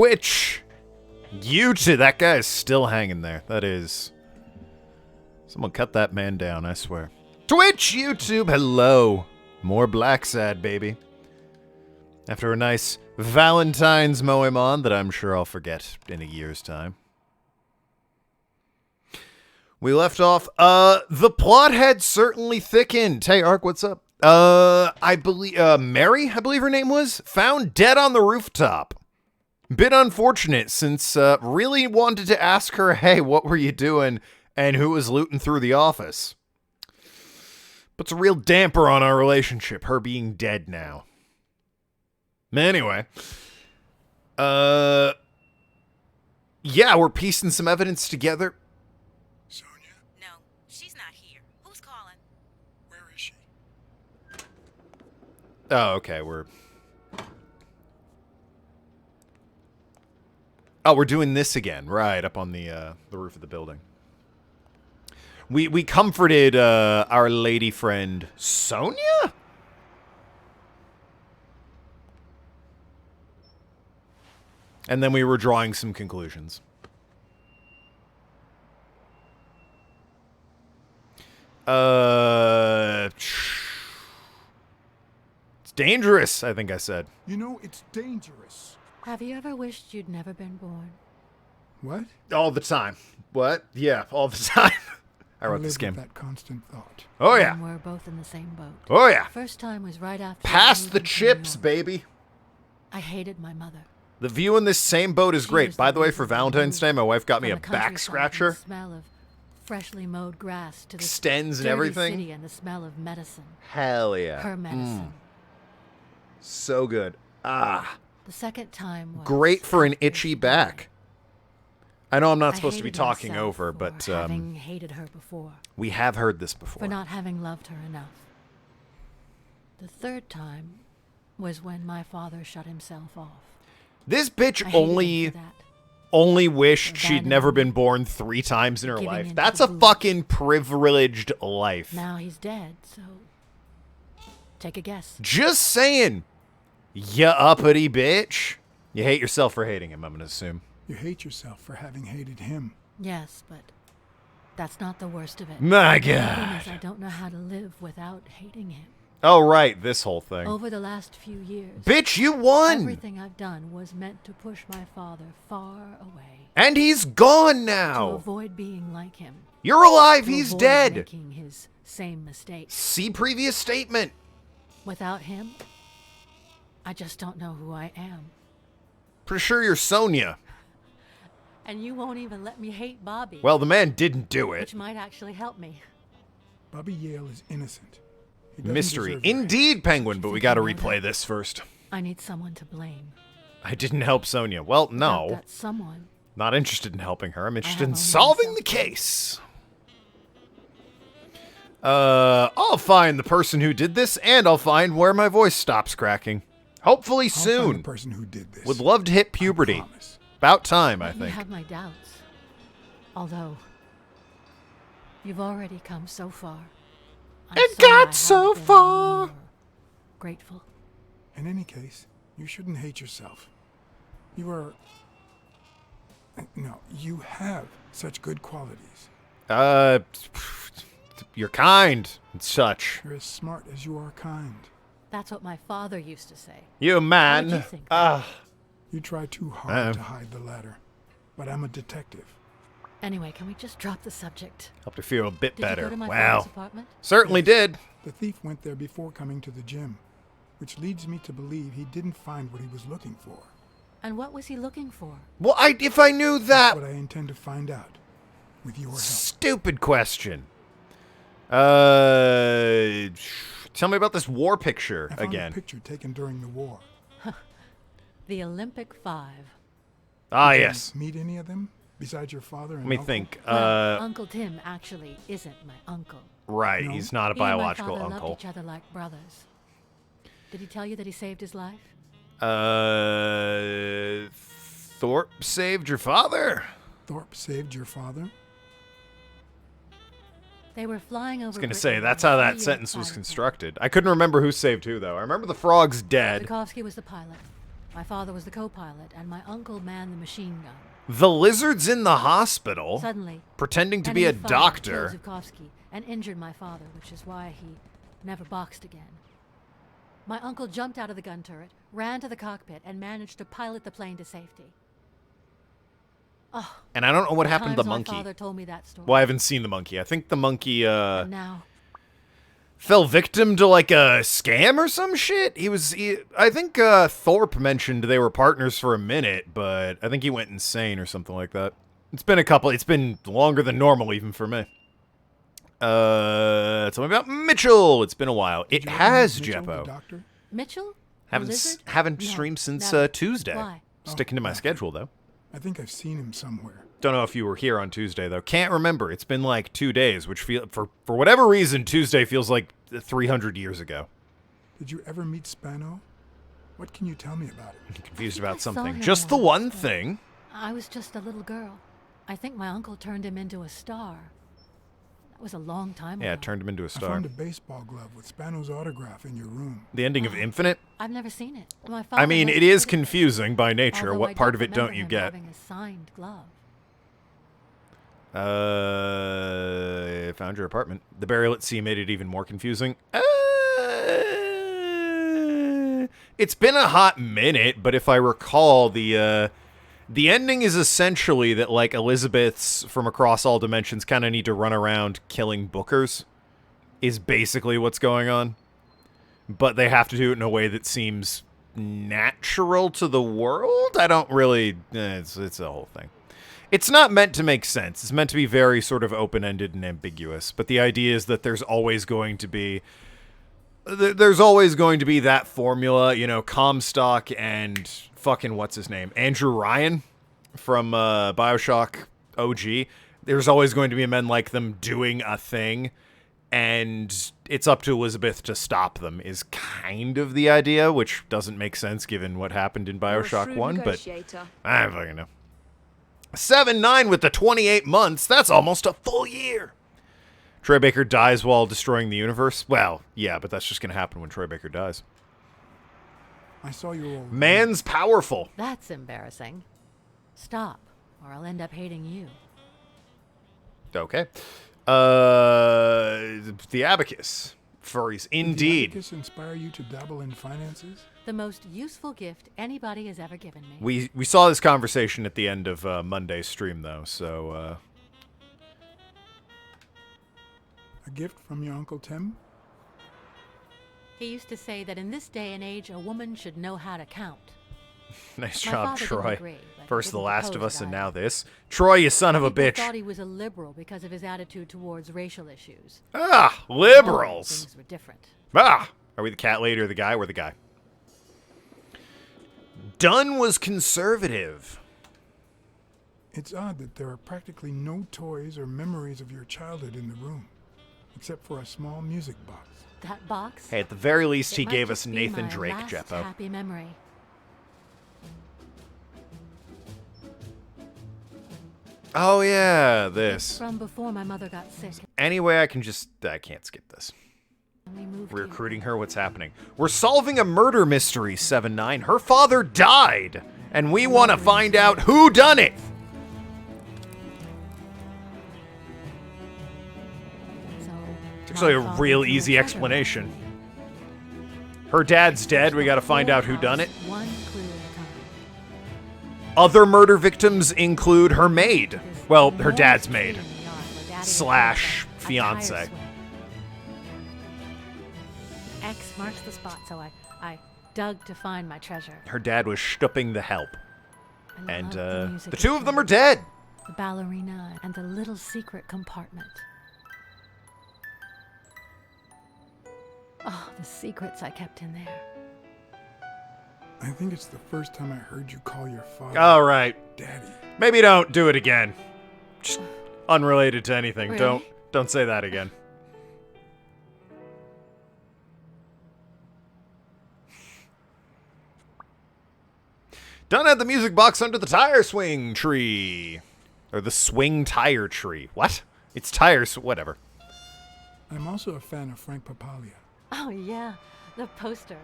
Twitch, YouTube. That guy is still hanging there. That is. Someone cut that man down, I swear. Twitch, YouTube, hello. More Blacksad, baby. After a nice Valentine's Moemon that I'm sure I'll forget in a year's time. We left off, the plot had certainly thickened. Hey, Ark, what's up? I believe, Mary, I believe her name was, found dead on the rooftop. Bit unfortunate, since, really wanted to ask her, hey, what were you doing, and who was looting through the office. Puts a real damper on our relationship, her being dead now. Anyway. Yeah, we're piecing some evidence together. Sonia? No, she's not here. Who's calling? Where is she? Oh, okay, we're doing this again, right, up on the roof of the building. We comforted, our lady friend, Sonia? And then we were drawing some conclusions. It's dangerous, I think I said. You know, it's dangerous. Have you ever wished you'd never been born? What? All the time. What? Yeah, all the time. I wrote live this game. with that constant thought. Oh, yeah. And we're both in the same boat. Oh, yeah. First time was right after. Pass I the moved to chips, New York. baby. I hated my mother. The view in this same boat is She great. was By the the way, reason for I Valentine's Day, moved my wife got me from a the back countryside and scratcher. The smell of freshly mowed grass to the Extends and dirty everything. city and the smell of medicine. Hell yeah. Her medicine. So good. Ah. The second time was Great for an after itchy she back. died. I know I'm not I supposed to be hated talking myself over, for but having hated her before, we have heard this before. for not having loved her enough. The third time was when my father shut himself off. This bitch I hated him only for that. only wished she'd Abandoning never me. been born 3 times in her Giving life. in to That's the a booze. fucking privileged life. Now he's dead, so take a guess. Just saying. Ya uppity bitch. You hate yourself for hating him, I'm gonna assume. You hate yourself for having hated him. Yes, but that's not the worst of it. My The problem God. is I don't know how to live without hating him. Oh, right, this whole thing. Over the last few years, Bitch, you won! everything I've done was meant to push my father far away. And he's gone To now! avoid being like him. You're alive, To he's avoid dead! making his same mistakes. See previous statement. Without him, I just don't know who I am. Pretty sure you're Sonia. And you won't even let me hate Bobby. Well, the man didn't do it. which might actually help me. Bobby Yale is innocent. He doesn't Mystery. deserve your Indeed, Penguin, but we gotta Think about replay it. this first. I need someone to blame. I didn't help Sonia. Well, Without no. that someone. Not interested in helping her. I'm interested have in only solving myself. the case. I'll find the person who did this, and I'll find where my voice stops cracking. Hopefully I'll find soon. the person who did this. Would love to hit I puberty. promise. About time, I Let me think. have my doubts. Although, you've already come so far. I'm It sorry got I so haven't been far. more Grateful. In any case, you shouldn't hate yourself. You are... No, you have such good qualities. You're kind and such. You're as smart as you are kind. That's what my father used to say. You How would man. you think? You try too hard Um. to hide the latter. But I'm a detective. Anyway, can we just drop the subject? Helped her feel a bit Did better. you go to my Wow. father's apartment? Certainly did. The thief went there before coming to the gym, which leads me to believe he didn't find what he was looking for. And what was he looking for? Well, if I knew That's that. what I intend to find out, with your help. Stupid question. Tell me about this war picture I found again. a picture taken during the war. The Olympic Five. Ah, Did you yes. meet any of them besides your father and Let me uncle? think. Well, Uncle Tim actually isn't my uncle. Right, No. he's not a He and my biological father uncle. loved each other like brothers. Did he tell you that he saved his life? Thorpe saved your father? Thorpe saved your father? They were flying over. I was gonna Britain say, on that's a how that 3-year sentence was fighter constructed. I couldn't remember who saved who, though. I remember the frog's dead. Tchaikovsky was the pilot. My father was the co-pilot, and my uncle manned the machine gun. The lizard's in the hospital, Suddenly, pretending to be a enemy fire doctor. killed Zhukovsky and injured my father, which is why he never boxed again. My uncle jumped out of the gun turret, ran to the cockpit, and managed to pilot the plane to safety. Oh, And I don't know what happened to the times monkey. My father told me that story. Well, I haven't seen the monkey. I think the monkey, And now, fell victim to like a scam or some shit. I think Thorpe mentioned they were partners for a minute, but I think he went insane or something like that. It's been longer than normal even for me. Tell me about Mitchell. It's been a while. It has, Mitchell, the Jeppo. doctor? Mitchell? The Haven't lizard? haven't No, streamed since never. Tuesday. Why? Sticking to my okay. schedule though. I think I've seen him somewhere. Don't know if you were here on Tuesday though. Can't remember. It's been like 2 days, which for whatever reason Tuesday feels like 300 years ago. Did you ever meet Spano? What can you tell me about it? Confused I think about I saw something. him Just the once, one but thing. I was just a little girl. I think my uncle turned him into a star. That was a long time Yeah, ago. it turned him into a I star. found a baseball glove with Spano's autograph in your room. The ending of Infinite? I've never seen it. My father I mean, never it is put there. confusing by nature. Although What I part of it remember don't you him get? having a signed glove. Found your apartment. The burial at sea made it even more confusing. It's been a hot minute, but if I recall, the ending is essentially that, like, Elizabeths from across all dimensions kind of need to run around killing bookers, is basically what's going on. But they have to do it in a way that seems natural to the world? I don't really... it's a whole thing. It's not meant to make sense. It's meant to be very sort of open-ended and ambiguous. But the idea is that there's always going to be that formula, you know, Comstock and fucking what's his name? Andrew Ryan from BioShock OG. There's always going to be men like them doing a thing, and it's up to Elizabeth to stop them is kind of the idea, which doesn't make sense given what happened in BioShock 1, but I don't fucking know. 7-9 with the 28 months. That's almost a full year. Troy Baker dies while destroying the universe. Well, yeah, but that's just going to happen when Troy Baker dies. I saw your old Man's powerful. That's embarrassing. Stop, or I'll end up hating you. Okay. The Abacus. Furries. Did the Indeed. abacus inspire you to dabble in finances? The most useful gift anybody has ever given me. We saw this conversation at the end of Monday's stream, though, so... A gift from your Uncle Tim? He used to say that in this day and age, a woman should know how to count. Nice My job, father didn't Troy. agree, but First The didn't Last of oppose Us, and that. now this. Troy, you son of a People bitch. thought he was a liberal because of his attitude towards racial issues. Ah, Oh, liberals. things were different. Ah, are we the cat lady or the guy? We're the guy. Dunn was conservative. It's odd that there are practically no toys or memories of your childhood in the room, except for a small music box. That box? Hey, at the very least, It he might gave just us be Nathan my Drake, last Jeppo. happy memory. Oh, yeah, It's this. from before my mother got sick. Anyway, I can't skip this. And we moved We're here. recruiting her. What's happening? We're solving a murder mystery, 7-9. Her father died, and we want to find out who done it. So, It's actually a my father real threw easy treasure. explanation. Her dad's dead. We got to find out who done it. One clue at a time. Other murder victims include her maid. This Well, her enormous dad's tree maid. in the yard where Daddy had Slash built a fiance. tire swing. X marks the spot, so I dug to find my treasure. Her dad was stooping the help. I And love music the two of them are instruments, dead. The ballerina and the little secret compartment. Oh, the secrets I kept in there. I think it's the first time I heard you call your father All right. Daddy. Maybe don't do it again. Just unrelated to anything. Really? Don't say that again. Dunn had the music box under the tire swing tree. Or the swing tire tree. What? It's tires, whatever. I'm also a fan of Frank Papalia. Oh, yeah, the poster.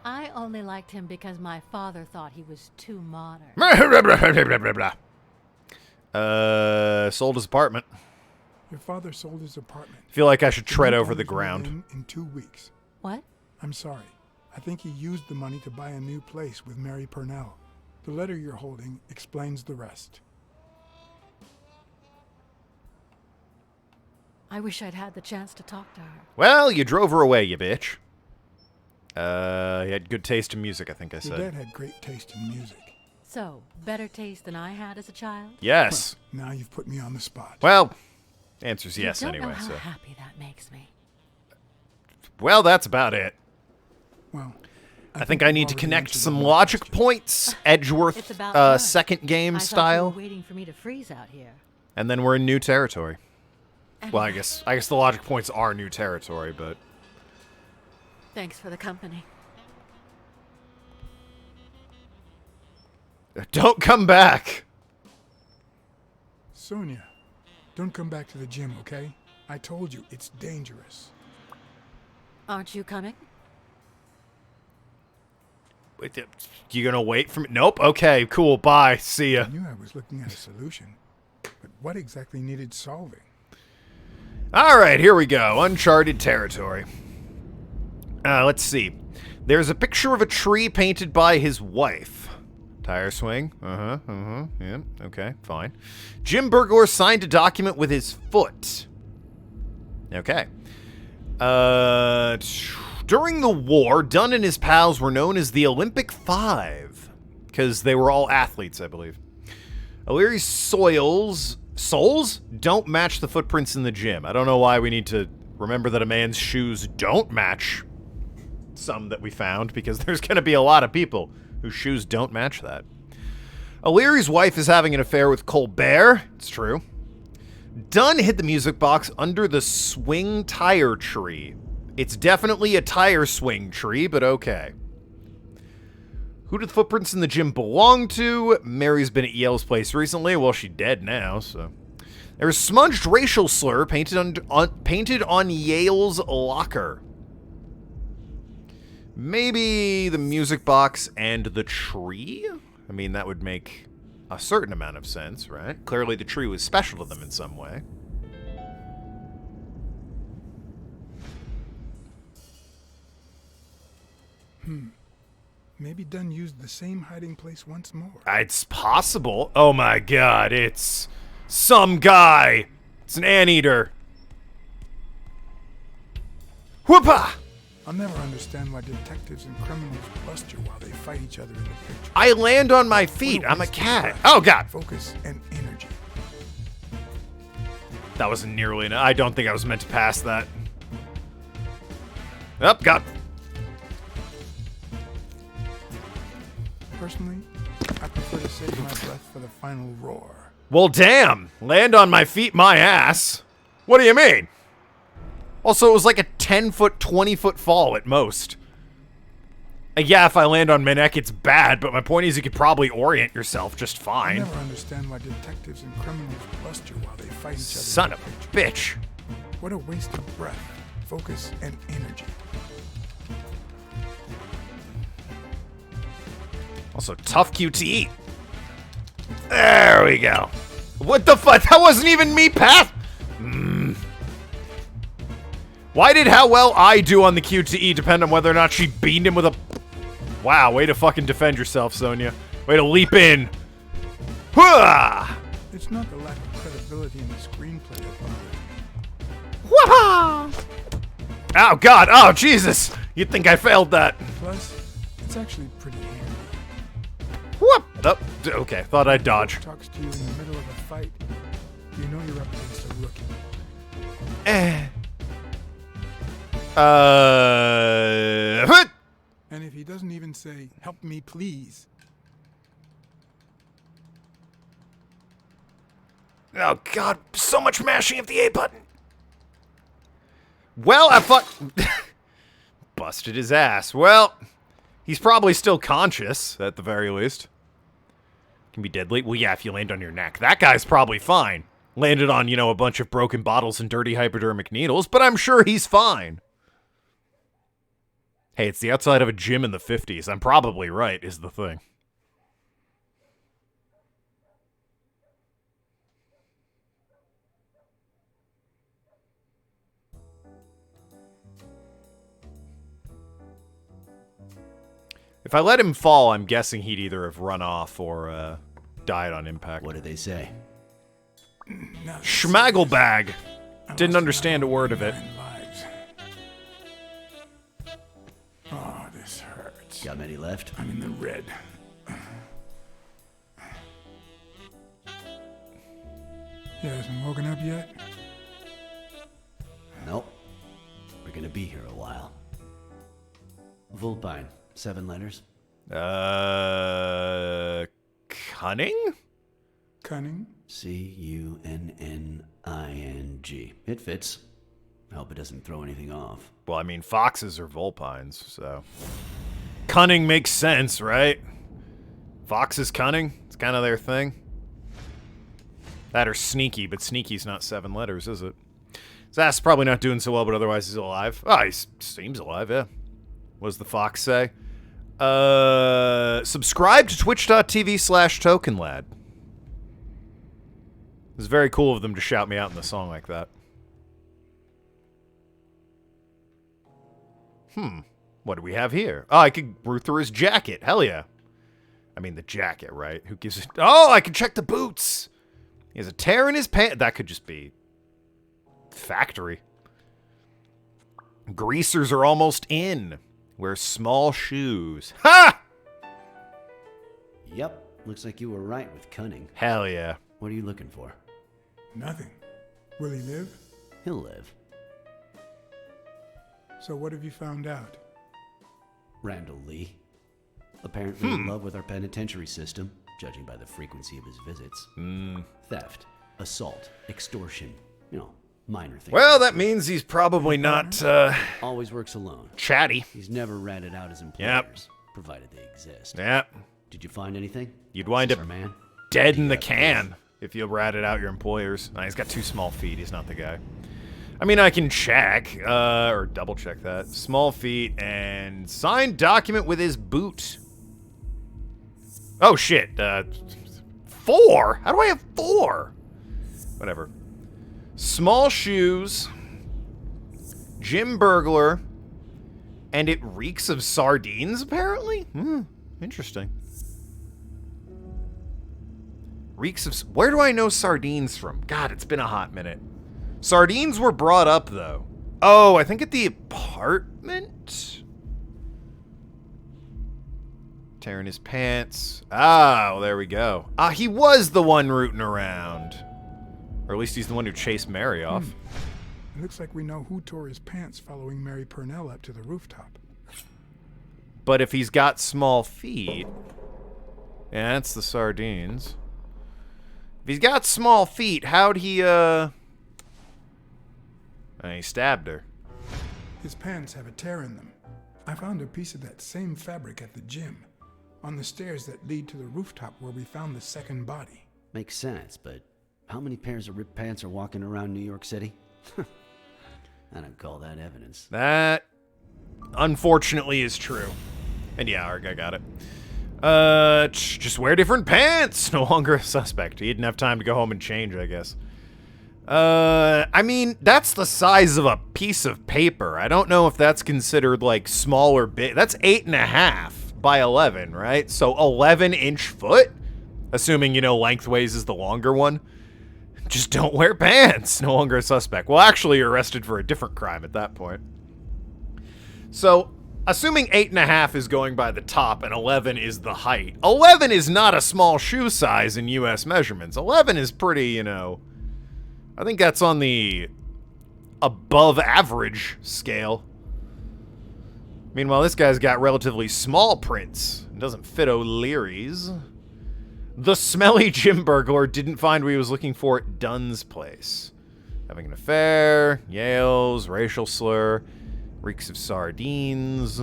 I only liked him because my father thought he was too modern. Sold his apartment. Your father sold his apartment. Feel like I should The tread new over the owners move ground. in 2 weeks. What? I'm sorry. I think he used the money to buy a new place with Mary Purnell. The letter you're holding explains the rest. I wish I'd had the chance to talk to her. Well, you drove her away, you bitch. He had good taste in music, I think I Your said. dad had great taste in music. So, better taste than I had as a child? Yes. Now you've put me on the spot. Well, answer's yes you don't anyway, know how so. happy that makes me. Well, that's about it. Well, I think I need to you've already connect answered some all my logic questions. points, It's Edgeworth about time. second game I thought you style, were waiting for me to freeze out here. and then we're in new territory. Well, I Anyway, guess the logic points are new territory, but Thanks for the company. don't come back. Sonia, don't come back to the gym, okay? I told you, it's dangerous. Aren't you coming? Wait, you gonna wait for me? Nope. Okay, cool. Bye. See ya. I knew I was looking at a solution, but what exactly needed solving? All right, here we go. Uncharted territory. Let's see. There's a picture of a tree painted by his wife. Tire swing. Yeah, okay, fine. Jim Burgor signed a document with his foot. Okay. During the war, Dunn and his pals were known as the Olympic Five, because they were all athletes, I believe. O'Leary's soles don't match the footprints in the gym. I don't know why we need to remember that a man's shoes don't match some that we found, because there's going to be a lot of people whose shoes don't match that. O'Leary's wife is having an affair with Colbert. It's true. Dunn hid the music box under the swing tire tree. It's definitely a tire swing tree, but okay. Who do the footprints in the gym belong to? Mary's been at Yale's place recently. Well, she's dead now, so. There's a smudged racial slur painted on Yale's locker. Maybe the music box and the tree? I mean, that would make a certain amount of sense, right? Clearly the tree was special to them in some way. Maybe Dunn used the same hiding place once more. It's possible. Oh my god, it's some guy. It's an anteater. Whoopah! I'll never understand why detectives and criminals bust you while they fight each other in the picture. I land on my feet. I'm a cat. Oh god. Focus and energy. That wasn't nearly enough. I don't think I was meant to pass that. Oh, god. Personally, I prefer to save my breath for the final roar. Well, damn. Land on my feet, my ass. What do you mean? Also, it was like a 10-foot, 20-foot fall at most. Yeah, if I land on my neck, it's bad, but my point is you could probably orient yourself just I fine. never understand why detectives and criminals bust you while they fight each other. Son in of the a picture. bitch. What a waste of breath, focus, and energy. Also, tough QTE. There we go. What the fuck? That wasn't even me, Pat. Why did how well I do on the QTE depend on whether or not she beamed him with a... Wow, way to fucking defend yourself, Sonia. Way to leap in. Hooah! It's not the lack of credibility in the screenplay that bothers me. Whoopah! Oh, God. Oh, Jesus. You'd think I failed that. Plus, it's actually pretty handy. Whoop! Oh, okay, thought I'd dodge. Talks to you in the middle of a fight. You know you're up against a rookie. And if he doesn't even say, "Help me, please," Oh, God, so much mashing of the A button. Well, I fuck... Busted his ass. Well, he's probably still conscious, at the very least. Can be deadly. Well, yeah, if you land on your neck. That guy's probably fine. Landed on, you know, a bunch of broken bottles and dirty hypodermic needles, but I'm sure he's fine. Hey, it's the outside of a gym in the 50s. I'm probably right, is the thing. If I let him fall, I'm guessing he'd either have run off or died on impact. What did they say? Schmagglebag. Didn't understand a word of it. Lives. Oh, this hurts. Got many left? I'm in the red. You hasn't woken up yet? Nope. We're gonna be here a while. Vulpine, 7 letters. Cunning? Cunning? Cunning. It fits. I hope it doesn't throw anything off. Well, I mean, foxes are vulpines, so... Cunning makes sense, right? Foxes cunning? It's kind of their thing. That or sneaky, but sneaky's not 7 letters, is it? Zast's probably not doing so well, but otherwise he's alive. Oh, he seems alive, yeah. What does the fox say? Subscribe to twitch.tv/Tokenlad. It's very cool of them to shout me out in the song like that. What do we have here? Oh, I could root through his jacket. Hell yeah. I mean, the jacket, right? Who gives it? Oh, I can check the boots. He has a tear in his pants. That could just be factory. Greasers are almost in. Wears small shoes. Ha! Yep. Looks like you were right with cunning. Hell yeah. What are you looking for? Nothing. Will he live? He'll live. So what have you found out? Randall Lee. Apparently in love with our penitentiary system, judging by the frequency of his visits. Theft, assault, extortion. You know, minor things. Well, that means he's probably not, Always works alone. chatty. He's never ratted out his employers, provided they exist. Yep. Did you find anything? You'd wind up Sir man? dead in the can if you ratted out your employers. Nah, he's got 2 small feet. He's not the guy. I mean, I can check, or double check that. Small feet and signed document with his boot. Oh, shit. 4? How do I have 4? Whatever. Small shoes. Gym burglar. And it reeks of sardines, apparently? Interesting. Reeks of... Where do I know sardines from? God, it's been a hot minute. Sardines were brought up, though. Oh, I think at the apartment? Tearing his pants. Ah, well, there we go. Ah, he was the one rooting around. Or at least he's the one who chased Mary off. It looks like we know who tore his pants following Mary Purnell up to the rooftop. But if he's got small feet... Yeah, that's the sardines. If he's got small feet, how'd he, And he stabbed her. His pants have a tear in them. I found a piece of that same fabric at the gym, on the stairs that lead to the rooftop where we found the second body. Makes sense, but how many pairs of ripped pants are walking around New York City? I don't call that evidence. That, unfortunately, is true. And yeah, Arg, I got it. Just wear different pants! No longer a suspect. He didn't have time to go home and change, I guess. I mean, that's the size of a piece of paper. I don't know if that's considered, like, small or big. That's 8.5 by 11, right? So 11-inch foot? Assuming, you know, lengthways is the longer one. Just don't wear pants. No longer a suspect. Well, actually, you're arrested for a different crime at that point. So, assuming 8.5 is going by the top and 11 is the height. 11 is not a small shoe size in U.S. measurements. 11 is pretty, you know... I think that's on the above average scale. Meanwhile, this guy's got relatively small prints. It doesn't fit O'Leary's. The smelly gym burglar didn't find what he was looking for at Dunn's place. Having an affair, Yale's, racial slur, reeks of sardines.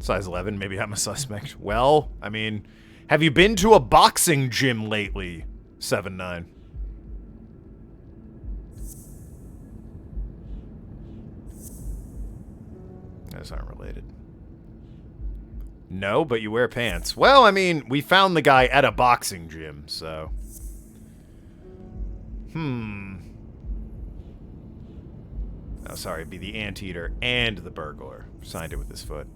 Size 11, maybe I'm a suspect. Well, I mean, have you been to a boxing gym lately? 7-9. Those aren't related. No, but you wear pants. Well, I mean, we found the guy at a boxing gym, so... Oh, sorry, it'd be the anteater and the burglar. Signed it with his foot.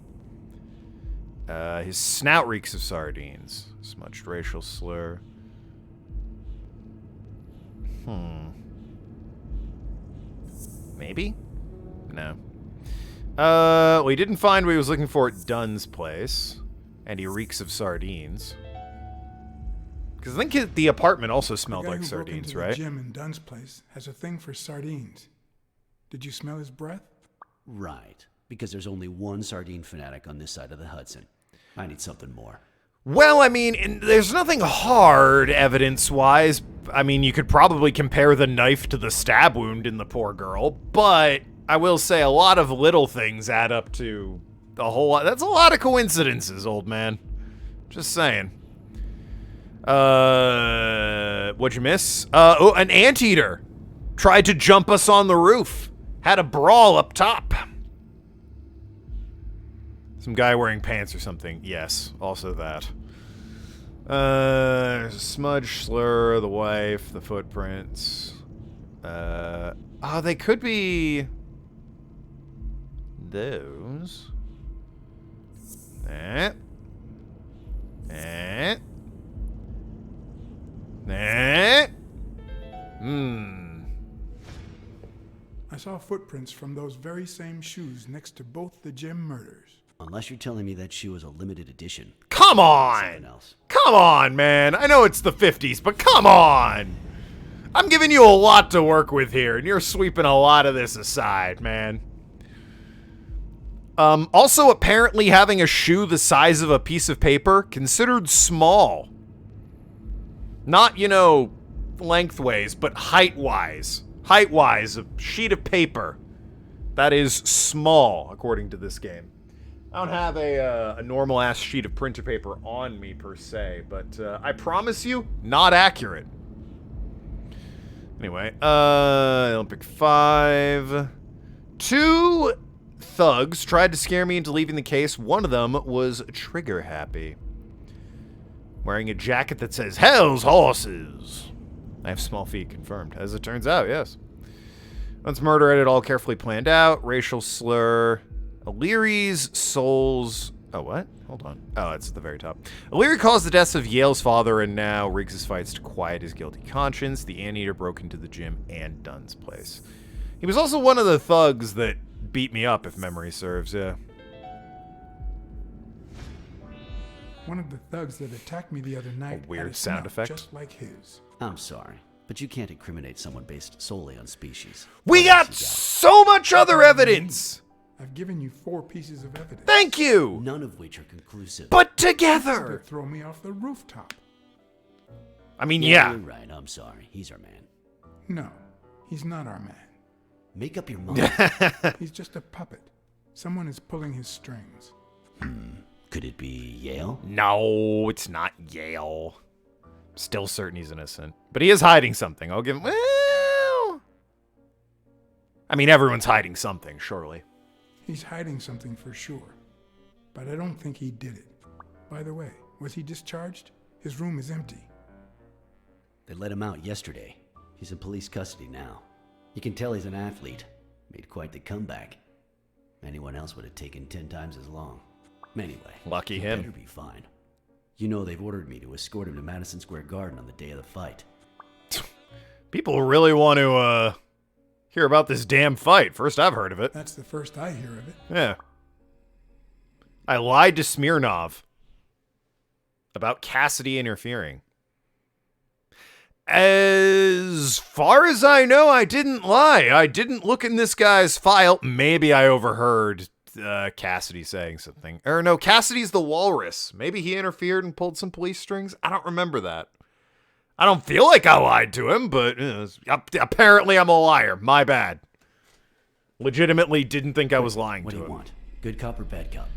His snout reeks of sardines. Smudged racial slur. Maybe? No. Well, he didn't find what he was looking for at Dunn's place. And he reeks of sardines. Because I think the apartment also smelled like sardines, right? The gym in Dunn's place has a thing for sardines. Did you smell his breath? Right. Because there's only one sardine fanatic on this side of the Hudson. I need something more. Well, I mean, there's nothing hard evidence-wise. I mean, you could probably compare the knife to the stab wound in the poor girl, but I will say a lot of little things add up to a whole lot. That's a lot of coincidences, old man. Just saying. What'd you miss? Oh, an anteater tried to jump us on the roof. Had a brawl up top. Some guy wearing pants or something. Yes, also that. Smudge, slur, the wife, the footprints. Oh, they could be those. Eh. Eh. Eh. I saw footprints from those very same shoes next to both the gym murders. Unless you're telling me that shoe is a limited edition. Come on! Something else. Come on, man. I know it's the 50s, but come on! I'm giving you a lot to work with here, and you're sweeping a lot of this aside, man. Also, apparently having a shoe the size of a piece of paper, considered small. Not, you know, lengthways, but height-wise. Height-wise, a sheet of paper. That is small, according to this game. I don't have a normal-ass sheet of printer paper on me, per se, but I promise you, not accurate. Anyway, Olympic 5. 2 thugs tried to scare me into leaving the case. One of them was trigger-happy. Wearing a jacket that says, Hell's Horses. I have small feet, confirmed. As it turns out, yes. Once murder had it all carefully planned out. Racial slur. O'Leary's souls... Oh, what? Hold on. Oh, it's at the very top. O'Leary caused the deaths of Yale's father and now rigs his fights to quiet his guilty conscience. The anteater broke into the gym and Dunn's place. He was also one of the thugs that beat me up, if memory serves, yeah. One of the thugs that attacked me the other night A weird had a sound snout effect. just like his. I'm sorry, but you can't incriminate someone based solely on species. We What else got you so much other evidence! I've given you 4 pieces of evidence. Thank you! None of which are conclusive. But To together! throw me off the rooftop. I mean, Yeah, yeah. you're right. I'm sorry. He's our man. No, he's not our man. Make up your mind. He's just a puppet. Someone is pulling his strings. Could it be Yale? No, it's not Yale. Still certain he's innocent. But he is hiding something. I'll give him... Well... I mean, everyone's hiding something, surely. He's hiding something for sure. But I don't think he did it. By the way, was he discharged? His room is empty. They let him out yesterday. He's in police custody now. You can tell he's an athlete. Made quite the comeback. Anyone else would have taken 10 times as long. Anyway, Lucky he him. better be fine. You know they've ordered me to escort him to Madison Square Garden on the day of the fight. People really want to, hear about this damn fight. First I've heard of it. That's the first I hear of it. Yeah. I lied to Smirnov about Cassidy interfering. As far as I know, I didn't lie. I didn't look in this guy's file. Maybe I overheard Cassidy saying something. Or no, Cassidy's the walrus. Maybe he interfered and pulled some police strings. I don't remember that. I don't feel like I lied to him, but apparently I'm a liar. My bad. Legitimately didn't think I was lying What to do you him. want? Good cop or bad cop?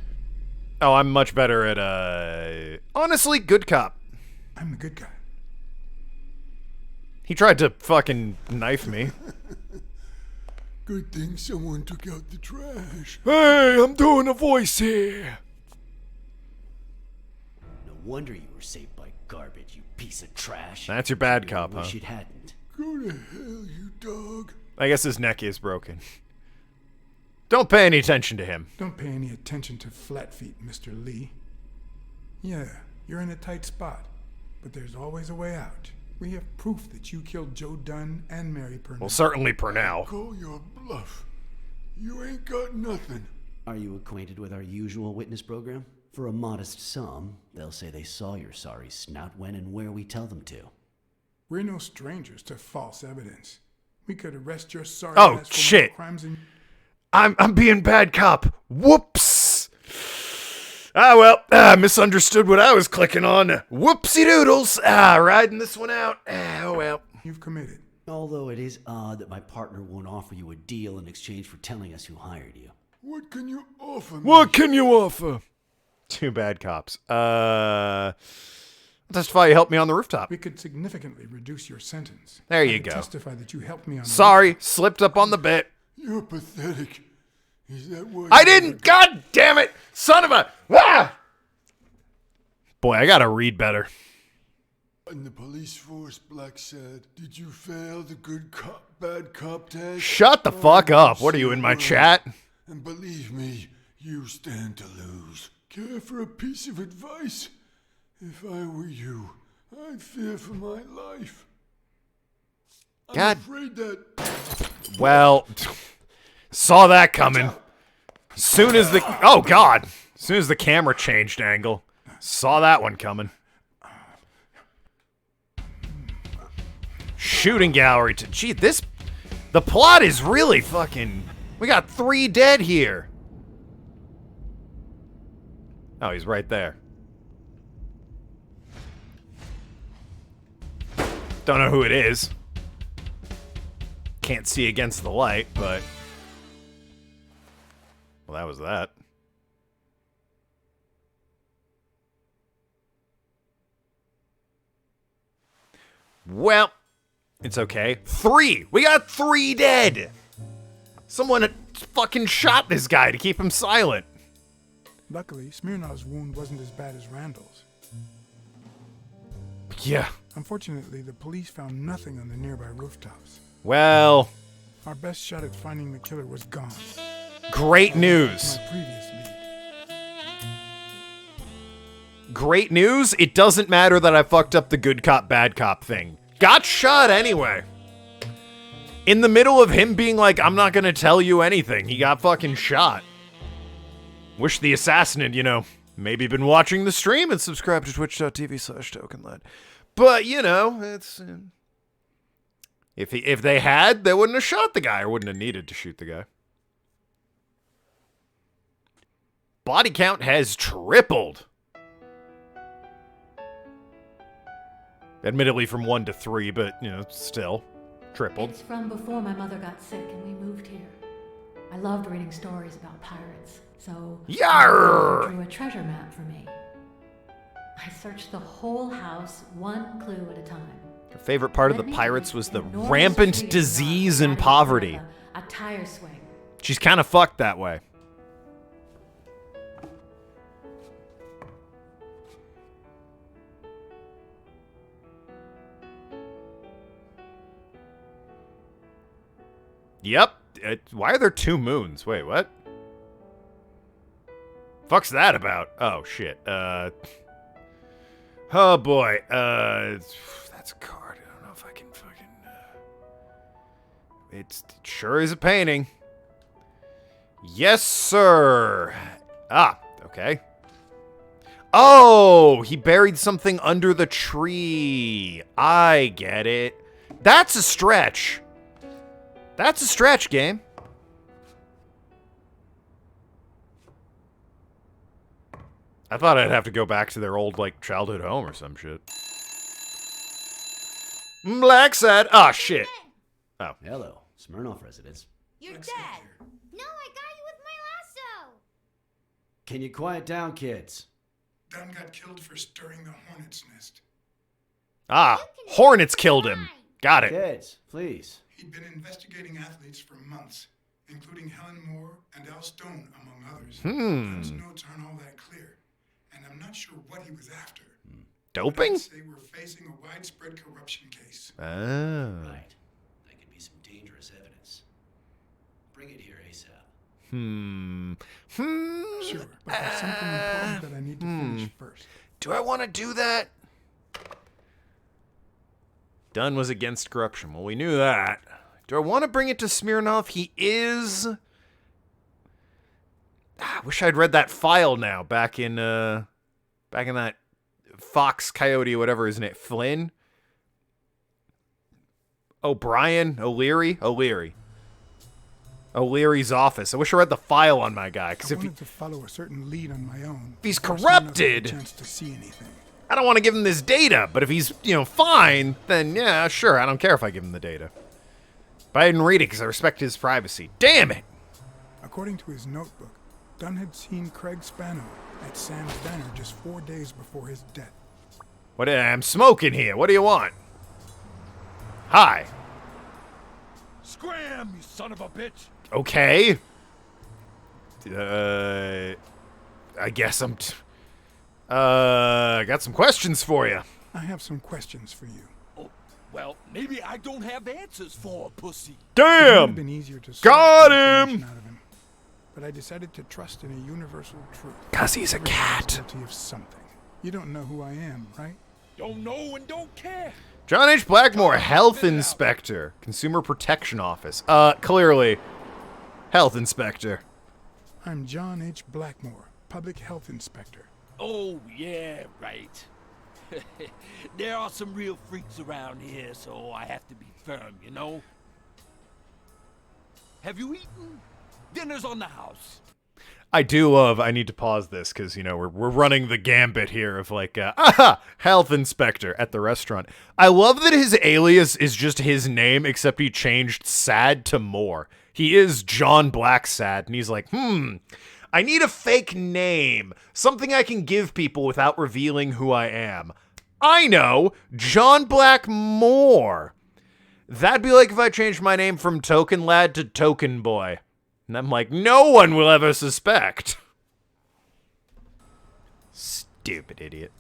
Oh, I'm much better at, honestly, good cop. I'm the good guy. He tried to fucking knife me. Good thing someone took out the trash. Hey, I'm doing a voice here. No wonder you were saved by garbage, you piece of trash. That's your bad I cop, huh? wish it hadn't. Go to hell, you dog. I guess his neck is broken. Don't pay any attention to him. Don't pay any attention to Flatfeet, Mr. Lee. Yeah, you're in a tight spot, but there's always a way out. We have proof that you killed Joe Dunn and Mary Purnell. Well, certainly Purnell. Call your bluff. You ain't got nothing. Are you acquainted with our usual witness program? For a modest sum, they'll say they saw your sorry snout when and where we tell them to. We're no strangers to false evidence. We could arrest your sorry Oh, ass for shit. more crimes than... I'm being bad cop. Whoops. Ah, well, misunderstood what I was clicking on. Whoopsie doodles. Riding this one out. Oh, well. you've committed. Although it is odd that my partner won't offer you a deal in exchange for telling us who hired you. What can you offer me? What can you offer? Two bad cops. Testify you helped me on the rooftop. We could significantly reduce your sentence. There you I could go. Testify that you helped me on the Sorry, slipped up on the bit. You're pathetic. Is that what I you didn't. God damn it. Son of a. Ah! Boy, I gotta read better. in the police force, Blacksad? Did you fail the good cop, bad cop test? Shut the fuck up. What are you, in my chat? And believe me, you stand to lose. Care for a piece of advice? If I were you, I'd fear for my life. I'm God. afraid that... Well, saw that coming. Soon as the... Oh, God. As soon as the camera changed angle. Saw that one coming. Shooting gallery. Gee, this... The plot is really fucking... We got 3 dead here. Oh, he's right there. Don't know who it is. Can't see against the light, but... Well, that was that. Well, it's okay. 3! We got 3 dead! Someone fucking shot this guy to keep him silent. Luckily, Smirnov's wound wasn't as bad as Randall's. Yeah. Unfortunately, the police found nothing on the nearby rooftops. Well, Our best shot at finding the killer was gone. great news. My previous lead. Great news. It doesn't matter that I fucked up the good cop, bad cop thing. Got shot anyway. In the middle of him being like, I'm not gonna tell you anything, he got fucking shot. Wish the assassin had, you know, maybe been watching the stream and subscribed to twitch.tv/Tokenlad. But, you know, it's... If they had, they wouldn't have shot the guy or wouldn't have needed to shoot the guy. Body count has tripled. Admittedly from 1 to 3, but, you know, still. Tripled. It's from before my mother got sick and we moved here. I loved reading stories about pirates, so Yarr! my mother drew a treasure map for me. I searched the whole house, one clue at a time. Her favorite part of the pirates was the rampant disease and poverty. A tire swing. She's kind of fucked that way. Yep. Why are there 2 moons? Wait, what? Fuck's that about? Oh, shit. Oh, boy. That's a card. I don't know if I can fucking... It sure is a painting. Yes, sir. Ah, okay. Oh, he buried something under the tree. I get it. That's a stretch. That's a stretch, game. I thought I'd have to go back to their old, like, childhood home or some shit. Blacksad. Ah, shit. Oh. Hello, Smirnoff residents. You're dead. No, I got you with my lasso. Can you quiet down, kids? Dunn got killed for stirring the hornet's nest. Ah, Hornets killed him. Got it. Kids, please. He'd been investigating athletes for months. including Helen Moore and Al Stone, among others. Dunn's notes aren't all that clear, and I'm not sure what he was after. Doping? I'd say we're facing a widespread corruption case. Oh. Right. That could be some dangerous evidence. Bring it here ASAP. Sure, but there's something important that I need to finish first. Do I want to do that? Dunn was against corruption. Well, we knew that. Do I want to bring it to Smirnov? He is... I wish I'd read that file now, back in that Fox Coyote, whatever his name, Flynn? O'Brien? O'Leary's office. I wish I read the file on my guy, because I if wanted to follow a certain lead on my own. he's before Smirnov had a corrupted... chance to see anything. I don't want to give him this data, but if he's, fine, then yeah, sure, I don't care if I give him the data. But I didn't read it because I respect his privacy. Damn it! According to his notebook, Dunn had seen Craig Spano at Sam's Diner just 4 days before his death. What? I'm smoking here. What do you want? Hi. Scram, you son of a bitch! Okay. I guess I'm... got some questions for you. I have some questions for you. Oh, well, maybe I don't have answers for a pussy. It would have Damn! been easier to Got suck the him! information out of him. But I decided to trust in a universal truth. 'Cause he's a cat. Guilty of something. You don't know who I am, right? Don't know and don't care. John H. Blackmore, Health Inspector. Consumer Protection Office. Clearly. Health Inspector. I'm John H. Blackmore, Public Health Inspector. Oh, yeah, right. There are some real freaks around here, so I have to be firm, you know? Have you eaten? Dinner's on the house. I do love, I need to pause this because, we're running the gambit here of like, Health Inspector at the restaurant. I love that his alias is just his name, except he changed Sad to Moore. He is John Blacksad, and he's like, I need a fake name. Something I can give people without revealing who I am. I know, John Blackmore. That'd be like if I changed my name from Tokenlad to Token Boy. And I'm like, no one will ever suspect. Stupid idiot.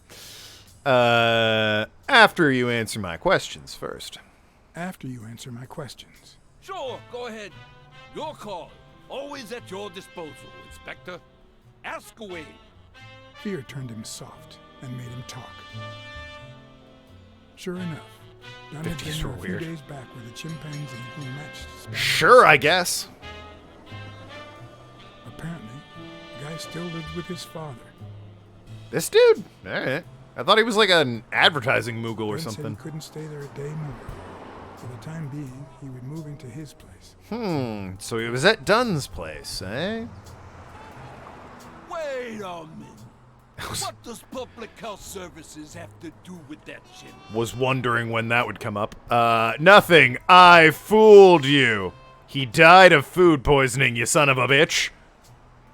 After you answer my questions first. After you answer my questions. Sure, go ahead. Your call. Always at your disposal, Inspector. Ask away. Fear turned him soft and made him talk. Sure enough, Dunn had been 50s there were a few weird. days back with a chimpanzee who matched Spano's. Sure, I guess. Apparently, the guy still lived with his father. This dude? Alright. I thought he was like an advertising Moogle or Dunn said something. he couldn't stay there a day more. For the time being, he would move into his place. So he was at Dunn's place, eh? Wait a minute. What does Public Health Services have to do with that shit? Was wondering when that would come up. Nothing. I fooled you. He died of food poisoning, you son of a bitch.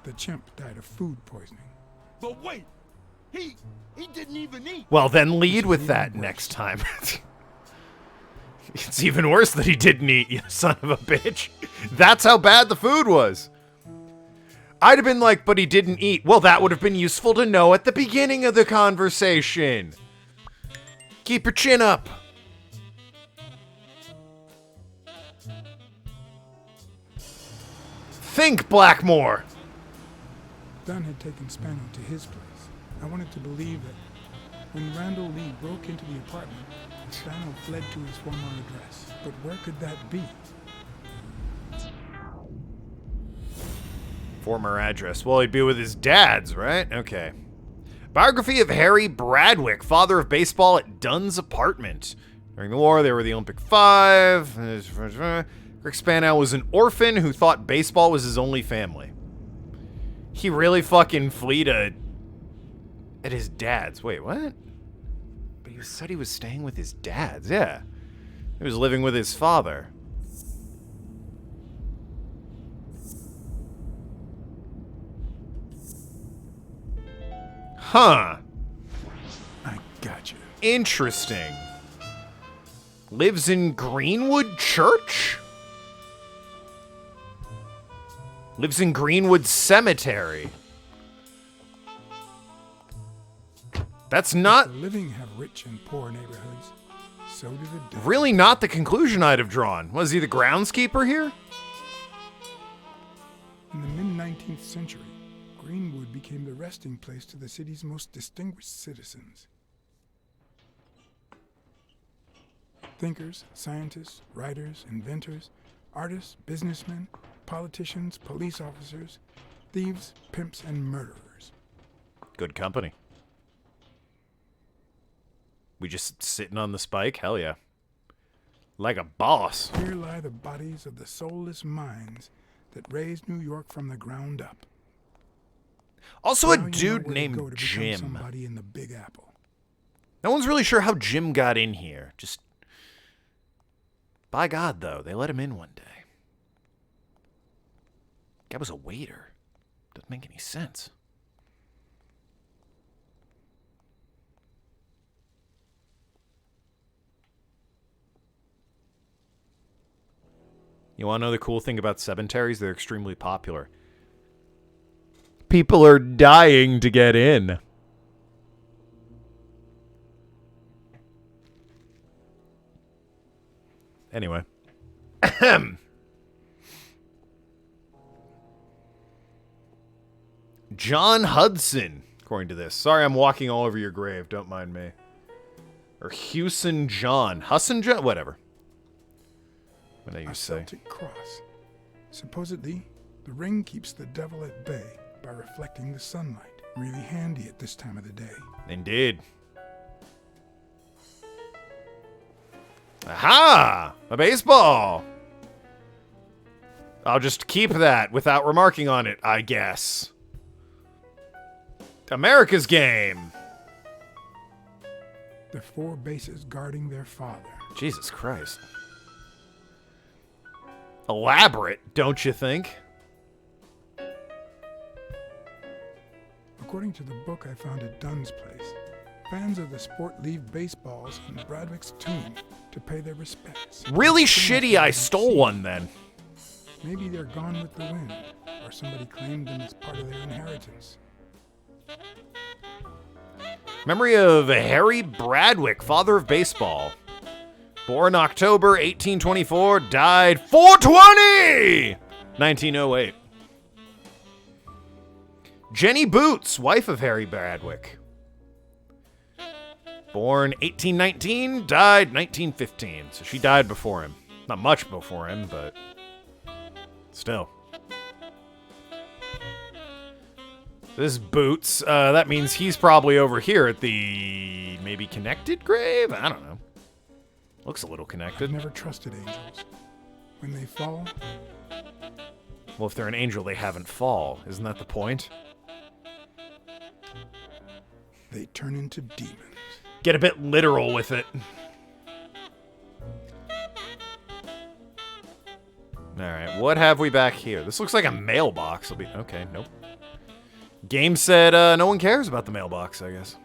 The chimp died of food poisoning. But wait, he didn't even eat. Well, then lead This is with even that worse. next time. It's even worse that he didn't eat, you son of a bitch. That's how bad the food was. I'd have been like, but he didn't eat. Well, that would have been useful to know at the beginning of the conversation. Keep your chin up. Think, Blackmore. Dunn had taken Spano to his place. I wanted to believe that when Randall Lee broke into the apartment, Spano fled to his former address. But where could that be? Former address. Well, he'd be with his dad's, right? Okay. Biography of Harry Bradwick, father of baseball at Dunn's apartment. During the war, they were the Olympic Five. Rick Spano was an orphan who thought baseball was his only family. He really fucking fled at his dad's. Wait, what? But he said he was staying with his dad's. Yeah. He was living with his father. Huh. I got you. Interesting. Lives in Greenwood Church? Lives in Greenwood Cemetery. That's not The living have rich and poor neighborhoods. So do the dead. really not the conclusion I'd have drawn. Was he the groundskeeper here? In the mid-19th century, Greenwood became the resting place to the city's most distinguished citizens. Thinkers, scientists, writers, inventors, artists, businessmen, politicians, police officers, thieves, pimps, and murderers. Good company. We just sitting on the spike? Hell yeah. Like a boss. Here lie the bodies of the soulless minds that raised New York from the ground up. Also a Now you know dude where to named go to become Jim. somebody in the Big Apple. No one's really sure how Jim got in here. Just, by God, though, they let him in one day. Guy was a waiter. Doesn't make any sense. You want to know the cool thing about cemeteries? They're extremely popular. People are dying to get in. Anyway. John Hudson, according to this. Sorry, I'm walking all over your grave. Don't mind me. Or Hewson John. Husson John? Whatever. What do you A say? Celtic cross. Supposedly, the ring keeps the devil at bay by reflecting the sunlight. Really handy at this time of the day. Indeed. Aha! A baseball! I'll just keep that without remarking on it, I guess. America's game. The four bases guarding their father. Jesus Christ. Elaborate, don't you think? According to the book I found at Dunn's place, fans of the sport leave baseballs in Bradwick's tomb to pay their respects. Really Things shitty they I didn't stole see. one then. Maybe they're gone with the wind, or somebody claimed them as part of their inheritance. Memory of Harry Bradwick, father of baseball. Born October 1824, died 420! 1908. Jenny Boots, wife of Harry Bradwick. Born 1819, died 1915. So she died before him. Not much before him, but still. This Boots, that means he's probably over here at the maybe connected grave? I don't know. Looks a little I've connected. never trusted angels. When they fall, Well, if they're an angel, they haven't fall. Isn't that the point? they turn into demons. Get a bit literal with it. Alright, what have we back here? This looks like a mailbox. Okay, nope. Game said no one cares about the mailbox, I guess.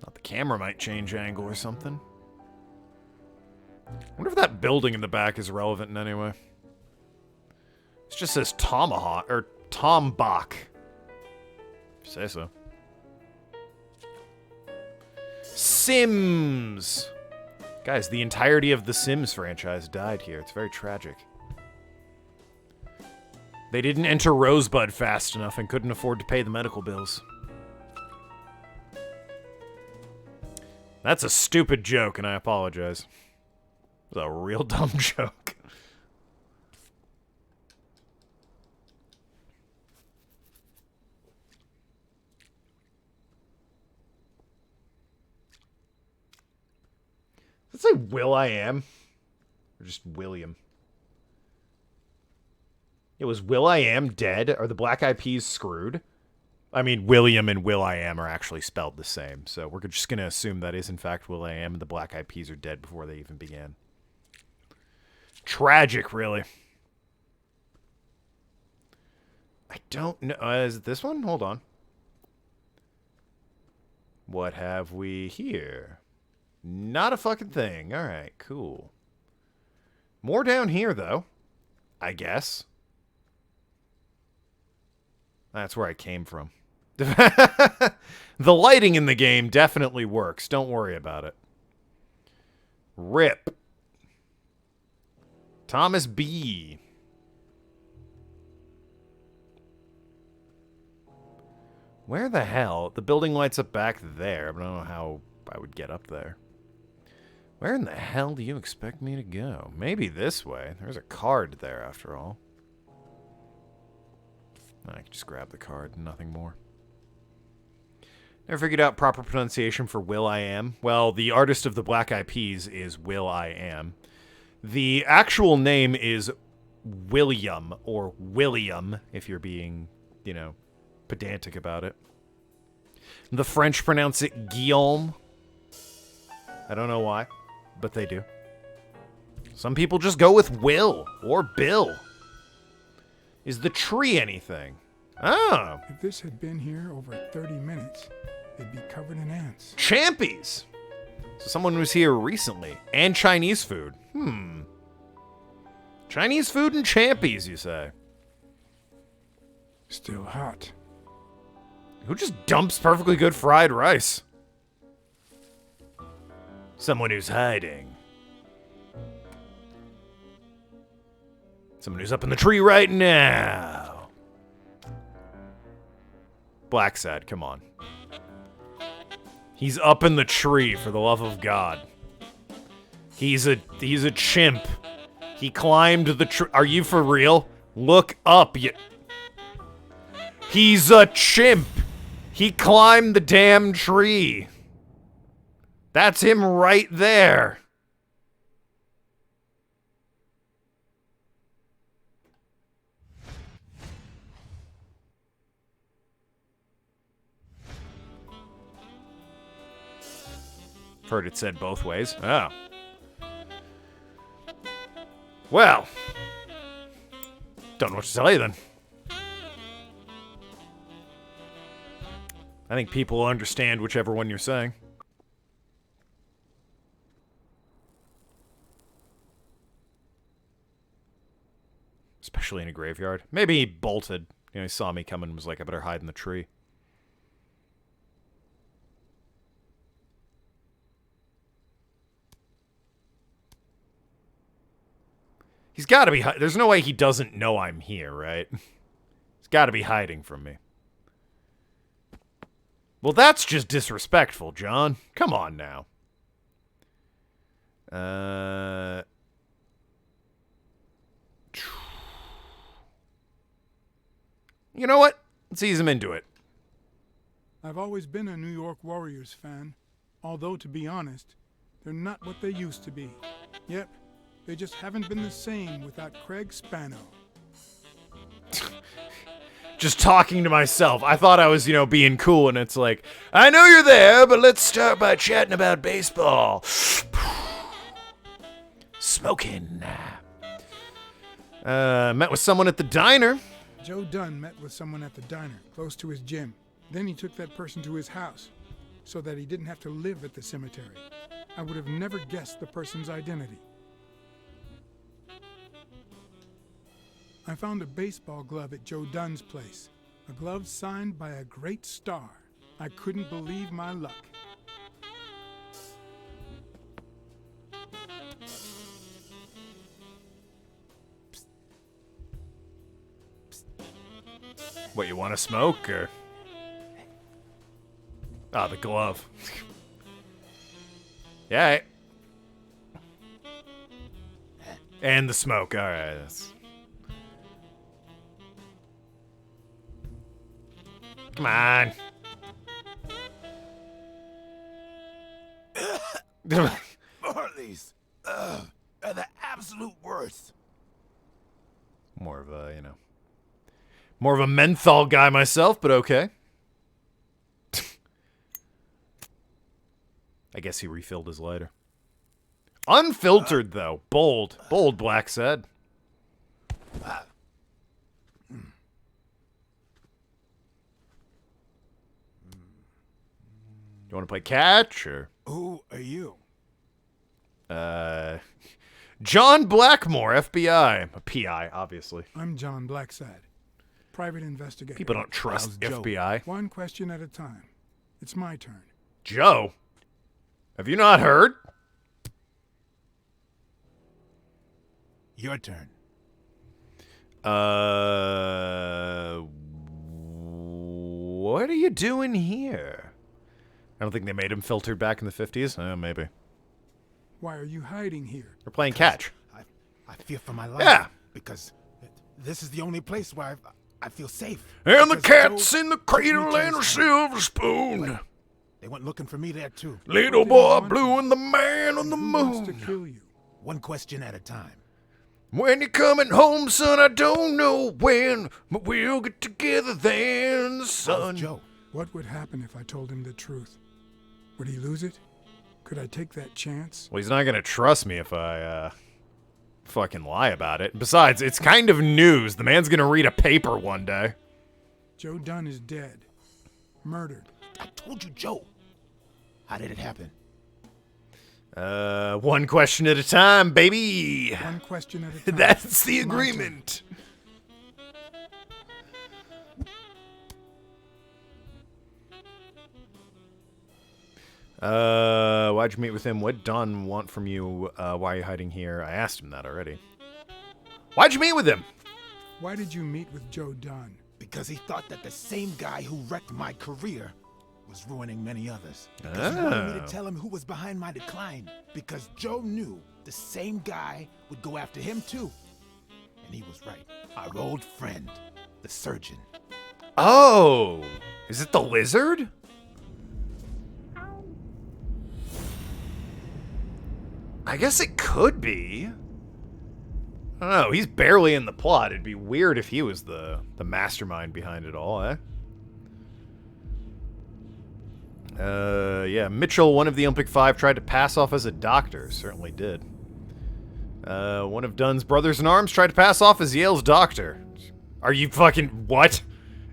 Thought the camera might change angle or something. I wonder if that building in the back is relevant in any way. It just says Tomahawk, or Tombach. If you say so. Sims! Guys, the entirety of the Sims franchise died here. It's very tragic. They didn't enter Rosebud fast enough and couldn't afford to pay the medical bills. That's a stupid joke, and I apologize. It was a real dumb joke. Does it say Will I Am? Or just William? It was Will I Am dead? Are the Black Eyed Peas screwed? I mean, William and Will I Am are actually spelled the same, so we're just going to assume that is in fact Will I Am and the Black Eyed Peas are dead before they even began. Tragic, really. I don't know. Is it this one? Hold on. What have we here? Not a fucking thing. All right, cool. More down here, though. I guess. That's where I came from. The lighting in the game definitely works. Don't worry about it. Rip. Thomas B. Where the hell? The building lights up back there, but I don't know how I would get up there. Where in the hell do you expect me to go? Maybe this way. There's a card there, after all. I can just grab the card and nothing more. Never figured out proper pronunciation for Will I Am. Well, the artist of the Black Eyed Peas is Will I Am. The actual name is William, or William, if you're being, you know, pedantic about it. The French pronounce it Guillaume. I don't know why, but they do. Some people just go with Will or Bill. Is the tree anything? Oh. If this had been here over 30 minutes, it'd be covered in ants. Champies. So someone was here recently. And Chinese food. Chinese food and champies, you say? Still hot. Who just dumps perfectly good fried rice? Someone who's hiding. Someone who's up in the tree right now. Blacksad, come on. He's up in the tree, for the love of God. He's a chimp. He climbed the tree. Are you for real? Look up. He's a chimp. He climbed the damn tree. That's him right there. Heard it said both ways. Oh. Well. Don't know what to tell you then. I think people will understand whichever one you're saying. Especially in a graveyard. Maybe he bolted. You know, he saw me coming and was like, I better hide in the tree. He's got to be... There's no way he doesn't know I'm here, right? He's got to be hiding from me. Well, that's just disrespectful, John. Come on now. You know what? Let's ease him into it. I've always been a New York Warriors fan. Although, to be honest, they're not what they used to be. Yep. They just haven't been the same without Craig Spano. Just talking to myself. I thought I was, you know, being cool, and it's like, I know you're there, but let's start by chatting about baseball. Smoking. Met with someone at the diner. Joe Dunn met with someone at the diner, close to his gym. Then he took that person to his house, so that he didn't have to live at the cemetery. I would have never guessed the person's identity. I found a baseball glove at Joe Dunn's place. A glove signed by a great star. I couldn't believe my luck. What, you want to smoke, or? Ah, the glove. Yeah. And the smoke. All right. Come on. Marley's are the absolute worst. More of a, you know, more of a menthol guy myself, but okay. I guess he refilled his lighter. Unfiltered, though. Bold. Bold, Blacksad. You want to play catch, or? Who are you? John Blackmore, FBI. A PI, obviously. I'm John Blacksad, private investigator. People don't trust How's Joe? FBI. One question at a time. It's my turn. Joe? Have you not heard? Your turn. What are you doing here? I don't think they made him filtered back in the 50s. Maybe. Why are you hiding here? We're playing catch. I fear for my life. Yeah. Because this is the only place where I feel safe. And the Because cat's Joe in the took me cradle to and a his silver spoon. They went looking for me there too. Little boy blue and the man on the Who wants to moon. kill you? One question at a time. When you're coming home, son, I don't know when, but we'll get together then, son. How's Joe? What would happen if I told him the truth? Would he lose it? Could I take that chance? Well, he's not gonna trust me if I, fucking lie about it. Besides, it's kind of news. The man's gonna read a paper one day. Joe Dunn is dead. Murdered. I told you, Joe. How did it happen? One question at a time, baby. One question at a time. That's the It's my agreement. Why'd you meet with him? What Don want from you? Why are you hiding here? I asked him that already. Why'd you meet with him? Why did you meet with Joe Dunn? Because he thought that the same guy who wrecked my career was ruining many others. Because he wanted me to tell him who was behind my decline. Because Joe knew the same guy would go after him too. And he was right. Our old friend, the surgeon. Oh, is it the lizard? I guess it could be. I don't know. He's barely in the plot. It'd be weird if he was the mastermind behind it all, eh? Yeah, Mitchell, one of the Olympic Five, tried to pass off as a doctor. Certainly did. One of Dunn's brothers in arms tried to pass off as Yale's doctor. Are you fucking... what?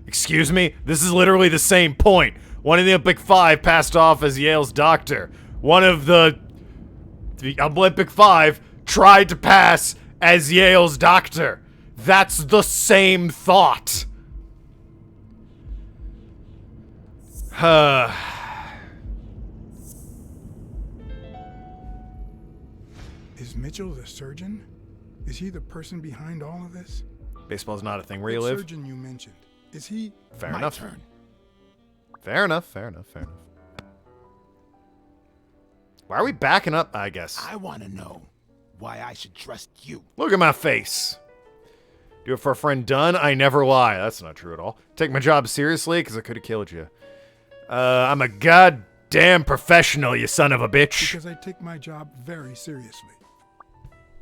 Excuse me? This is literally the same point. One of the Olympic Five passed off as Yale's doctor. One of the Olympic Five tried to pass as Yale's doctor. That's the same thought. Is Mitchell the surgeon? Is he the person behind all of this? Baseball's not a thing where you That live. surgeon you mentioned. Is he... Fair My enough. turn. Fair enough. Fair enough. Fair enough. Why are we backing up, I guess? I want to know why I should trust you. Look at my face. Do it for a friend Dunn? I never lie. That's not true at all. Take my job seriously, because I could have killed you. I'm a goddamn professional, you son of a bitch. Because I take my job very seriously.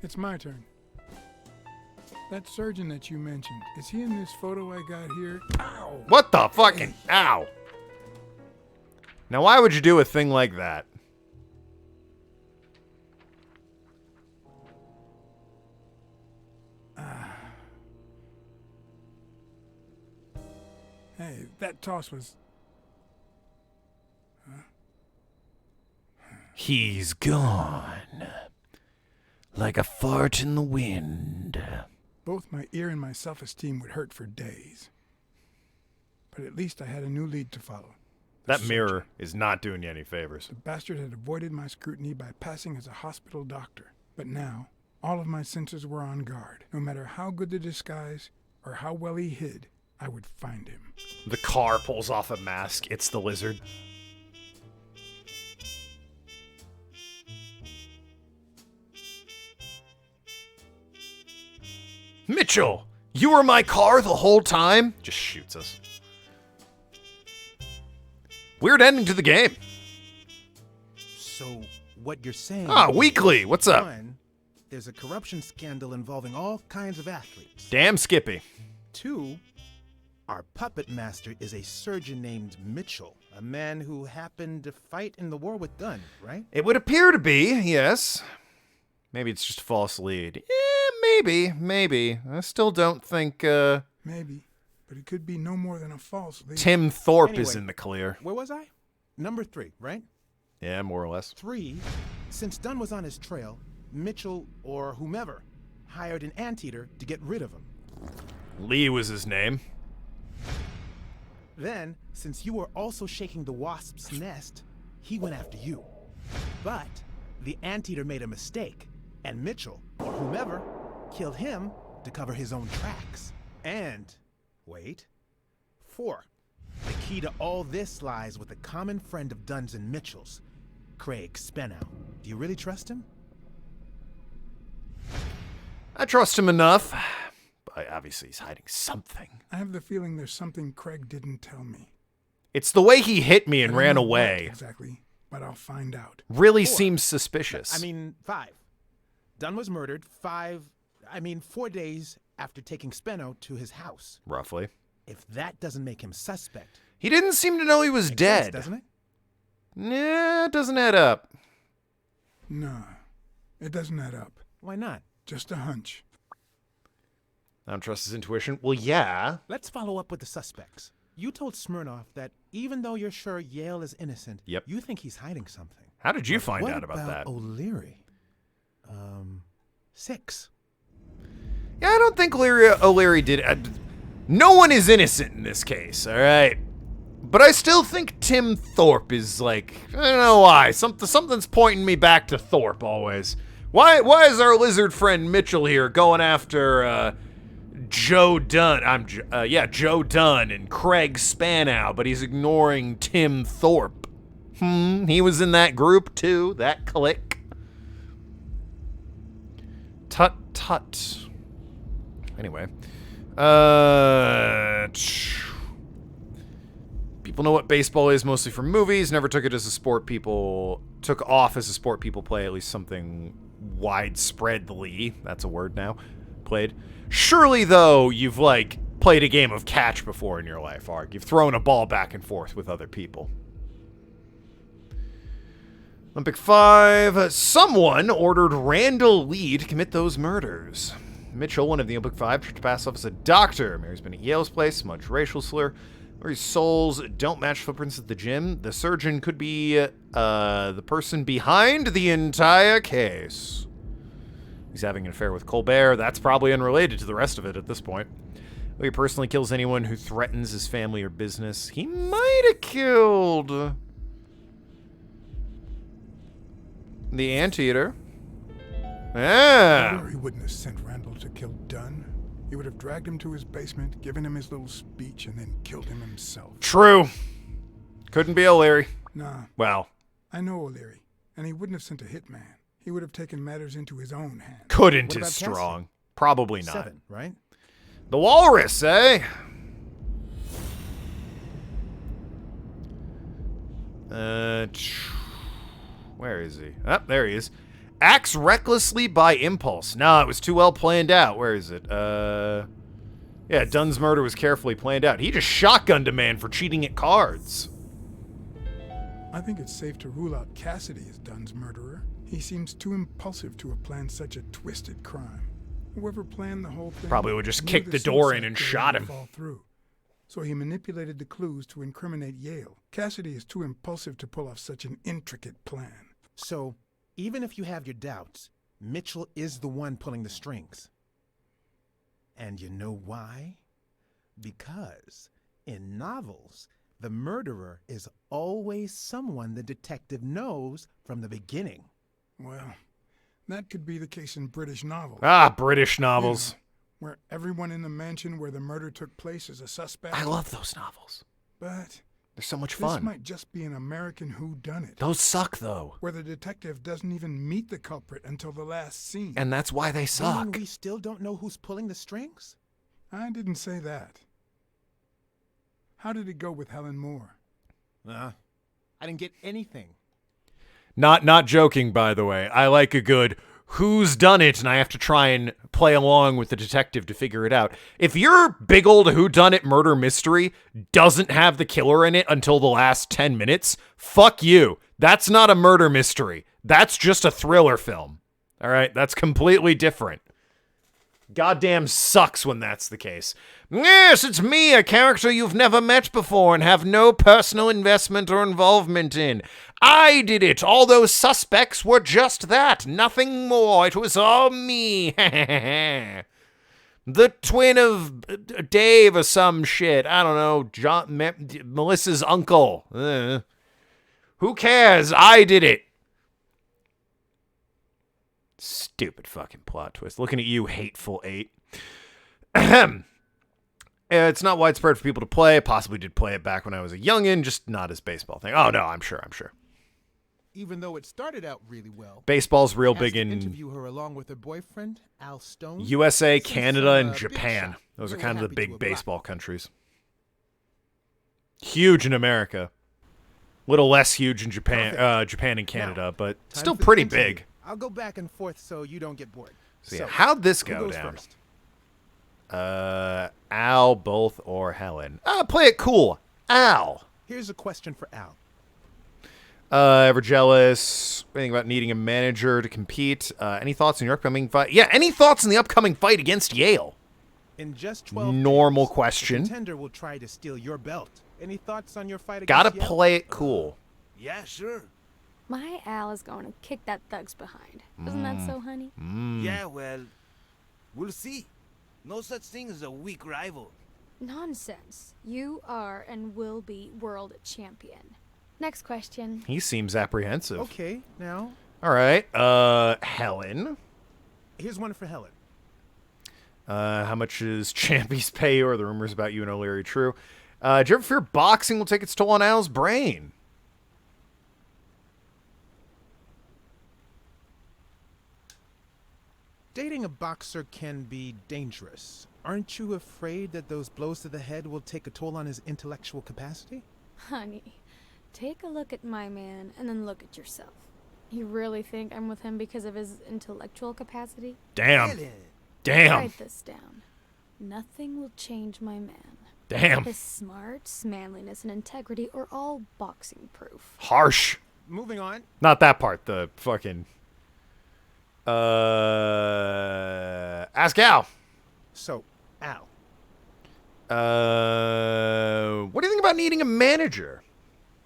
It's my turn. That surgeon that you mentioned, is he in this photo I got here? Ow! What the fucking... ow. Now, why would you do a thing like that? Hey, that toss was... He's gone. Like a fart in the wind. Both my ear and my self-esteem would hurt for days. But at least I had a new lead to follow. The That surgeon. mirror is not doing you any favors. The bastard had avoided my scrutiny by passing as a hospital doctor. But now, all of my senses were on guard. No matter how good the disguise or how well he hid, I would find him. The car pulls off a mask. It's the lizard. Mitchell, you were my car the whole time? Just shoots us. Weird ending to the game. So, what you're saying... Ah, is, Weekly, what's up? One, there's a corruption scandal involving all kinds of athletes. Damn Skippy. Two, our puppet master is a surgeon named Mitchell, a man who happened to fight in the war with Dunn, right? It would appear to be, yes. Maybe it's just a false lead. Maybe. I still don't think, Maybe, but it could be no more than a false lead. Tim Thorpe is Anyway. in the clear. Where was I? Number 3, right? Yeah, more or less. 3, since Dunn was on his trail, Mitchell or whomever hired an anteater to get rid of him. Lee was his name. Then, since you were also shaking the wasp's nest, he went after you. But the anteater made a mistake, and Mitchell, or whomever, killed him to cover his own tracks. And, wait, 4. The key to all this lies with a common friend of Dunn's and Mitchell's, Craig Spenow. Do you really trust him? I trust him enough. But obviously, he's hiding something. I have the feeling there's something Craig didn't tell me. It's the way he hit me and I don't ran know away. what exactly, but I'll find out. Really 4. seems suspicious. 5. Dunn was murdered 4 days after taking Speno to his house. Roughly. If that doesn't make him suspect. He didn't seem to know he was Makes dead. sense, doesn't it? Nah, it doesn't add up. No, it doesn't add up. Why not? Just a hunch. I don't trust his intuition. Well, yeah. Let's follow up with the suspects. You told Smirnoff that even though you're sure Yale is innocent, Yep. you think he's hiding something. How did you But find what out about that? O'Leary? 6. Yeah, I don't think O'Leary did. No one is innocent in this case, all right? But I still think Tim Thorpe is like, I don't know why. Something's pointing me back to Thorpe always. Why is our lizard friend Mitchell here going after Joe Dunn? Joe Dunn and Craig Spanow, but he's ignoring Tim Thorpe. He was in that group too, that clique. Tut tut. Anyway, people know what baseball is mostly from movies. Never took it as a sport people took off as a sport people play. At least something widespreadly. That's a word now. Played. Surely though, you've like played a game of catch before in your life, Arg. You've thrown a ball back and forth with other people. Olympic 5. Someone ordered Randall Lee to commit those murders. Mitchell, one of the Olympic 5, tried to pass off as a doctor. Mary's been at Yale's place, smudged racial slur. Mary's soles don't match footprints at the gym. The surgeon could be the person behind the entire case. He's having an affair with Colbert. That's probably unrelated to the rest of it at this point. He personally kills anyone who threatens his family or business. He might have killed the anteater. Yeah. He wouldn't have sent Randall to kill Dunn. He would have dragged him to his basement, given him his little speech, and then killed him himself. True. Couldn't be O'Leary. Nah. Well. I know O'Leary, and he wouldn't have sent a hitman. He would have taken matters into his own hands. Couldn't What is about strong. Cassidy? Probably not. 7, right? The Walrus, eh? Where is he? Oh, there he is. Acts recklessly by impulse. No, it was too well planned out. Where is it? Yeah, Dunn's murder was carefully planned out. He just shotgunned a man for cheating at cards. I think it's safe to rule out Cassidy as Dunn's murderer. He seems too impulsive to have planned such a twisted crime. Whoever planned the whole thing Probably would just knew kick the door in suicide and theory shot would him. fall through. So he manipulated the clues to incriminate Yale. Cassidy is too impulsive to pull off such an intricate plan. So, even if you have your doubts, Mitchell is the one pulling the strings. And you know why? Because in novels, the murderer is always someone the detective knows from the beginning. Well, that could be the case in British novels. Ah, British novels. Where everyone in the mansion where the murder took place is a suspect. I love those novels. But They're so much this fun. might just be an American whodunit, Those suck, though. where the detective doesn't even meet the culprit until the last scene. And that's why they Meaning suck. we still don't know who's pulling the strings? I didn't say that. How did it go with Helen Moore? I didn't get anything. Not joking, by the way. I like a good who's done it, and I have to try and play along with the detective to figure it out. If your big old whodunit murder mystery doesn't have the killer in it until the last 10 minutes, fuck you. That's not a murder mystery. That's just a thriller film. All right? That's completely different. Goddamn sucks when that's the case. Yes, it's me, a character you've never met before and have no personal investment or involvement in. I did it. All those suspects were just that. Nothing more. It was all me. The twin of Dave or some shit. I don't know. Melissa's uncle. Who cares? I did it. Stupid fucking plot twist. Looking at you, hateful 8. It's not widespread for people to play. I possibly did play it back when I was a youngin', just not as baseball thing. Oh, no, I'm sure. Even though it started out really well. Baseball's real Asked big to in interview her along with her boyfriend, Al Stone. USA, Since Canada, and big Japan. shot, Those are they were kind of the happy big to oblige. baseball countries. Huge in America. Little less huge in Japan, Japan and Canada, Now, but time still for the pretty interview. big. I'll go back and forth so you don't get bored. So yeah, how'd this who go goes down? first? Al, both, or Helen? Play it cool. Al. Here's a question for Al. Ever jealous? Anything about needing a manager to compete? Any thoughts on your upcoming fight? Yeah, any thoughts on the upcoming fight against Yale? In just 12 Normal days, question. The contender will try to steal your belt. Any thoughts on your fight against Gotta Yale? play it cool. Yeah, sure. My Al is going to kick that thug's behind. Isn't that so, honey? Yeah, well, we'll see. No such thing as a weak rival. Nonsense. You are and will be world champion. Next question. He seems apprehensive. Okay, now, All right. Helen. here's one for Helen. How much is Champy's pay, or the rumors about you and O'Leary true? Do you ever fear boxing will take its toll on Al's brain? Dating a boxer can be dangerous. Aren't you afraid that those blows to the head will take a toll on his intellectual capacity? Honey, take a look at my man and then look at yourself. You really think I'm with him because of his intellectual capacity? Damn. Helen. Damn. Write this down. Nothing will change my man. Damn. His smarts, manliness, and integrity are all boxing proof. Harsh. Moving on. Not that part. The fucking. Ask Al. So, Al, What do you think about needing a manager?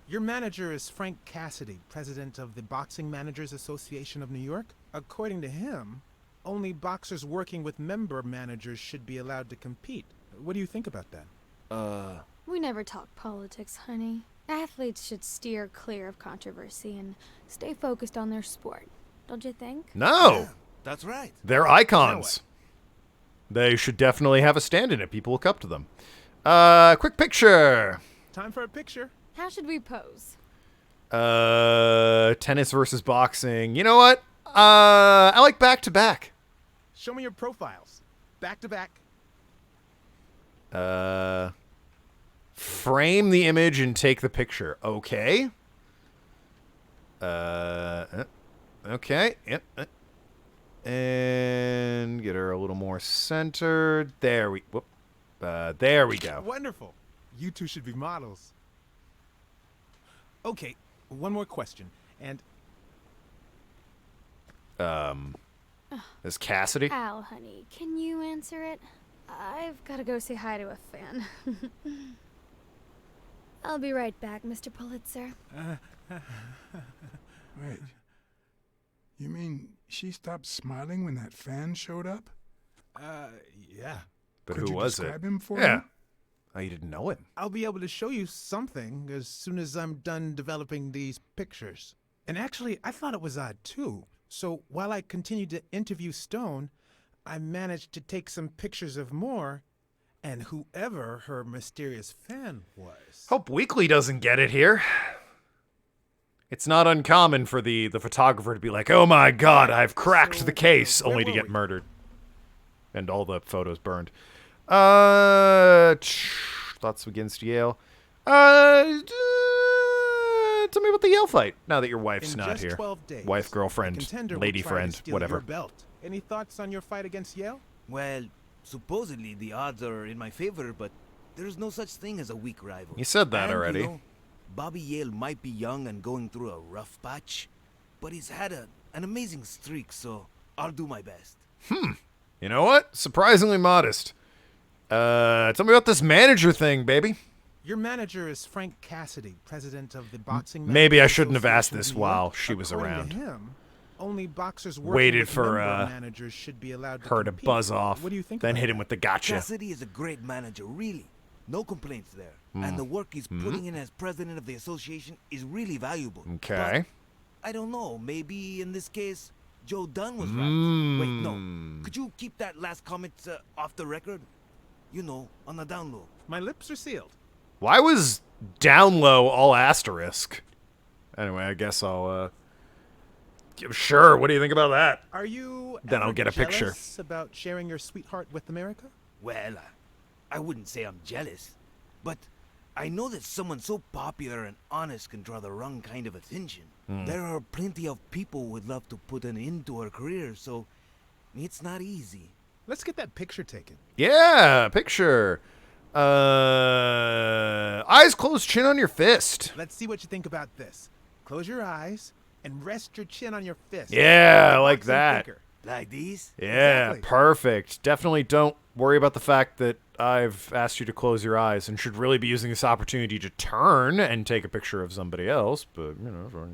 your manager is Frank Cassidy, president of the Boxing Managers Association of New York. According to him, only boxers working with member managers should be allowed to compete. What do you think about that? We never talk politics, honey. Athletes should steer clear of controversy and stay focused on their sport. Don't you think? No. That's right. They're icons. They should definitely have a stand in it. People look up to them. Quick picture. Time for a picture. How should we pose? Tennis versus boxing. You know what? I like back to back. Show me your profiles. Back to back. Frame the image and take the picture. Okay. Okay. Yep. And get her a little more centered. There we go. Wonderful. You two should be models. Okay, one more question. And Is Cassidy? Al, honey, can you answer it? I've got to go say hi to a fan. I'll be right back, Mr. Pulitzer. Wait. You mean she stopped smiling when that fan showed up? yeah. But Could who you was it? describe him for Yeah. me? Oh, you didn't know him. I'll be able to show you something as soon as I'm done developing these pictures. And actually, I thought it was odd too. So while I continued to interview Stone, I managed to take some pictures of Moore and whoever her mysterious fan was. Hope Weekly doesn't get it here. It's not uncommon for the photographer to be like, "Oh my God, I've cracked So, the case," where only to were get we? murdered, and all the photos burned. Thoughts against Yale. Tell me about the Yale fight. Now that your wife's In not just here, 12 days, wife, the girlfriend, contender will lady try to friend, steal whatever. your belt. Any thoughts on your fight against Yale? Well, supposedly the odds are in my favor, but there's no such thing as a weak rival. You said that And, already. You know, Bobby Yale might be young and going through a rough patch, but he's had an amazing streak, so I'll do my best. You know what? Surprisingly modest. Tell me about this manager thing, baby. Your manager is Frank Cassidy, president of the Boxing Maybe I Managers shouldn't have asked Association this of New York. while she was According around. to him, only boxers working Waited with for, member managers should be allowed to her to compete. buzz off, What do you think then about hit him that? with the gotcha. Cassidy is a great manager, really. No complaints there. And the work he's putting in as president of the association is really valuable. Okay. But I don't know. Maybe in this case, Joe Dunn was right. Wait, no. Could you keep that last comment off the record? You know, on the down low. My lips are sealed. Why was down low all asterisk? Anyway, I guess I'll, sure, what do you think about that? Are you Then ever I'll get a picture. jealous about sharing your sweetheart with America? Well, I wouldn't say I'm jealous. But I know that someone so popular and honest can draw the wrong kind of attention. There are plenty of people who would love to put an end to her career, so it's not easy. Let's get that picture taken. Yeah, picture. Eyes closed, chin on your fist. Let's see what you think about this. Close your eyes and rest your chin on your fist. Yeah, I like Boxing that. thinker. Like these? Yeah, Exactly. perfect. Definitely don't worry about the fact that I've asked you to close your eyes and should really be using this opportunity to turn and take a picture of somebody else, but, you know.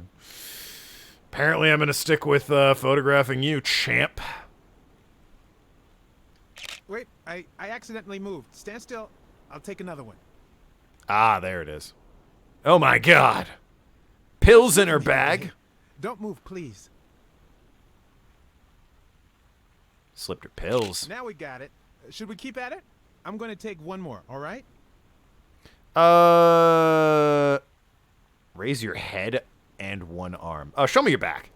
Apparently I'm going to stick with photographing you, champ. Wait, I accidentally moved. Stand still. I'll take another one. Ah, there it is. Oh my god. Pills in her bag. Don't move, please. Slipped her pills. Now we got it. Should we keep at it? I'm going to take one more, all right? Raise your head and one arm. Oh, show me your back.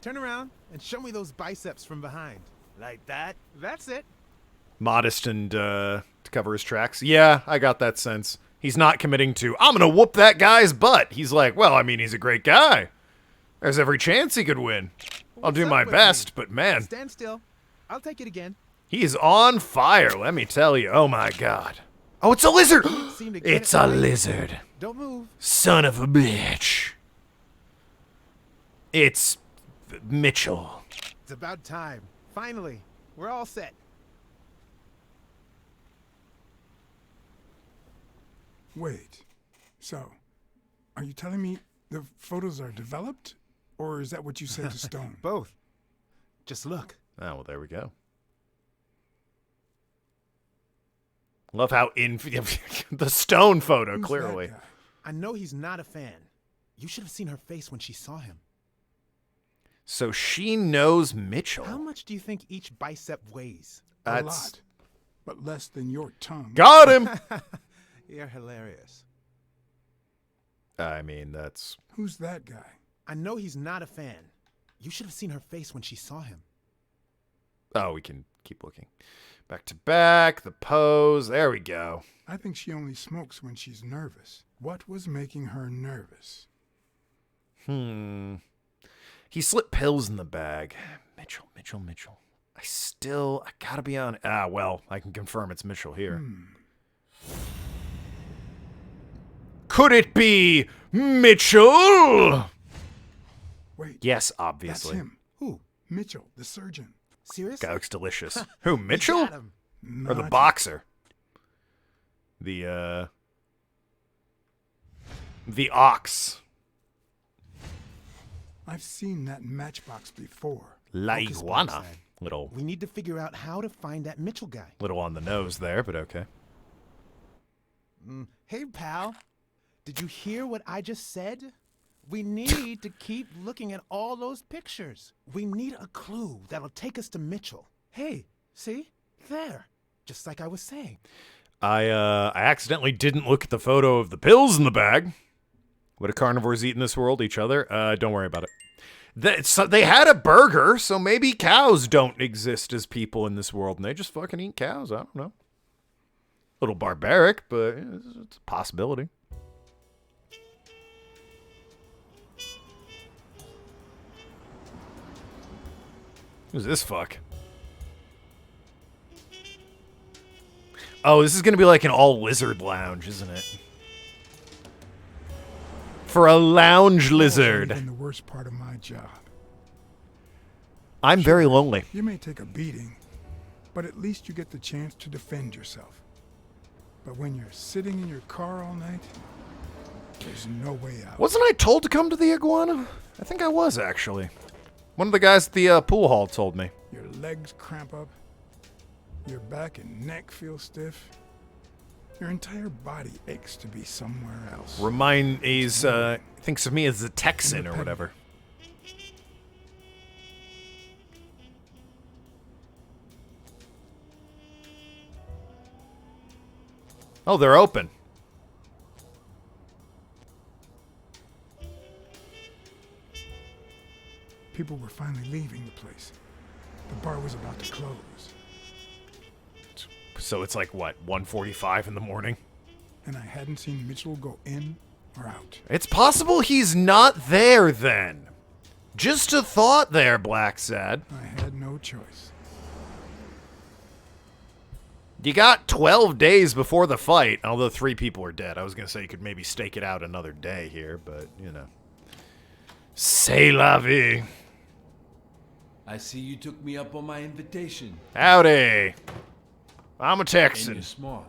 Turn around and show me those biceps from behind. Like that? That's it. Modest and, to cover his tracks. Yeah, I got that sense. He's not committing to, I'm gonna whoop that guy's butt. He's like, well, I mean, he's a great guy. There's every chance he could win. I'll do What's my up with best, me? but man, Stand still. I'll take it again. he's on fire, let me tell you. Oh my god. Oh, it's a lizard! Seem to get It's it a right. lizard. Don't move. Son of a bitch. It's Mitchell. It's about time. Finally, we're all set. Wait. So, are you telling me the photos are developed? Or is that what you said to Stone? Both. Just look. Oh, well, there we go. Love how the stone photo, Who's clearly. that guy? I know he's not a fan. You should have seen her face when she saw him. So she knows Mitchell. How much do you think each bicep weighs? A That's lot. But less than your tongue. got him. You're hilarious. I mean, that's Who's that guy? I know he's not a fan. You should have seen her face when she saw him. oh, we can keep looking. Back to back, the pose. There we go. I think she only smokes when she's nervous. What was making her nervous? He slipped pills in the bag. Mitchell. I gotta be on. Well, I can confirm it's Mitchell here. Could it be Mitchell? Wait. Yes, That's obviously. him. Who? Mitchell, the surgeon. Serious? Guy looks delicious. Who, Mitchell? Got him. Or the Not- boxer? The ox. I've seen that matchbox before. La Focus, iguana. Blacksad. Little We need to figure out how to find that Mitchell guy. on the nose there, but okay. Hey, pal. Did you hear what I just said? We need to keep looking at all those pictures. We need a clue that'll take us to Mitchell. Hey, see? There. Just like I was saying. I accidentally didn't look at the photo of the pills in the bag. What do carnivores eat in this world? Each other? Don't worry about it. They had a burger, so maybe cows don't exist as people in this world, and they just fucking eat cows. I don't know. A little barbaric, but it's a possibility. Who's this fuck? Oh, this is going to be like an all-lizard lounge, isn't it? For a lounge lizard. Even the worst part of my job. I'm very lonely. You may take a beating, but at least you get the chance to defend yourself. But when you're sitting in your car all night, there's no way out. Wasn't I told to come to the iguana? I think I was, actually. One of the guys at the pool hall told me. Your legs cramp up, your back and neck feel stiff. Your entire body aches to be somewhere else. Thinks of me as a Texan or whatever. Oh, they're open. People were finally leaving the place. The bar was about to close. So it's like, what, 1:45 in the morning? And I hadn't seen Mitchell go in or out. It's possible he's not there then. Just a thought there, Blacksad. I had no choice. You got 12 days before the fight, although 3 people are dead. I was going to say you could maybe stake it out another day here, but, you know. C'est la vie. I see you took me up on my invitation. Howdy. I'm a And Texan. you're smart.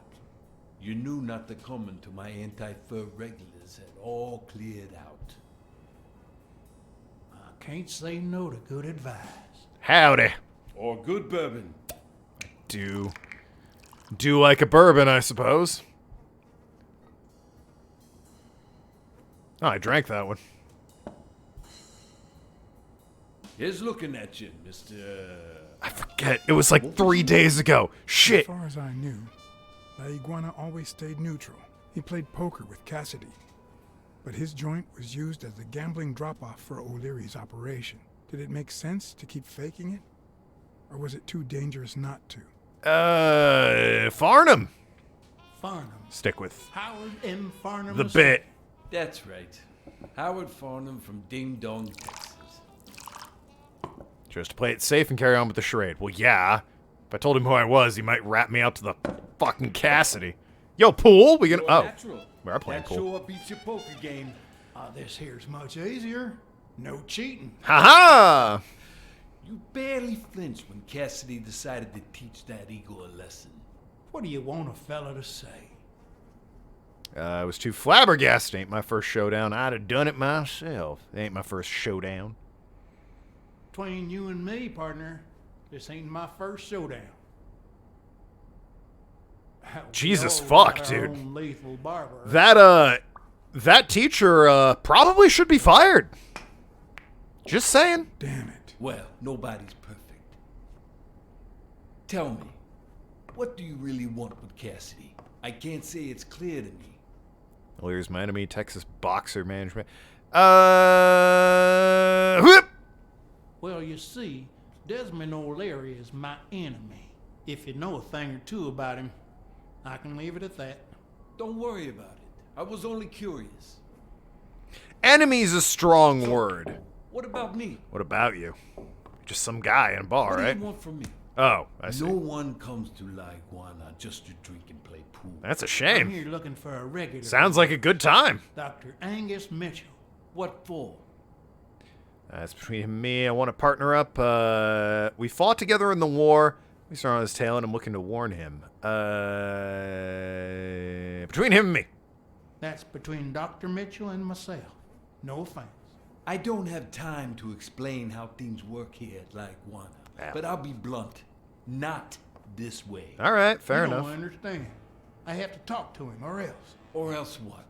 You knew not to come until my anti-fur regulars had all cleared out. I can't say no to good advice. Howdy. Or good bourbon. Do like a bourbon, I suppose. Oh, I drank that one. Here's looking at you, Mr. I forget. It was like 3 days ago. Shit. As far as I knew, La Iguana always stayed neutral. He played poker with Cassidy. But his joint was used as the gambling drop-off for O'Leary's operation. Did it make sense to keep faking it? Or was it too dangerous not to? Farnham. Farnham. Stick with Howard M. Farnham. the bit. That's right. Howard Farnham from Ding Dong, Texas. Just to play it safe and carry on with the charade. Well, yeah. If I told him who I was, he might rat me out to the fucking Cassidy. Yo, pool? We gonna? You're Oh, natural. we are playing That pool. sure beats your poker game. This here's much easier. No cheating. Ha You barely flinched when Cassidy decided to teach that ego a lesson. What do you want a fella to say? I was too flabbergasted. Ain't my first showdown. I'd have done it myself. It ain't my first showdown. Between you and me, partner, this ain't my first showdown. Jesus We all fuck, got our dude. own lethal barber. That teacher, probably should be fired. Just saying. Damn it. Well, nobody's perfect. Tell me, what do you really want with Cassidy? I can't say it's clear to me. Well, here's my enemy, Texas boxer management. Whoop! Well, you see, Desmond O'Leary is my enemy. If you know a thing or two about him, I can leave it at that. Don't worry about it. I was only curious. Enemy's a strong word. What about me? What about you? Just some guy in a bar, What do right? you want from me? Oh, I see. No one comes to La Iguana just to drink and play pool. That's a I'm shame. here looking for a regular. Sounds like a good time. Dr. Angus Mitchell. What for? That's between him and me. I want to partner up. We fought together in the war. We started on his tail, and I'm looking to warn him. Between him and me. That's between Dr. Mitchell and myself. No offense. I don't have time to explain how things work here at La Iguana. Yeah. But I'll be blunt. Not this way. All right, fair you enough. don't understand. I have to talk to him, or else. Or else what?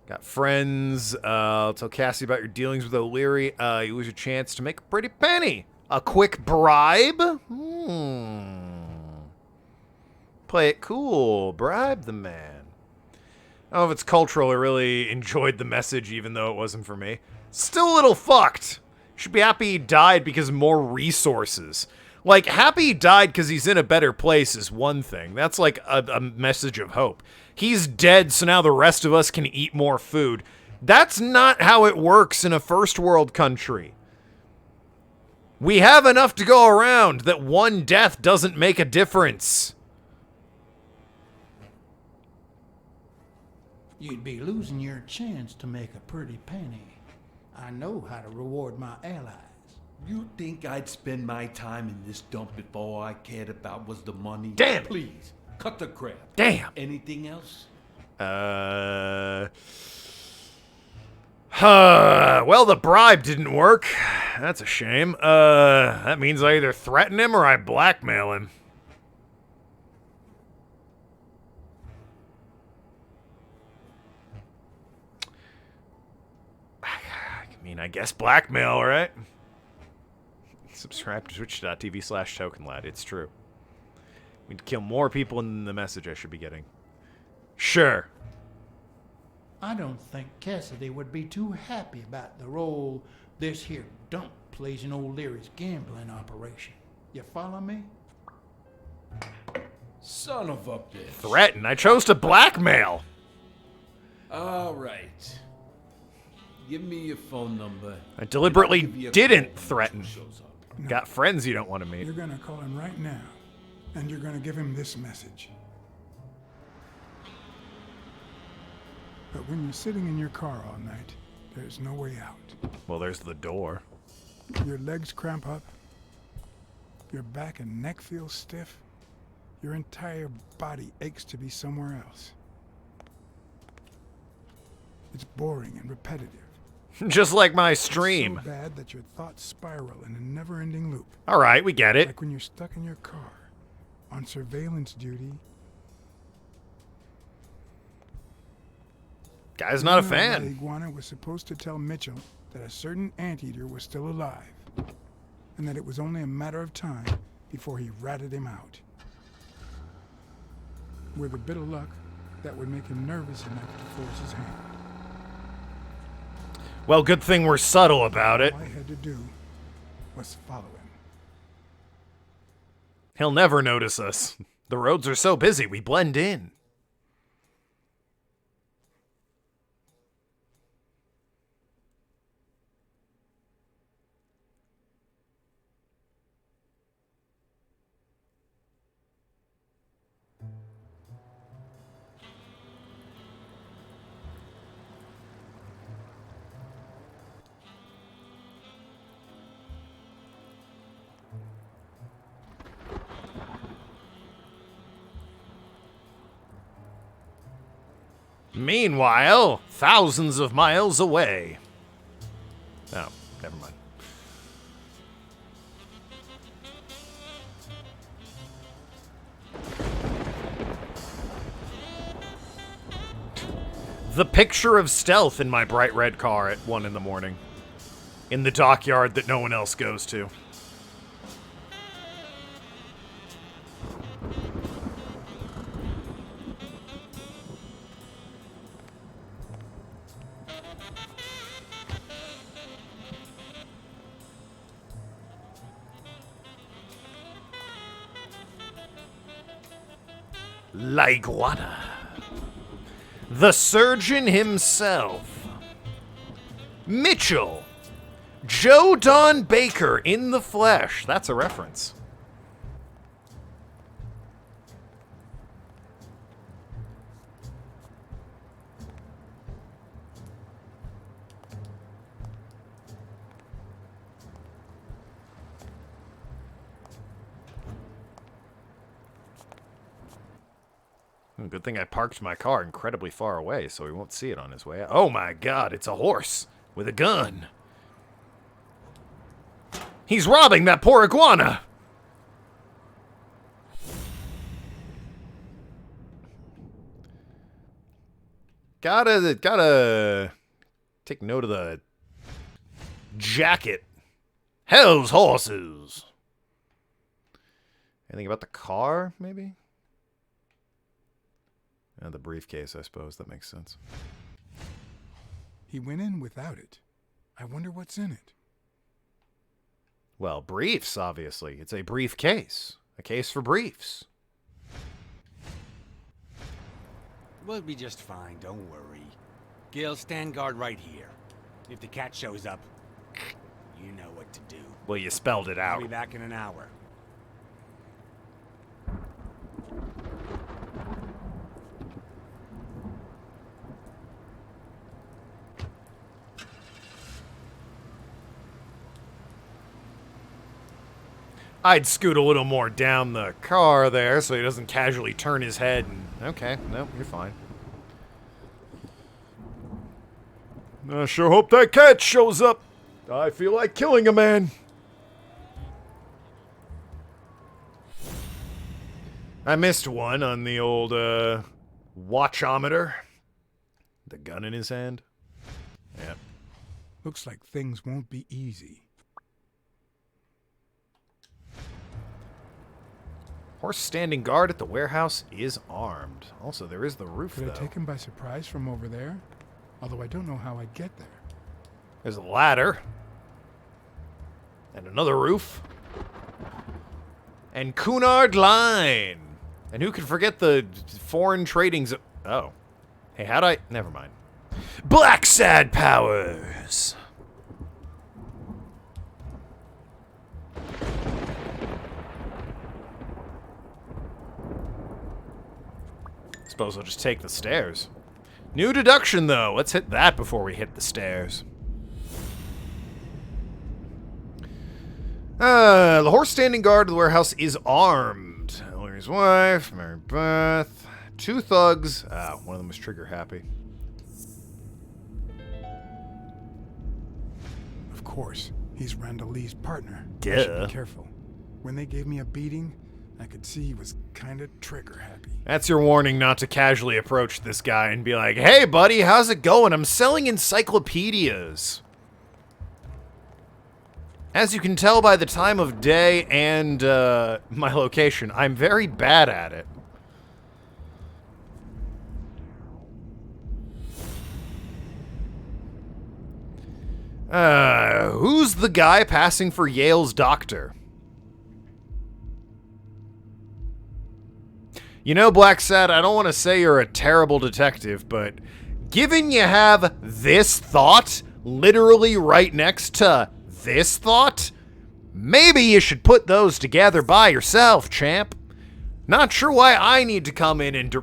Got friends. I'll tell Cassie about your dealings with O'Leary. You lose your chance to make a pretty penny. A quick bribe? Play it cool. Bribe the man. I don't know if it's cultural. I really enjoyed the message, even though it wasn't for me. Still a little fucked. Should be happy he died because of more resources. Like, happy he died because he's in a better place is one thing. That's like a message of hope. He's dead, so now the rest of us can eat more food. That's not how it works in a first world country. We have enough to go around that one death doesn't make a difference. You'd be losing your chance to make a pretty penny. I know how to reward my allies. You think I'd spend my time in this dump if all I cared about was the money? Damn it. Please, cut the crap. Damn. Anything else? Well, the bribe didn't work. That's a shame. That means I either threaten him or I blackmail him. I mean, I guess blackmail, right? Subscribe to twitch.tv/Tokenlad. It's true. We'd kill more people than the message I should be getting. Sure. I don't think Cassidy would be too happy about the role this here dump plays in old Leary's gambling operation. You follow me? Son of a bitch. Threaten. I chose to blackmail. All right. Give me your phone number. I deliberately Give you a didn't call threaten. when Mitchell shows up. No. Got friends you don't want to meet. You're gonna call him right now, and you're gonna give him this message. But when you're sitting in your car all night, there's no way out. Well, there's the door. Your legs cramp up, your back and neck feel stiff, your entire body aches to be somewhere else. It's boring and repetitive. Just like my It's stream. so bad that your thoughts spiral in a never-ending loop. All right, we get it. Like when you're stuck in your car on surveillance duty. Guy's not a The fan. iguana was supposed to tell Mitchell that a certain anteater was still alive, and that it was only a matter of time before he ratted him out. With a bit of luck, that would make him nervous enough to force his hand. Well, good thing we're subtle about it. All I had to do was follow him. He'll never notice us. The roads are so busy, we blend in. Meanwhile, thousands of miles away. Oh, never mind. The picture of stealth in my bright red car at 1 in the morning. In the dockyard that no one else goes to. La Iguana. The surgeon himself. Mitchell. Joe Don Baker in the flesh. That's a reference. Good thing I parked my car incredibly far away so he won't see it on his way out. Oh my god, it's a horse with a gun. He's robbing that poor iguana. Gotta take note of the jacket. Hell's horses. Anything about the car, maybe? The briefcase, I suppose. That makes sense. He went in without it. I wonder what's in it. Well, briefs, obviously. It's a briefcase. A case for briefs. We'll be just fine, don't worry. Gil, stand guard right here. If the cat shows up, you know what to do. Well, you spelled it I'll out. be back in an hour. I'd scoot a little more down the car there so he doesn't casually turn his head and... Okay, no, you're fine. I sure hope that cat shows up. I feel like killing a man. I missed one on the old, watchometer. The gun in his hand. Yeah. Looks like things won't be easy. Horse standing guard at the warehouse is armed. Also, there is the roof, Could though. I take him by surprise from over there? Although I don't know how I'd get there. There's a ladder. And another roof. And Cunard Line. And who could forget the foreign trading Oh. Hey, how'd I... Never mind. Blacksad powers. Suppose I'll just take the stairs. New deduction, though. Let's hit that before we hit the stairs. The horse standing guard of the warehouse is armed. Larry's wife, Mary Beth, 2 thugs. One of them was trigger happy. Of course, he's Randall Lee's partner. Duh. I should be careful. When they gave me a beating, I could see he was kind of trigger happy. That's your warning not to casually approach this guy and be like, hey, buddy, how's it going? I'm selling encyclopedias. As you can tell by the time of day and my location, I'm very bad at it. Who's the guy passing for Yale's doctor? You know, Blacksad, I don't want to say you're a terrible detective, but given you have this thought literally right next to this thought, maybe you should put those together by yourself, champ. Not sure why I need to come in and...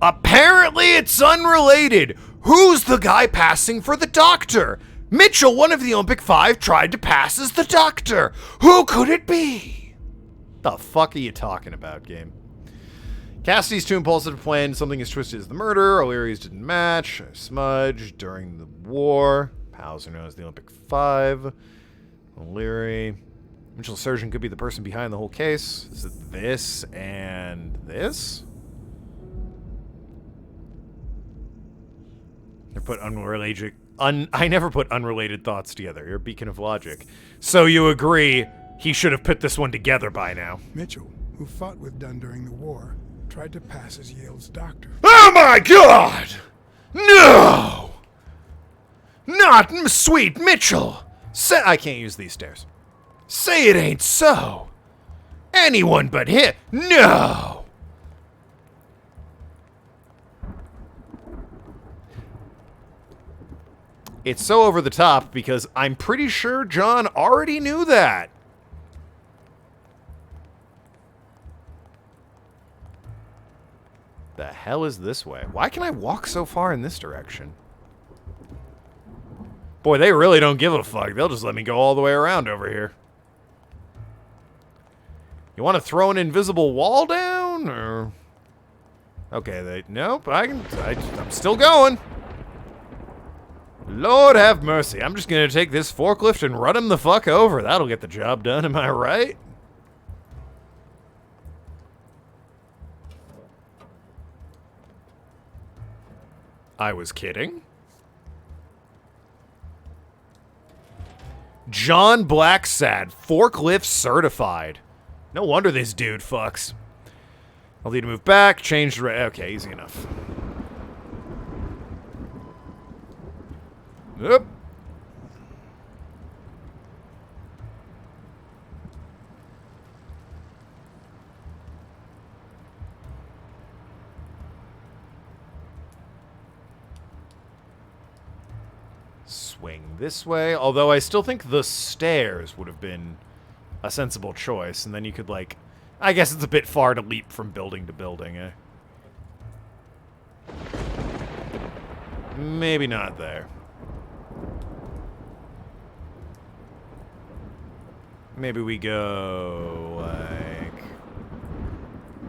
Apparently it's unrelated. Who's the guy passing for the doctor? Mitchell, one of the Olympic 5, tried to pass as the doctor. Who could it be? The fuck are you talking about, game? Cassidy's too impulsive to plan something as twisted as the murder. O'Leary's didn't match. Smudge during the war. Pals are known as the Olympic 5. O'Leary. Mitchell's surgeon could be the person behind the whole case. Is it this and this? I put unrelated. I never put unrelated thoughts together. You're a beacon of logic. So you agree he should have put this one together by now. Mitchell, who fought with Dunn during the war, tried to pass as Yale's doctor. Oh my God! No! Not sweet Mitchell! Say I can't use these stairs. Say it ain't so. Anyone but him. No! It's so over the top because I'm pretty sure John already knew that. The hell is this way? Why can I walk so far in this direction? Boy, they really don't give a fuck. They'll just let me go all the way around over here. You want to throw an invisible wall down, or... Okay, nope, I'm still going. Lord have mercy. I'm just gonna take this forklift and run him the fuck over. That'll get the job done, am I right? I was kidding. John Blacksad, forklift certified. No wonder this dude fucks. I'll need to move back, change the... Okay, easy enough. Yep. Swing this way, although I still think the stairs would have been a sensible choice, and then you could, like... I guess it's a bit far to leap from building to building, eh? Maybe not there. maybe we go, like,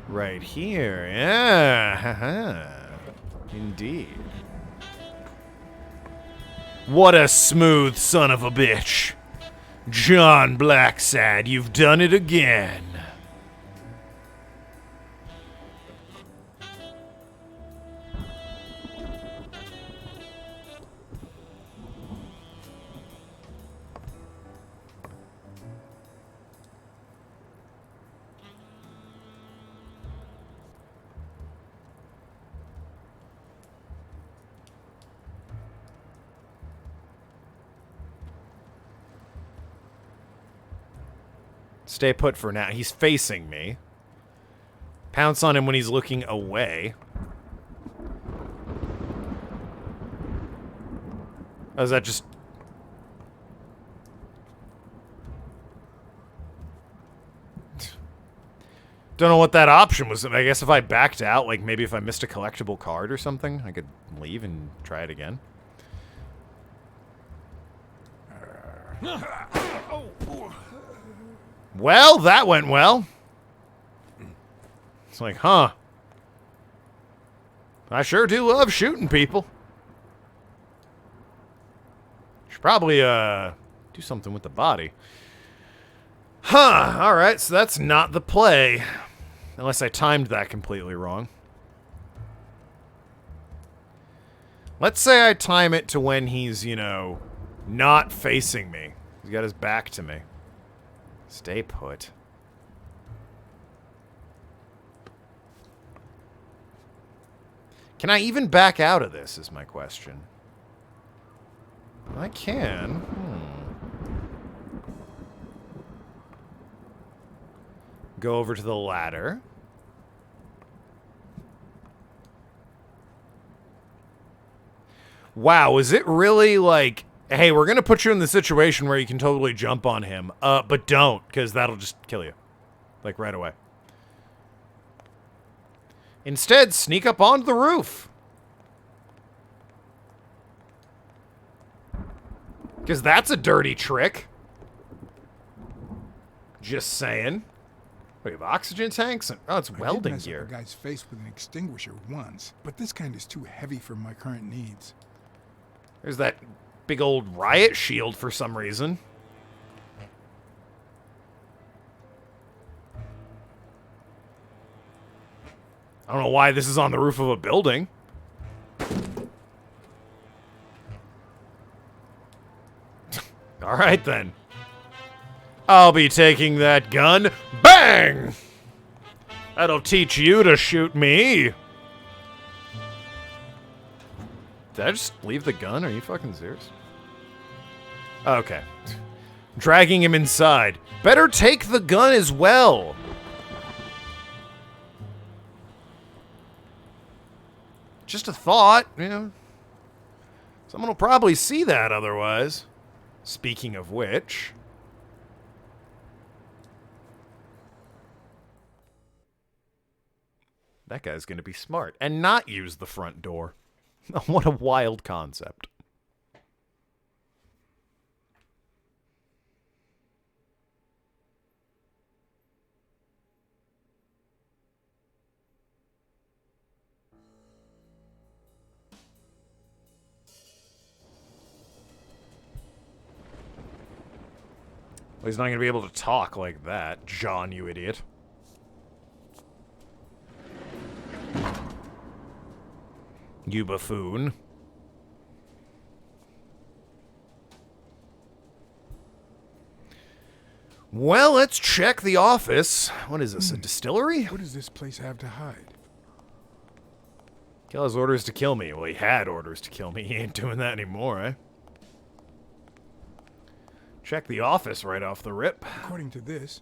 right here. Yeah, indeed. What a smooth son of a bitch. John Blacksad, you've done it again. Stay put for now. He's facing me. Pounce on him when he's looking away. Oh, is that just... Don't know what that option was. I guess if I backed out, like maybe if I missed a collectible card or something, I could leave and try it again. Well, that went well. It's like, huh. I sure do love shooting people. Should probably, do something with the body. Huh, alright, so that's not the play. Unless I timed that completely wrong. Let's say I time it to when he's, you know, not facing me. He's got his back to me. Stay put. Can I even back out of this, is my question. I can. Go over to the ladder. Wow, is it really like... Hey, we're going to put you in the situation where you can totally jump on him. But don't, because that'll just kill you. Like, right away. Instead, sneak up onto the roof. Because that's a dirty trick. Just saying. We have oxygen tanks and... Oh, it's welding I did gear. mess up a guy's face with an extinguisher once, but this kind is too heavy for my current needs. There's that... big old riot shield for some reason. I don't know why this is on the roof of a building. Alright then. I'll be taking that gun. Bang! That'll teach you to shoot me. Did I just leave the gun? Are you fucking serious? Okay. Dragging him inside. Better take the gun as well. Just a thought, you know. Someone will probably see that otherwise. Speaking of which... That guy's gonna be smart and not use the front door. What a wild concept. Well, he's not going to be able to talk like that, John, you idiot. You buffoon. Well, let's check the office. What is this, a distillery? What does this place have to hide? Kill has orders to kill me. Well, he had orders to kill me. He ain't doing that anymore, eh? Check the office right off the rip. According to this,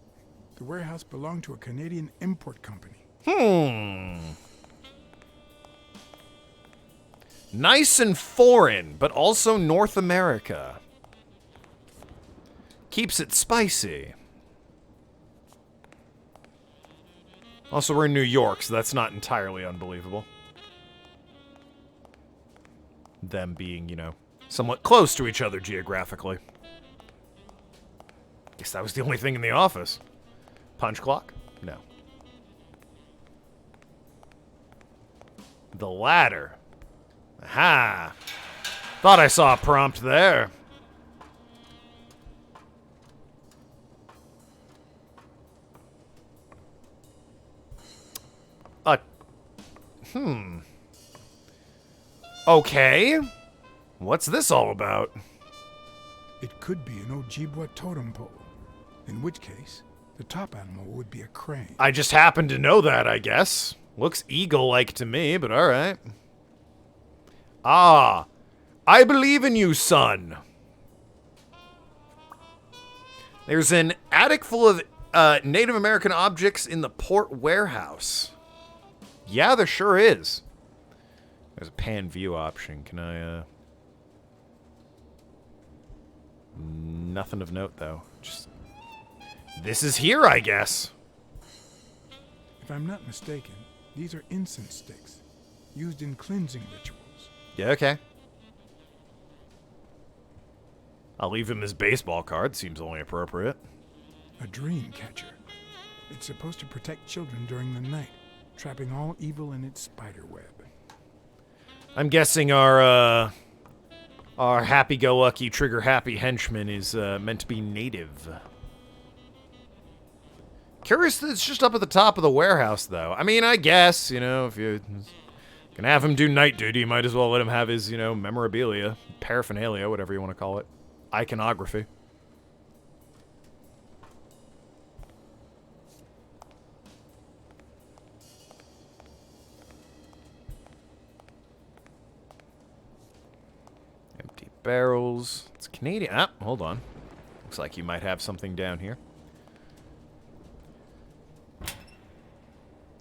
the warehouse belonged to a Canadian import company. Nice and foreign, but also North America. Keeps it spicy. Also, we're in New York, so that's not entirely unbelievable. Them being, you know, somewhat close to each other geographically. Guess that was the only thing in the office. Punch clock? No. The ladder. Aha! Thought I saw a prompt there. Okay. What's this all about? It could be an Ojibwa totem pole, in which case, the top animal would be a crane. I just happen to know that, I guess. Looks eagle-like to me, but alright. Ah, I believe in you, son. There's an attic full of Native American objects in the port warehouse. Yeah, there sure is. There's a pan view option. Can I, Nothing of note, though. Just... This is here, I guess. If I'm not mistaken, these are incense sticks, used in cleansing rituals. Yeah, okay. I'll leave him his baseball card. Seems only appropriate. A dream catcher. It's supposed to protect children during the night, trapping all evil in its spider web. I'm guessing our happy-go-lucky, trigger-happy henchman is meant to be native. Curious that it's just up at the top of the warehouse, though. I mean, I guess, you know, if you can have him do night duty, you might as well let him have his, you know, memorabilia, paraphernalia, whatever you want to call it. Iconography. Empty barrels. It's Canadian. Ah, hold on. Looks like you might have something down here.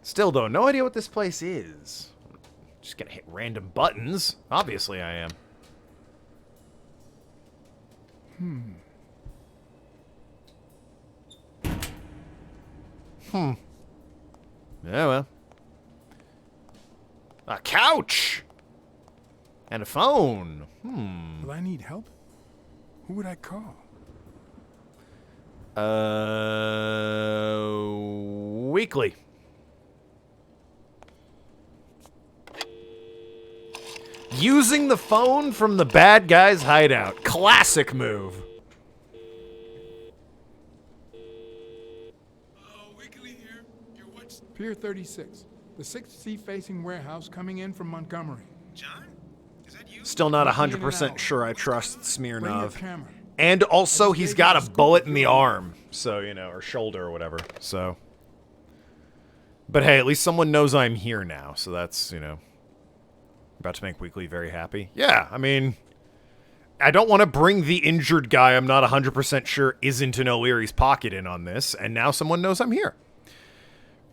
Still, though, no idea what this place is. Just gonna hit random buttons. Obviously, I am. Yeah, well. A couch! And a phone. Will I need help? Who would I call? Weekly. Using the phone from the bad guy's hideout. Classic move. Pier 36, the 6th sea-facing warehouse coming in from Montgomery. John? Is that you? Still not 100% sure I trust Smirnov. Camera. And also, he's got a bullet in the arm. So, you know, or shoulder or whatever. So. But hey, at least someone knows I'm here now. So that's, you know, about to make Weekly very happy. Yeah, I mean, I don't want to bring the injured guy I'm not 100% sure isn't in O'Leary's pocket in on this. And now someone knows I'm here.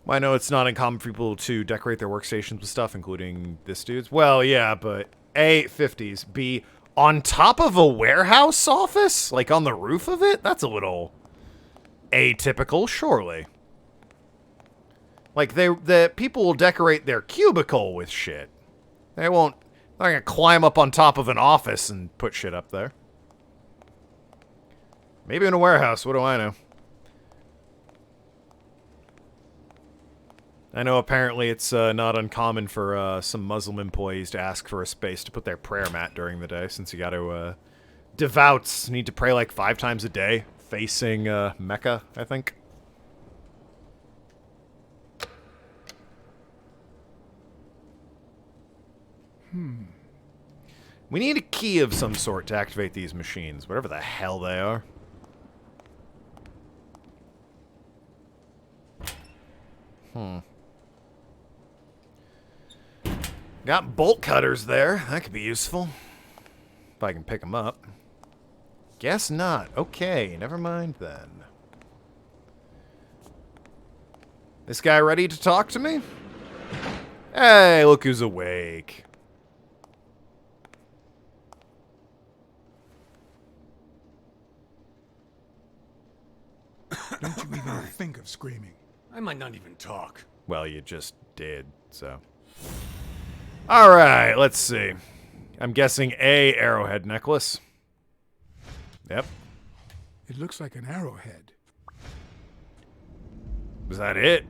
Well, I know it's not uncommon for people to decorate their workstations with stuff, including this dude's. Well, yeah, but A, 50s. B, on top of a warehouse office? Like on the roof of it? That's a little atypical, surely. Like, the people will decorate their cubicle with shit. They won't, they're not gonna climb up on top of an office and put shit up there. Maybe in a warehouse, what do I know? I know apparently it's not uncommon for some Muslim employees to ask for a space to put their prayer mat during the day, since you got to, devouts need to pray like 5 times a day, facing Mecca, I think. We need a key of some sort to activate these machines, whatever the hell they are. Got bolt cutters there. That could be useful. If I can pick them up. Guess not. Okay, never mind then. This guy ready to talk to me? Hey, look who's awake. Don't you even think of screaming. I might not even talk. Well, you just did, so. Alright, let's see. I'm guessing a arrowhead necklace. Yep. It looks like an arrowhead. Was that it?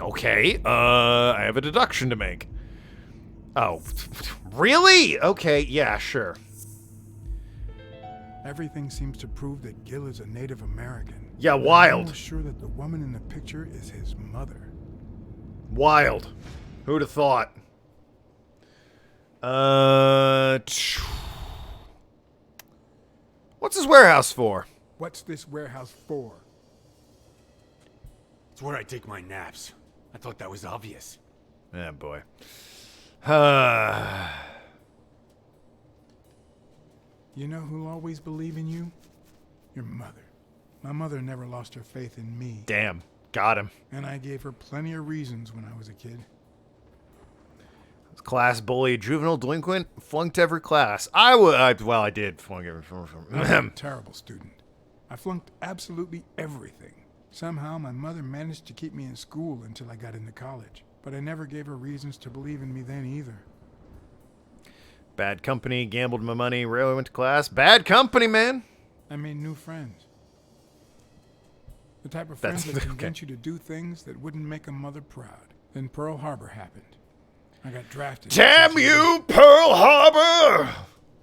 Okay, I have a deduction to make. Oh, really? Okay, yeah, sure. Everything seems to prove that Gil is a Native American. Yeah, I'm wild. almost sure that the woman in the picture is his mother. Wild. Who'd have thought? What's his warehouse for? What's this warehouse for? It's where I take my naps. I thought that was obvious. Yeah, boy. You know who'll always believe in you? Your mother. My mother never lost her faith in me. Damn. Got him. And I gave her plenty of reasons when I was a kid. Class bully, juvenile delinquent, flunked every class. I did flunk every. I'm a terrible student. I flunked absolutely everything. Somehow my mother managed to keep me in school until I got into college. But I never gave her reasons to believe in me then either. Bad company, gambled my money, rarely went to class. Bad company, man. I made new friends. The type of friends that convince you to do things that wouldn't make a mother proud. Then Pearl Harbor happened. I got drafted. Damn you, Pearl Harbor!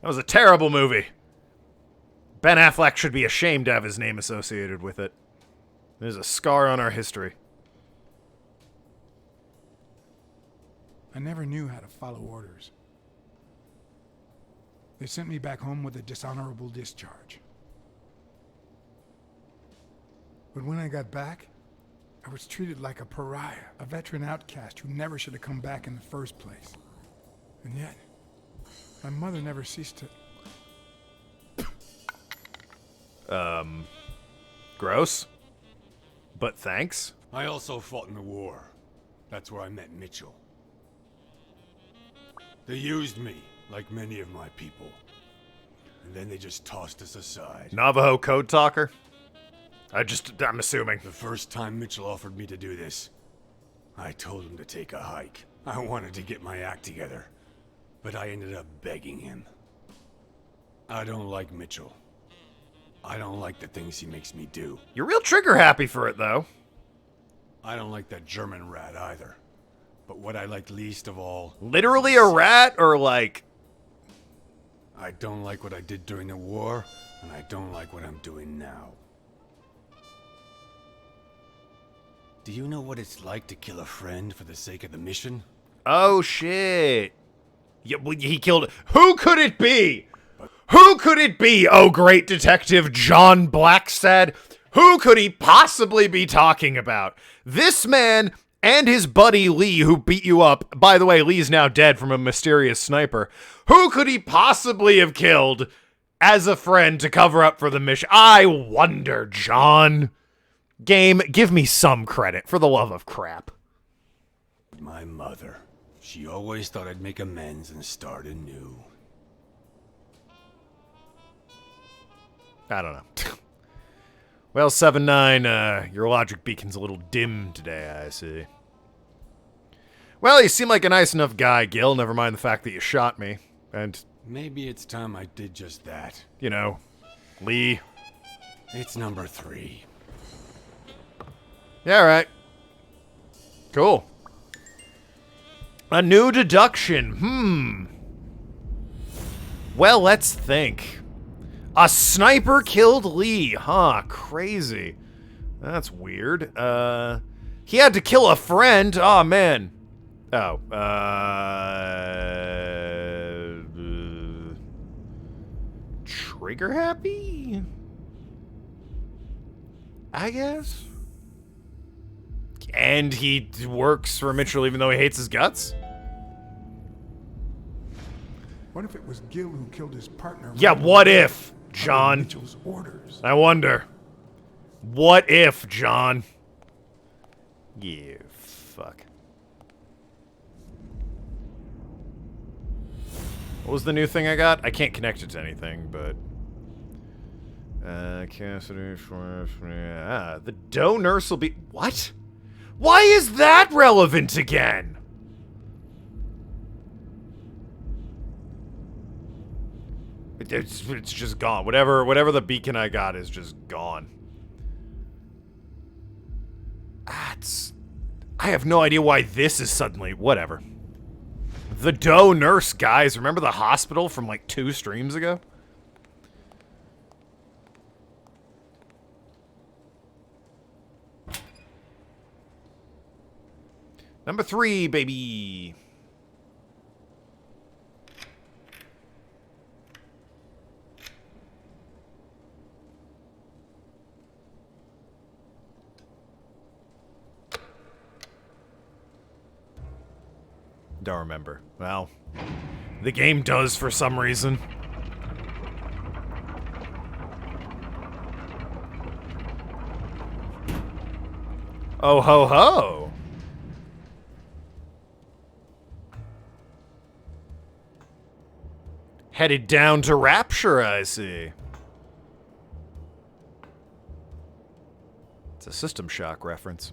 That was a terrible movie. Ben Affleck should be ashamed to have his name associated with it. There's a scar on our history. I never knew how to follow orders. They sent me back home with a dishonorable discharge. But when I got back, I was treated like a pariah, a veteran outcast who never should have come back in the first place. And yet, my mother never ceased to... Gross. But thanks. I also fought in the war. That's where I met Mitchell. They used me, like many of my people. And then they just tossed us aside. Navajo code talker? I'm assuming. The first time Mitchell offered me to do this, I told him to take a hike. I wanted to get my act together, but I ended up begging him. I don't like Mitchell. I don't like the things he makes me do. You're real trigger happy for it, though. I don't like that German rat either. But what I like least of all... Literally a rat, or like... I don't like what I did during the war, and I don't like what I'm doing now. Do you know what it's like to kill a friend for the sake of the mission? Oh, shit. Yeah, he killed... Who could it be? Who could it be, oh great detective John Blacksad? Who could he possibly be talking about? This man and his buddy Lee, who beat you up. By the way, Lee's now dead from a mysterious sniper. Who could he possibly have killed as a friend to cover up for the mission? I wonder, John. Game, give me some credit, for the love of crap. My mother. She always thought I'd make amends and start anew. I don't know. Well, 7-9, your logic beacon's a little dim today, I see. Well, you seem like a nice enough guy, Gil, never mind the fact that you shot me. And... maybe it's time I did just that. You know, Lee. It's number 3. Yeah, alright. Cool. A new deduction. Well, let's think. A sniper killed Lee. Huh, crazy. That's weird. He had to kill a friend. Oh, man. Oh, trigger happy? I guess? And he works for Mitchell even though he hates his guts? What if it was Gil who killed his partner? Yeah, what if, John? Mitchell's orders. I wonder. What if, John? Yeah, fuck. What was the new thing I got? I can't connect it to anything, but... Cassidy... the Doe nurse will be... What? Why is that relevant again? It's just gone. Whatever the beacon I got is just gone. I have no idea why this is suddenly... Whatever. The Doe nurse, guys. Remember the hospital from like 2 streams ago? Number 3, baby. Don't remember. Well, the game does for some reason. Oh ho ho! Headed down to Rapture, I see. It's a System Shock reference.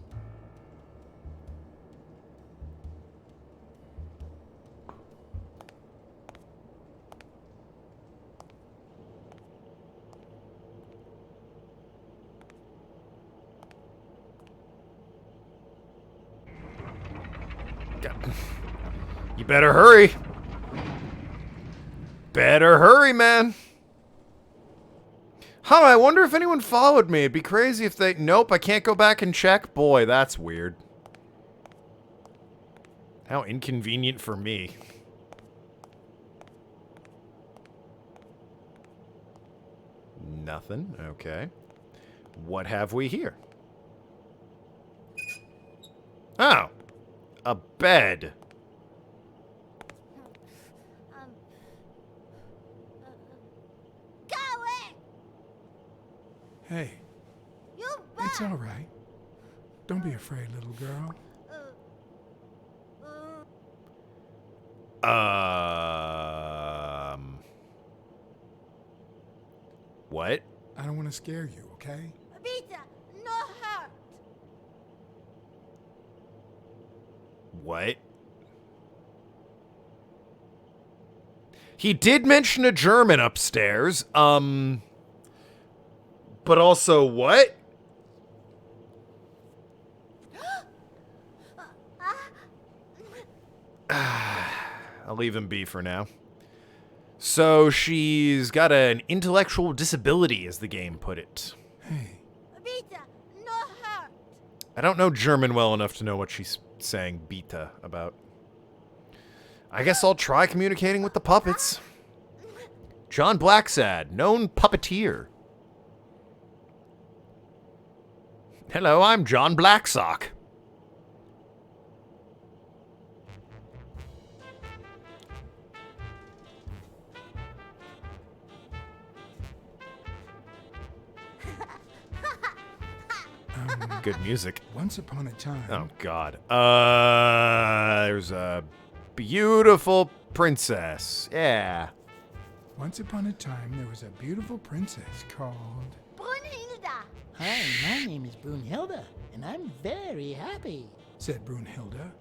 You better hurry. Better hurry, man. Huh, I wonder if anyone followed me. It'd be crazy if they... Nope, I can't go back and check. Boy, that's weird. How inconvenient for me. Nothing. Okay. What have we here? Oh. A bed. Hey, it's all right. Don't be afraid, little girl. What? I don't want to scare you, okay? Vita, no hurt. What? He did mention a German upstairs. But also what? I'll leave him be for now. So she's got an intellectual disability, as the game put it. Hey. Vita, no hurt. I don't know German well enough to know what she's saying Beta about. I guess I'll try communicating with the puppets. John Blacksad, known puppeteer. Hello, I'm John Blacksock. Good music. Once upon a time... Oh, God. There's a beautiful princess. Yeah. Once upon a time, there was a beautiful princess called... Brunhilda. Hi, my name is Brunhilda, and I'm very happy, said Brunhilda.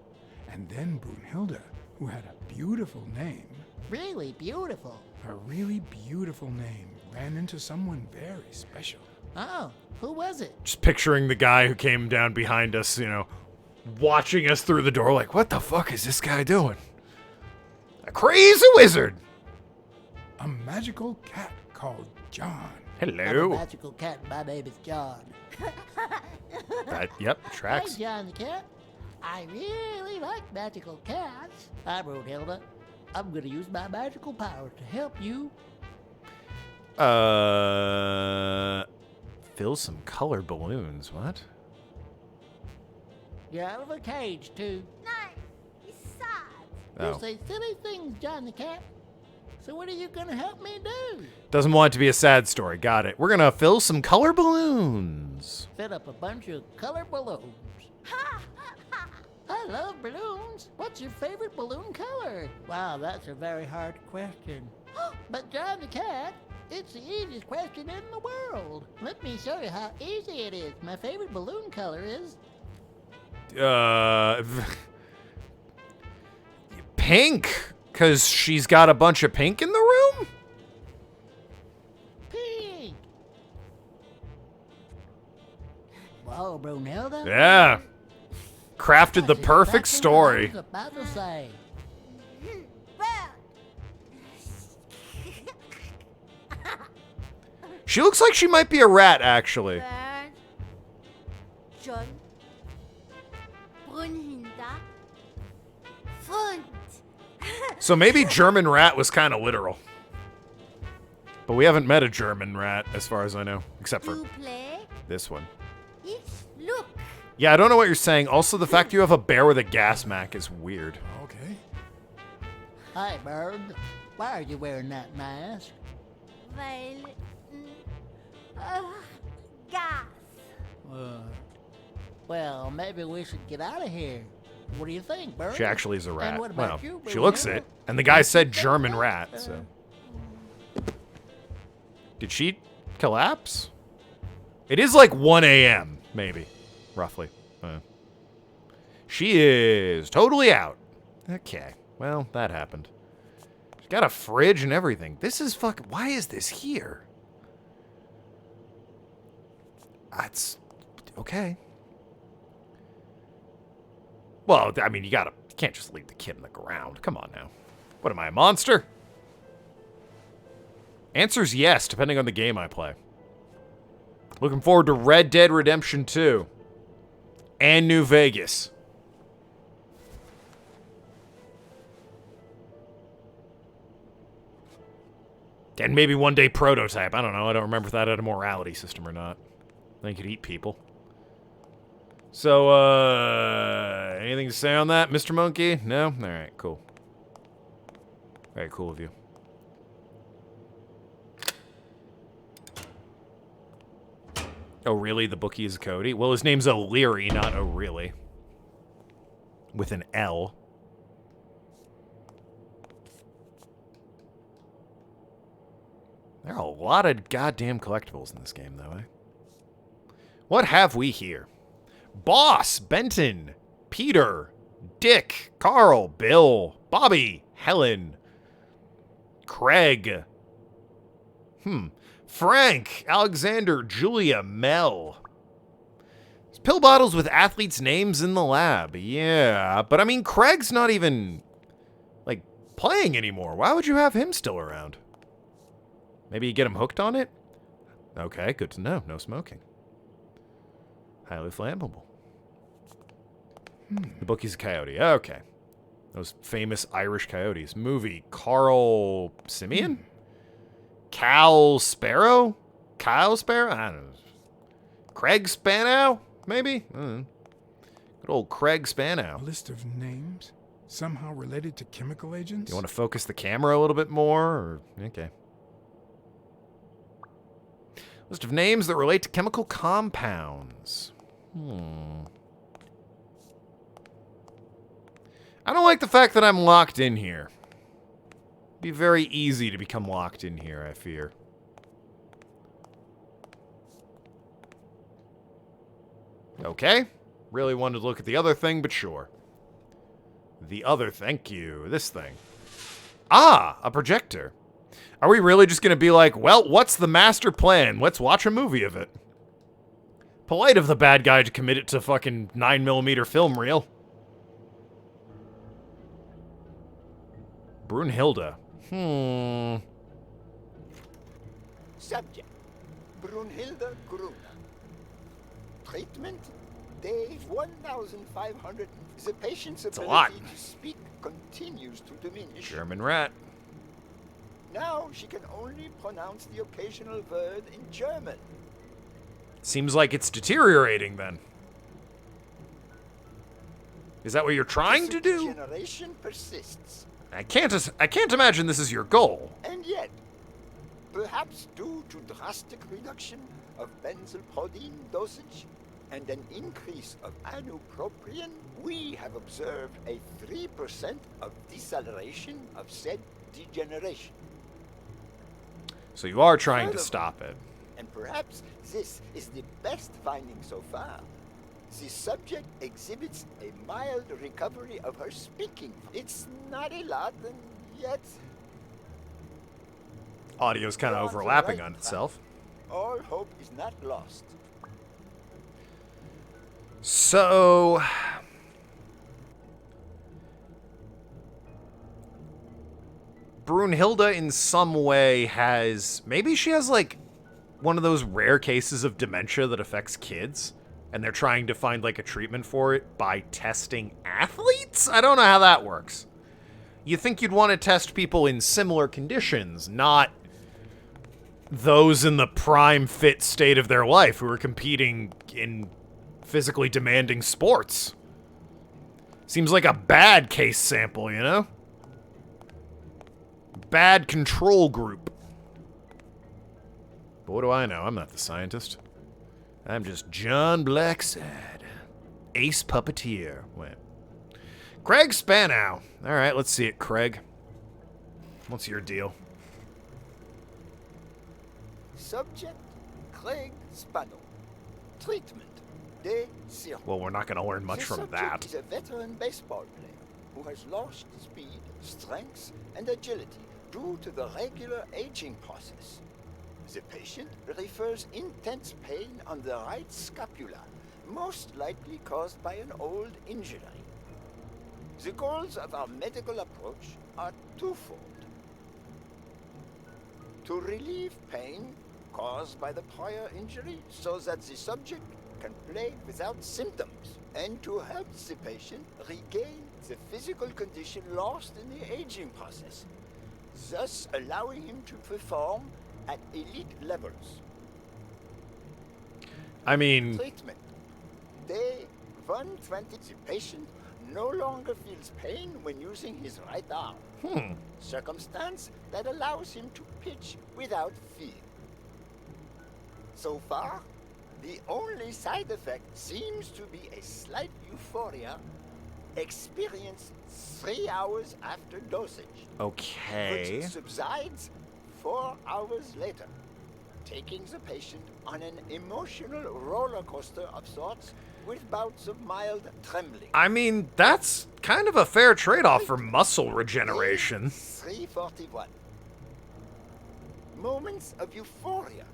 And then Brunhilda, who had a beautiful name... Really beautiful. A really beautiful name ran into someone very special. Oh, who was it? Just picturing the guy who came down behind us, you know, watching us through the door like, what the fuck is this guy doing? A crazy wizard! A magical cat called John. Hello. I'm a magical cat. My name is John. Yep, tracks. Hi, John the cat. I really like magical cats. I'm Brunhilda. I'm gonna use my magical power to help you. Fill some color balloons. What? You're out of a cage, too. Nice. He's sad. Oh. You say silly things, John the cat. So what are you gonna help me do? Doesn't want it to be a sad story. Got it. We're gonna fill some color balloons. Fill up a bunch of color balloons. I love balloons. What's your favorite balloon color? Wow, that's a very hard question. But John the cat, it's the easiest question in the world. Let me show you how easy it is. My favorite balloon color is... Pink. Because she's got a bunch of pink in the room? Oh, Brunhilde? Yeah. Crafted the That's perfect exactly story. what I was about to say. She looks like she might be a rat, actually. Bird. John. Brunhilde. Fund. So maybe German rat was kind of literal. But we haven't met a German rat, as far as I know. Except for You play? this one. It's look. Yeah, I don't know what you're saying. Also, the fact you have a bear with a gas mac is weird. Okay. Hi, Bird. Why are you wearing that mask? Gas. Well, maybe we should get out of here. What do you think, Bird? She actually is a And rat. what about Well, you, she looks Brunhilde? it. And the guy said German rat, so. Did she collapse? It is like 1 a.m., maybe. Roughly. She is totally out. Okay. Well, that happened. She's got a fridge and everything. This is fucking... Why is this here? That's... Okay. Well, I mean, you can't just leave the kid in the ground. Come on now. What am I, a monster? Answer's yes, depending on the game I play. Looking forward to Red Dead Redemption 2. And New Vegas. And maybe one day Prototype. I don't know. I don't remember if that had a morality system or not. They could eat people. So, anything to say on that, Mr. Monkey? No? Alright, cool. Very cool of you. Oh, really? The bookie is Cody? Well, his name's O'Leary, not O'Reilly. With an L. There are a lot of goddamn collectibles in this game, though, eh? What have we here? Boss, Benton, Peter, Dick, Carl, Bill, Bobby, Helen, Craig, Frank, Alexander, Julia, Mel. There's pill bottles with athletes' names in the lab. Yeah, but I mean, Craig's not even, like, playing anymore. Why would you have him still around? Maybe you get him hooked on it? Okay, good to know. No smoking. Highly flammable. The bookie's a coyote. Okay. Those famous Irish coyotes. Movie. Carl Simeon? Cal Sparrow? Kyle Sparrow? I don't know. Craig Spanow? Maybe? I don't know. Good old Craig Spanow. A list of names? Somehow related to chemical agents? You want to focus the camera a little bit more? Or okay. List of names that relate to chemical compounds. I don't like the fact that I'm locked in here. It'd be very easy to become locked in here, I fear. Okay. Really wanted to look at the other thing, but sure. The other, thank you. This thing. Ah, a projector. Are we really just going to be like, well, what's the master plan? Let's watch a movie of it. Polite of the bad guy to commit it to fucking 9mm film reel. Brunhilde. Subject. Brunhilde Gruner. Treatment. Day 1500. The patient's a lot. ability to speak continues to diminish. German rat. Now she can only pronounce the occasional word in German. Seems like it's deteriorating then. Is that what you're trying to do? Degeneration persists. I can't imagine this is your goal. And yet, perhaps due to drastic reduction of benzylprodine dosage and an increase of anupropion, we have observed a 3% of deceleration of said degeneration. So you are trying to stop it. And perhaps this is the best finding so far. The subject exhibits a mild recovery of her speaking. It's not a lot, and yet... Audio's kind of overlapping on itself. All hope is not lost. So... Brunhilde in some way has... Maybe she has, like, one of those rare cases of dementia that affects kids, and they're trying to find, like, a treatment for it by testing athletes? I don't know how that works. You think you'd want to test people in similar conditions, not those in the prime fit state of their life who are competing in physically demanding sports. Seems like a bad case sample, you know? Bad control group. But what do I know? I'm not the scientist. I'm just John Blacksad, ace puppeteer. Wait. Craig Spanow. All right, let's see it, Craig. What's your deal? Subject, Craig Spanow. Treatment, day 0. Well, we're not going to learn much from that. The subject is a veteran baseball player who has lost speed, strength, and agility due to the regular aging process. The patient refers intense pain on the right scapula, most likely caused by an old injury. The goals of our medical approach are twofold. To relieve pain caused by the prior injury so that the subject can play without symptoms, and to help the patient regain the physical condition lost in the aging process, thus allowing him to perform at elite levels. I mean... Treatment. Day 120, the patient no longer feels pain when using his right arm. Circumstance that allows him to pitch without fear. So far, the only side effect seems to be a slight euphoria experienced 3 hours after dosage. Okay. Which subsides 4 hours later, taking the patient on an emotional roller coaster of sorts with bouts of mild trembling. I mean, that's kind of a fair trade-off for muscle regeneration. 341. Moments of euphoria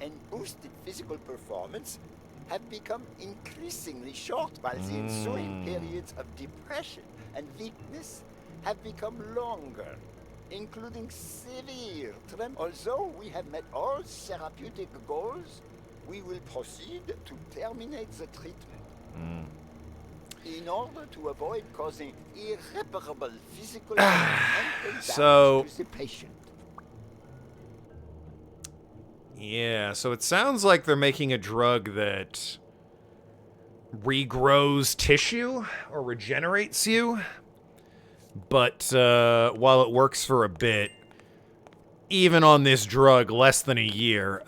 and boosted physical performance have become increasingly short, while the ensuing periods of depression and weakness have become longer, including severe tremor. Although we have met all therapeutic goals, we will proceed to terminate the treatment in order to avoid causing irreparable physical and mental damage to the patient. Yeah, so it sounds like they're making a drug that regrows tissue or regenerates you. But while it works for a bit, even on this drug, less than a year,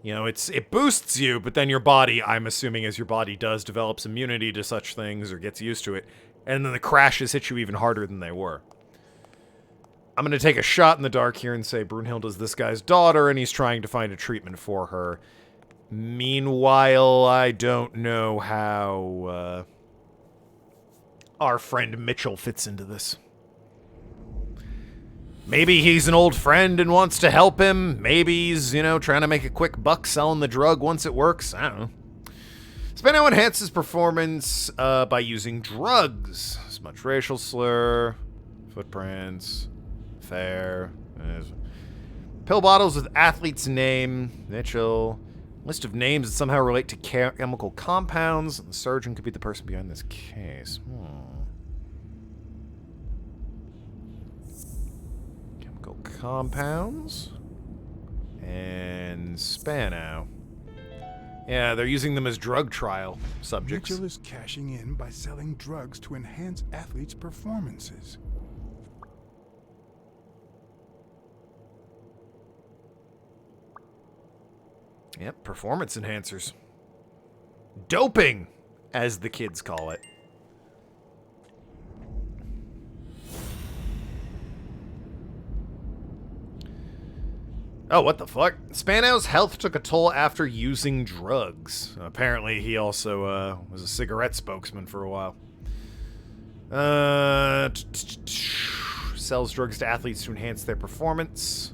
you know, it boosts you, but then your body, I'm assuming as your body does, develops immunity to such things or gets used to it, and then the crashes hit you even harder than they were. I'm going to take a shot in the dark here and say Brunhilde's this guy's daughter, and he's trying to find a treatment for her. Meanwhile, I don't know how our friend Mitchell fits into this. Maybe he's an old friend and wants to help him. Maybe he's, you know, trying to make a quick buck selling the drug once it works. I don't know. Spano enhances performance by using drugs. Smudge racial slur, footprints, fair. Pill bottles with athlete's name, Mitchell. List of names that somehow relate to chemical compounds. The surgeon could be the person behind this case. Chemical compounds. And Spano. Yeah, they're using them as drug trial subjects. Mitchell is cashing in by selling drugs to enhance athletes' performances. Yep, performance enhancers. Doping, as the kids call it. Oh, what the fuck? Spano's health took a toll after using drugs. Apparently, he also was a cigarette spokesman for a while. Sells drugs to athletes to enhance their performance.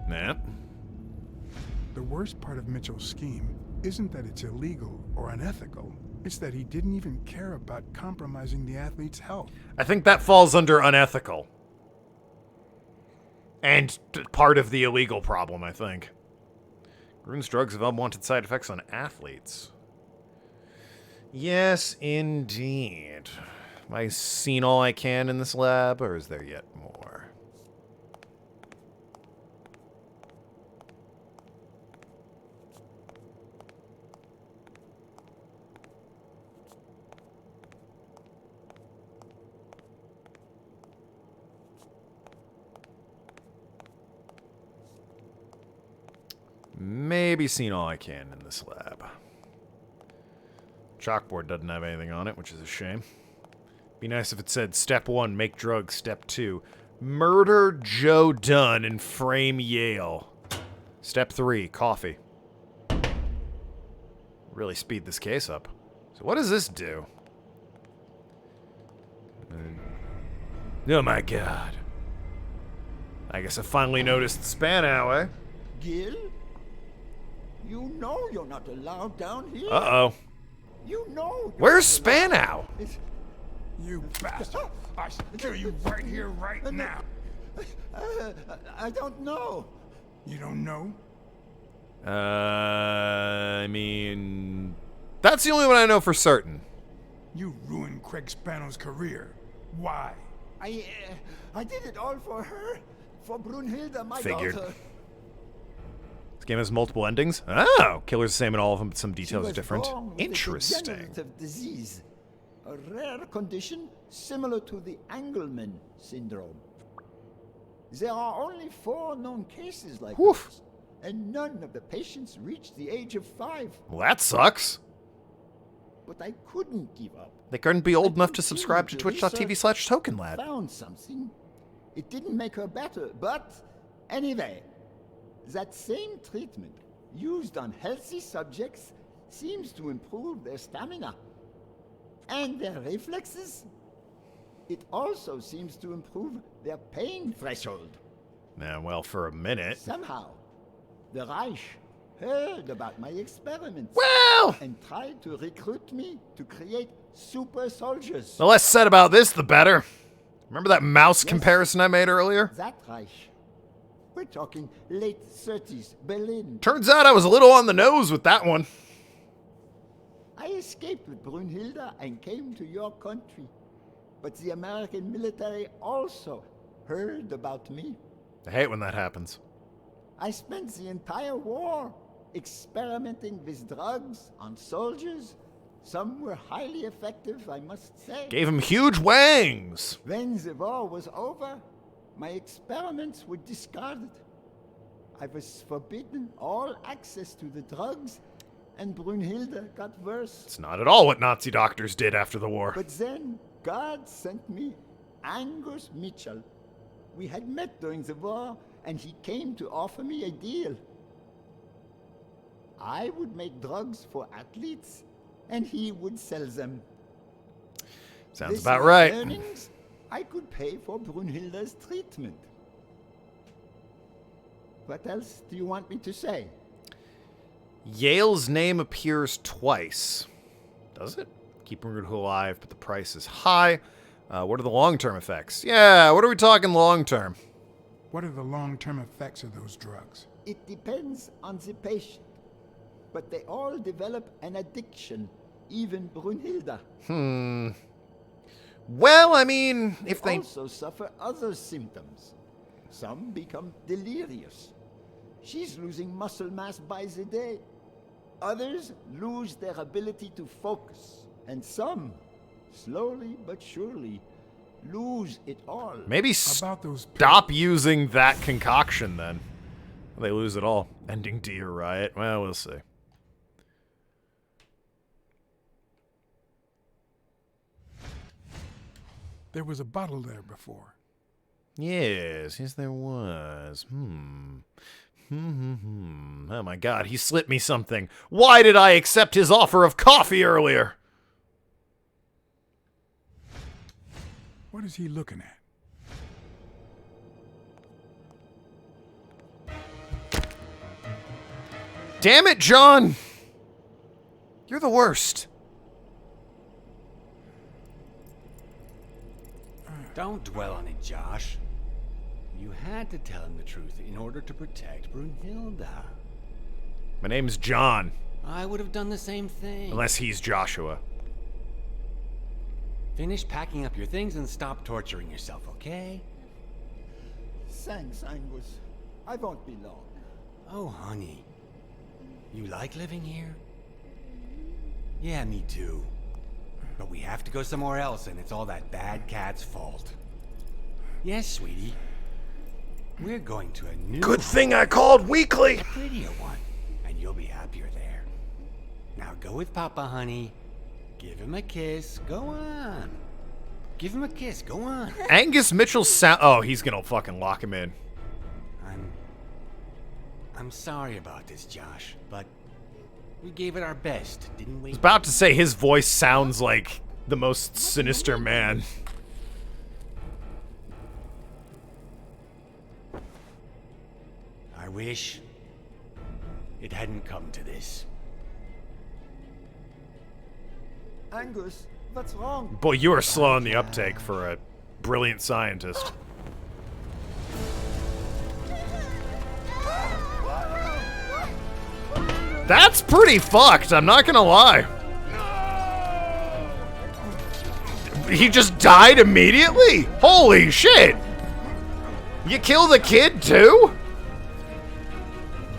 Nah. The worst part of Mitchell's scheme isn't that it's illegal or unethical. It's that he didn't even care about compromising the athlete's health. I think that falls under unethical. And part of the illegal problem, I think. Grune's drugs have unwanted side effects on athletes. Yes, indeed. Have I seen all I can in this lab, or is there yet more? Maybe seen all I can in this lab. Chalkboard doesn't have anything on it, which is a shame. Be nice if it said, Step 1, make drugs. Step 2, murder Joe Dunn and frame Yale. Step 3, coffee. Really speed this case up. So what does this do? Oh my god. I guess I finally noticed Spanow, eh? Gil? You know you're not allowed down here. Uh-oh. You know. Where's Spanow? You bastard! I should kill you right here, right now. I don't know. You don't know? I mean, that's the only one I know for certain. You ruined Craig Spanow's career. Why? I did it all for her, for Brunhilde, my Figured. daughter. This game has multiple endings. Oh, killer's the same in all of them, but some She details are was different. born with a Interesting. degenerative disease, a rare condition similar to the Engelmann syndrome. There are only 4 known cases like this, and none of the patients reached the age of 5. Well, that sucks. But I couldn't give up. They couldn't be old enough to subscribe to twitch.tv/Tokenlad. Found something. It didn't make her better, but anyway, that same treatment used on healthy subjects seems to improve their stamina and their reflexes. It also seems to improve their pain threshold. Yeah, well, for a minute. Somehow, the Reich heard about my experiments and tried to recruit me to create super soldiers. The less said about this, the better. Remember that mouse comparison I made earlier? That Reich. We're talking late 30s, Berlin. Turns out I was a little on the nose with that one. I escaped with Brunhilde and came to your country. But the American military also heard about me. I hate when that happens. I spent the entire war experimenting with drugs on soldiers. Some were highly effective, I must say. Gave him huge wangs. When the war was over, my experiments were discarded. I was forbidden all access to the drugs, and Brunhilde got worse. It's not at all what Nazi doctors did after the war. But then God sent me Angus Mitchell. We had met during the war, and he came to offer me a deal. I would make drugs for athletes, and he would sell them. Sounds With about my right. earnings, I could pay for Brunhilde's treatment. What else do you want me to say? Yale's name appears twice. Does it? Keep Brunhilde alive, but the price is high. What are the long-term effects? Yeah, what are we talking long-term? What are the long-term effects of those drugs? It depends on the patient. But they all develop an addiction, even Brunhilde. Well, I mean, if they also suffer other symptoms. Some become delirious. She's losing muscle mass by the day. Others lose their ability to focus. And some, slowly but surely, lose it all. maybe stop using that concoction then. They lose it all. Ending deer riot. Well, we'll see. There was a bottle there before. Yes, there was. Oh my god, he slipped me something. Why did I accept his offer of coffee earlier? What is he looking at? Damn it, John! You're the worst. Don't dwell on it, Josh. You had to tell him the truth in order to protect Brunhilde. My name's John. I would have done the same thing. Unless he's Joshua. Finish packing up your things and stop torturing yourself, okay? Thanks, Angus. I won't be long. Oh, honey. You like living here? Yeah, me too. But we have to go somewhere else, and it's all that bad cat's fault. Yes, sweetie. We're going to a new... Good thing I called weekly! A prettier one, and you'll be happier there. Now go with Papa, honey. Give him a kiss. Go on. Give him a kiss. Go on. Angus Mitchell's sound... Oh, he's gonna fucking lock him in. I'm sorry about this, Josh, but we gave it our best, didn't we? I was about to say his voice sounds like the most sinister man. I wish it hadn't come to this. Angus, what's wrong? Boy, you are slow on the uptake for a brilliant scientist. That's pretty fucked, I'm not gonna lie. He just died immediately? Holy shit! You kill the kid too?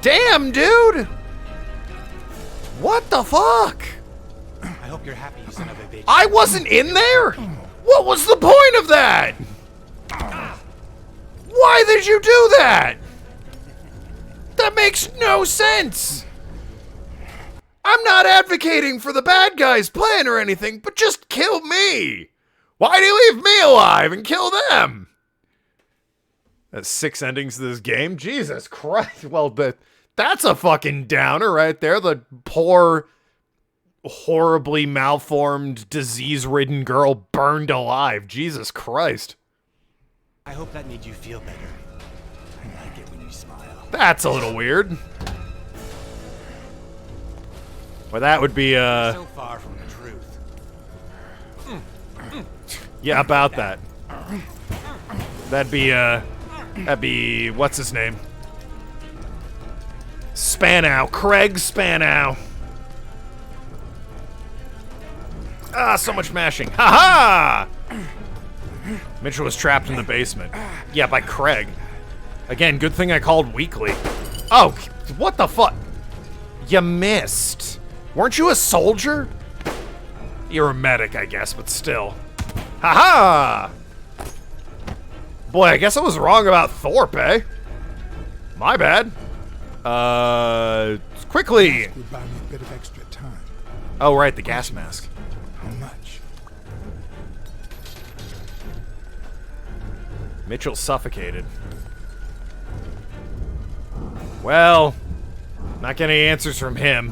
Damn, dude! What the fuck? I hope you're happy, you son of a bitch. I wasn't in there? What was the point of that? Why did you do that? That makes no sense. I'm not advocating for the bad guy's plan or anything, but just kill me. Why do you leave me alive and kill them? That's 6 endings to this game? Jesus Christ. Well, that's a fucking downer right there. The poor, horribly malformed, disease-ridden girl burned alive. Jesus Christ. I hope that made you feel better. I like it when you smile. That's a little weird. Well, that would be, So far from the truth. Yeah, about that. That'd be, what's his name? Spanow. Craig Spanow. Ah, so much mashing. Ha ha! Mitchell was trapped in the basement. Yeah, by Craig. Again, good thing I called weekly. Oh, what the fuck? You missed. Weren't you a soldier? You're a medic, I guess, but still. Ha ha! Boy, I guess I was wrong about Thorpe, eh? My bad. Quickly! Would buy me a bit of extra time. Oh, right, the gas mask. How much? Mitchell suffocated. Well, not getting any answers from him.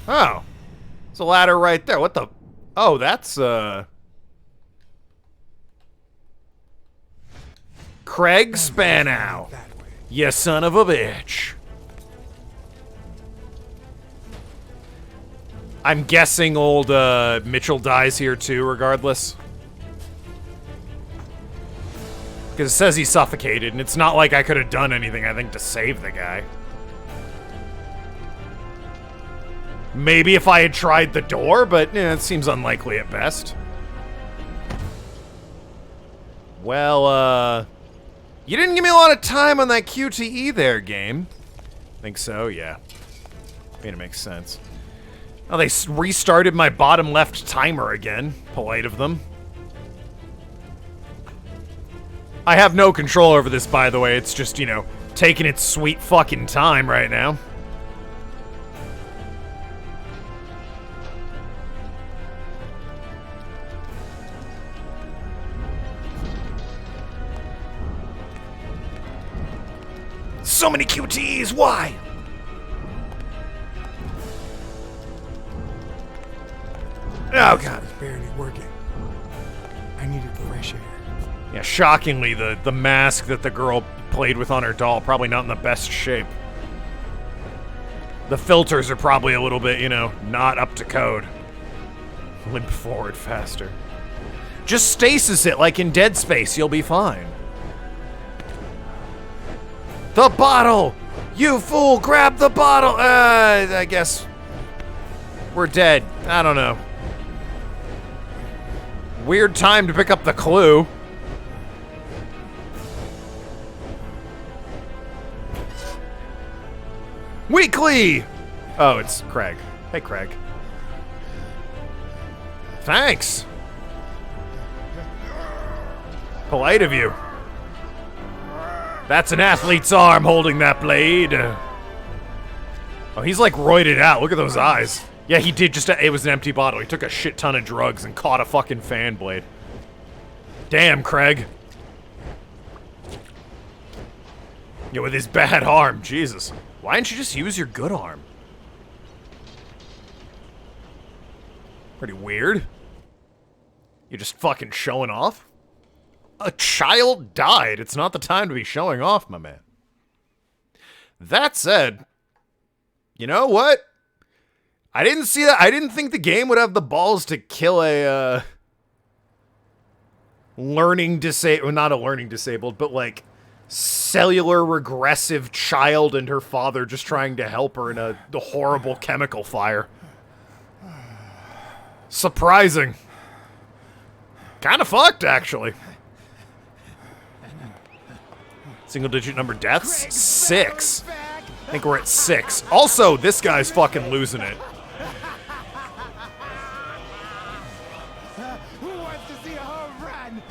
Oh. There's a ladder right there. What the? Oh, that's, Craig Spanow. You son of a bitch. I'm guessing old, Mitchell dies here too, regardless. Because it says he suffocated, and it's not like I could have done anything, I think, to save the guy. Maybe if I had tried the door, but it seems unlikely at best. Well, you didn't give me a lot of time on that QTE there, game. Think so? Yeah. I mean, it makes sense. Oh, they restarted my bottom left timer again. Polite of them. I have no control over this, by the way. It's just, you know, taking its sweet fucking time right now. So many QTEs, why? Oh, God. It's barely working. I needed fresh air. Yeah, shockingly, the mask that the girl played with on her doll, probably not in the best shape. The filters are probably a little bit, you know, not up to code. Limp forward faster. Just stasis it like in Dead Space, you'll be fine. The bottle! You fool, grab the bottle! I guess we're dead. I don't know. Weird time to pick up the clue. Weekly! Oh, it's Craig. Hey, Craig. Thanks. Polite of you. That's an athlete's arm holding that blade. Oh, he's like roided out. Look at those eyes. Yeah, he did just... It was an empty bottle. He took a shit ton of drugs and caught a fucking fan blade. Damn, Craig. Yeah, with his bad arm. Jesus. Why didn't you just use your good arm? Pretty weird. You're just fucking showing off? A child died. It's not the time to be showing off, my man. That said, you know what? I didn't see that. I didn't think the game would have the balls to kill a learning disabled, well, not a learning disabled, but like cellular regressive child and her father just trying to help her in the horrible chemical fire. Surprising. Kind of fucked, actually. Single digit number deaths? 6. I think we're at 6. Also, this guy's fucking losing it. Who wants to see a home run?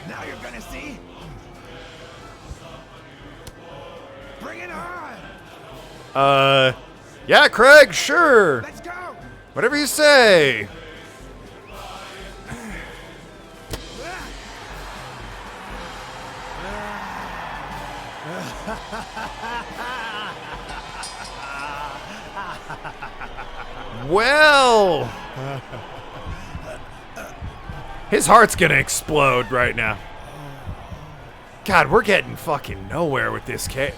Now you're gonna see. Bring it on. Yeah, Craig, sure. Let's go. Whatever you say. Well, his heart's gonna explode right now. God, we're getting fucking nowhere with this case.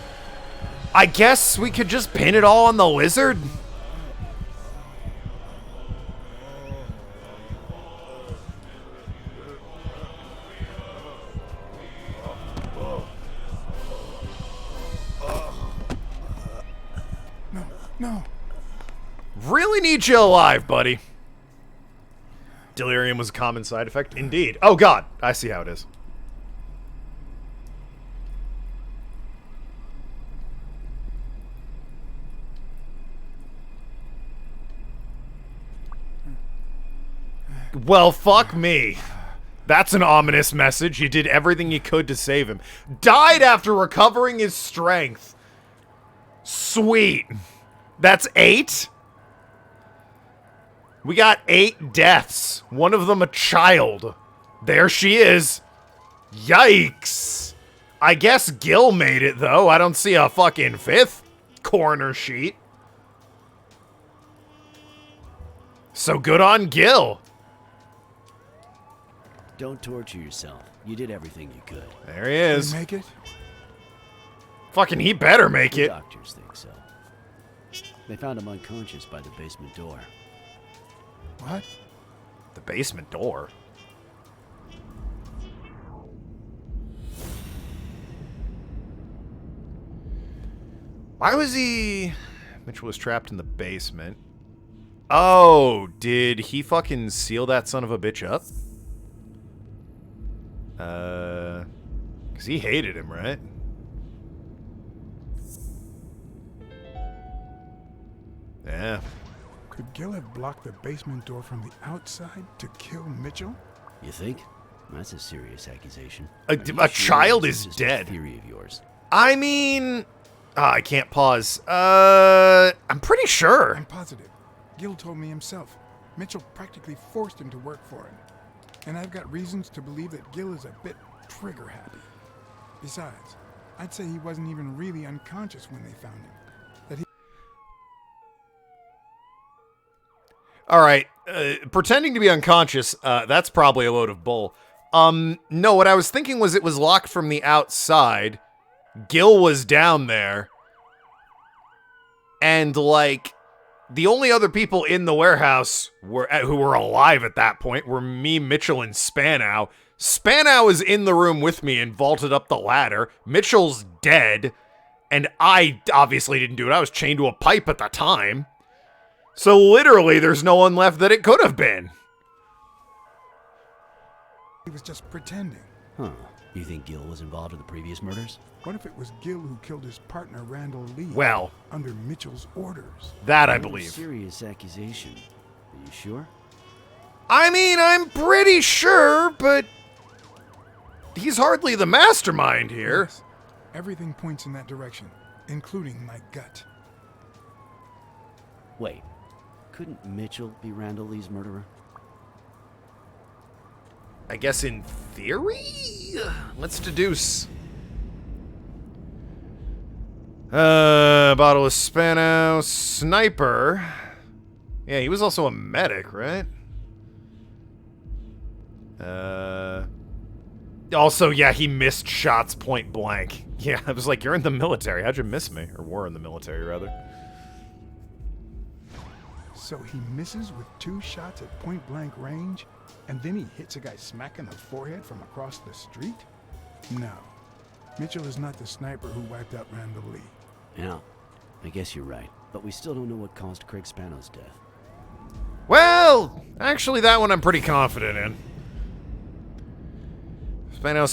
I guess we could just pin it all on the lizard? No. Really need you alive, buddy. Delirium was a common side effect. Indeed. Oh, God. I see how it is. Well, fuck me. That's an ominous message. You did everything you could to save him. Died after recovering his strength. Sweet. That's 8? We got 8 deaths. One of them a child. There she is. Yikes. I guess Gil made it, though. I don't see a fucking 5th corner sheet. So good on Gil. Don't torture yourself. You did everything you could. There he is. Did he make it? Fucking he better make The it. doctors think so. They found him unconscious by the basement door. What? The basement door? Why was he... Mitchell was trapped in the basement. Oh, did he fucking seal that son of a bitch up? Because he hated him, right? Yeah. Could Gil have blocked the basement door from the outside to kill Mitchell? You think? That's a serious accusation. A child is dead. Theory of yours. I mean... I can't pause. I'm pretty sure. I'm positive. Gil told me himself. Mitchell practically forced him to work for him. And I've got reasons to believe that Gil is a bit trigger happy. Besides, I'd say he wasn't even really unconscious when they found him. All right. Pretending to be unconscious, that's probably a load of bull. No, what I was thinking was it was locked from the outside. Gil was down there. And, like, the only other people in the warehouse who were alive at that point were me, Mitchell, and Spanow. Spanow is in the room with me and vaulted up the ladder. Mitchell's dead. And I obviously didn't do it. I was chained to a pipe at the time. So literally, there's no one left that it could have been. He was just pretending. Huh. You think Gil was involved in the previous murders? What if it was Gil who killed his partner, Randall Lee? Well, under Mitchell's orders. That I believe. Serious accusation. Are you sure? I mean, I'm pretty sure, but he's hardly the mastermind here. Yes. Everything points in that direction, including my gut. Wait. Couldn't Mitchell be Randall Lee's murderer? I guess in theory? Let's deduce. Bottle of Spano, sniper. Yeah, he was also a medic, right? Also, yeah, he missed shots point blank. Yeah, I was like, you're in the military. How'd you miss me? Or were in the military, rather. So he misses with 2 shots at point blank range, and then he hits a guy smack in the forehead from across the street? No. Mitchell is not the sniper who wiped out Randall Lee. Yeah, I guess you're right. But we still don't know what caused Craig Spano's death. Well, actually, that one I'm pretty confident in. Spano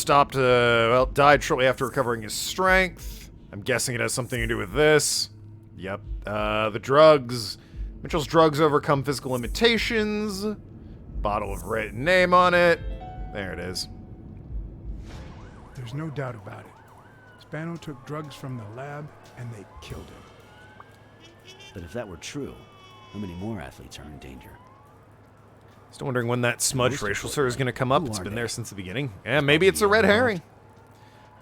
died shortly after recovering his strength. I'm guessing it has something to do with this. Yep. The drugs. Mitchell's drugs overcome physical limitations. Bottle of written name on it. There it is. There's no doubt about it. Spano took drugs from the lab, and they killed him. But if that were true, how many more athletes are in danger? Still wondering when that smudge racial slur is going to come up. It's been there since the beginning. Yeah, maybe it's a red herring.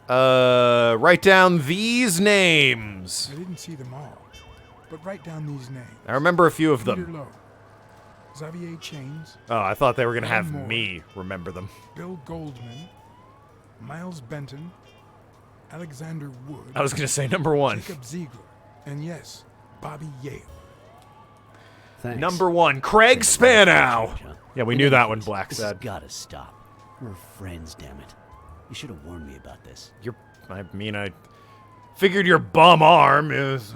Write down these names. I didn't see them all, but write down these names. I remember a few of Peter them. Lowe, Xavier Chains. Oh, I thought they were going to have Moore, me remember them. Bill Goldman, Miles Benton, Alexander Wood. I was going to say number 1. Jacob Ziegler, and yes, Bobby Yale. Thanks. Number 1, Craig Spanow. Yeah, we knew that one, Blacksad. This has gotta stop. We're friends, damn it. You should have warned me about this. I figured your bum arm is...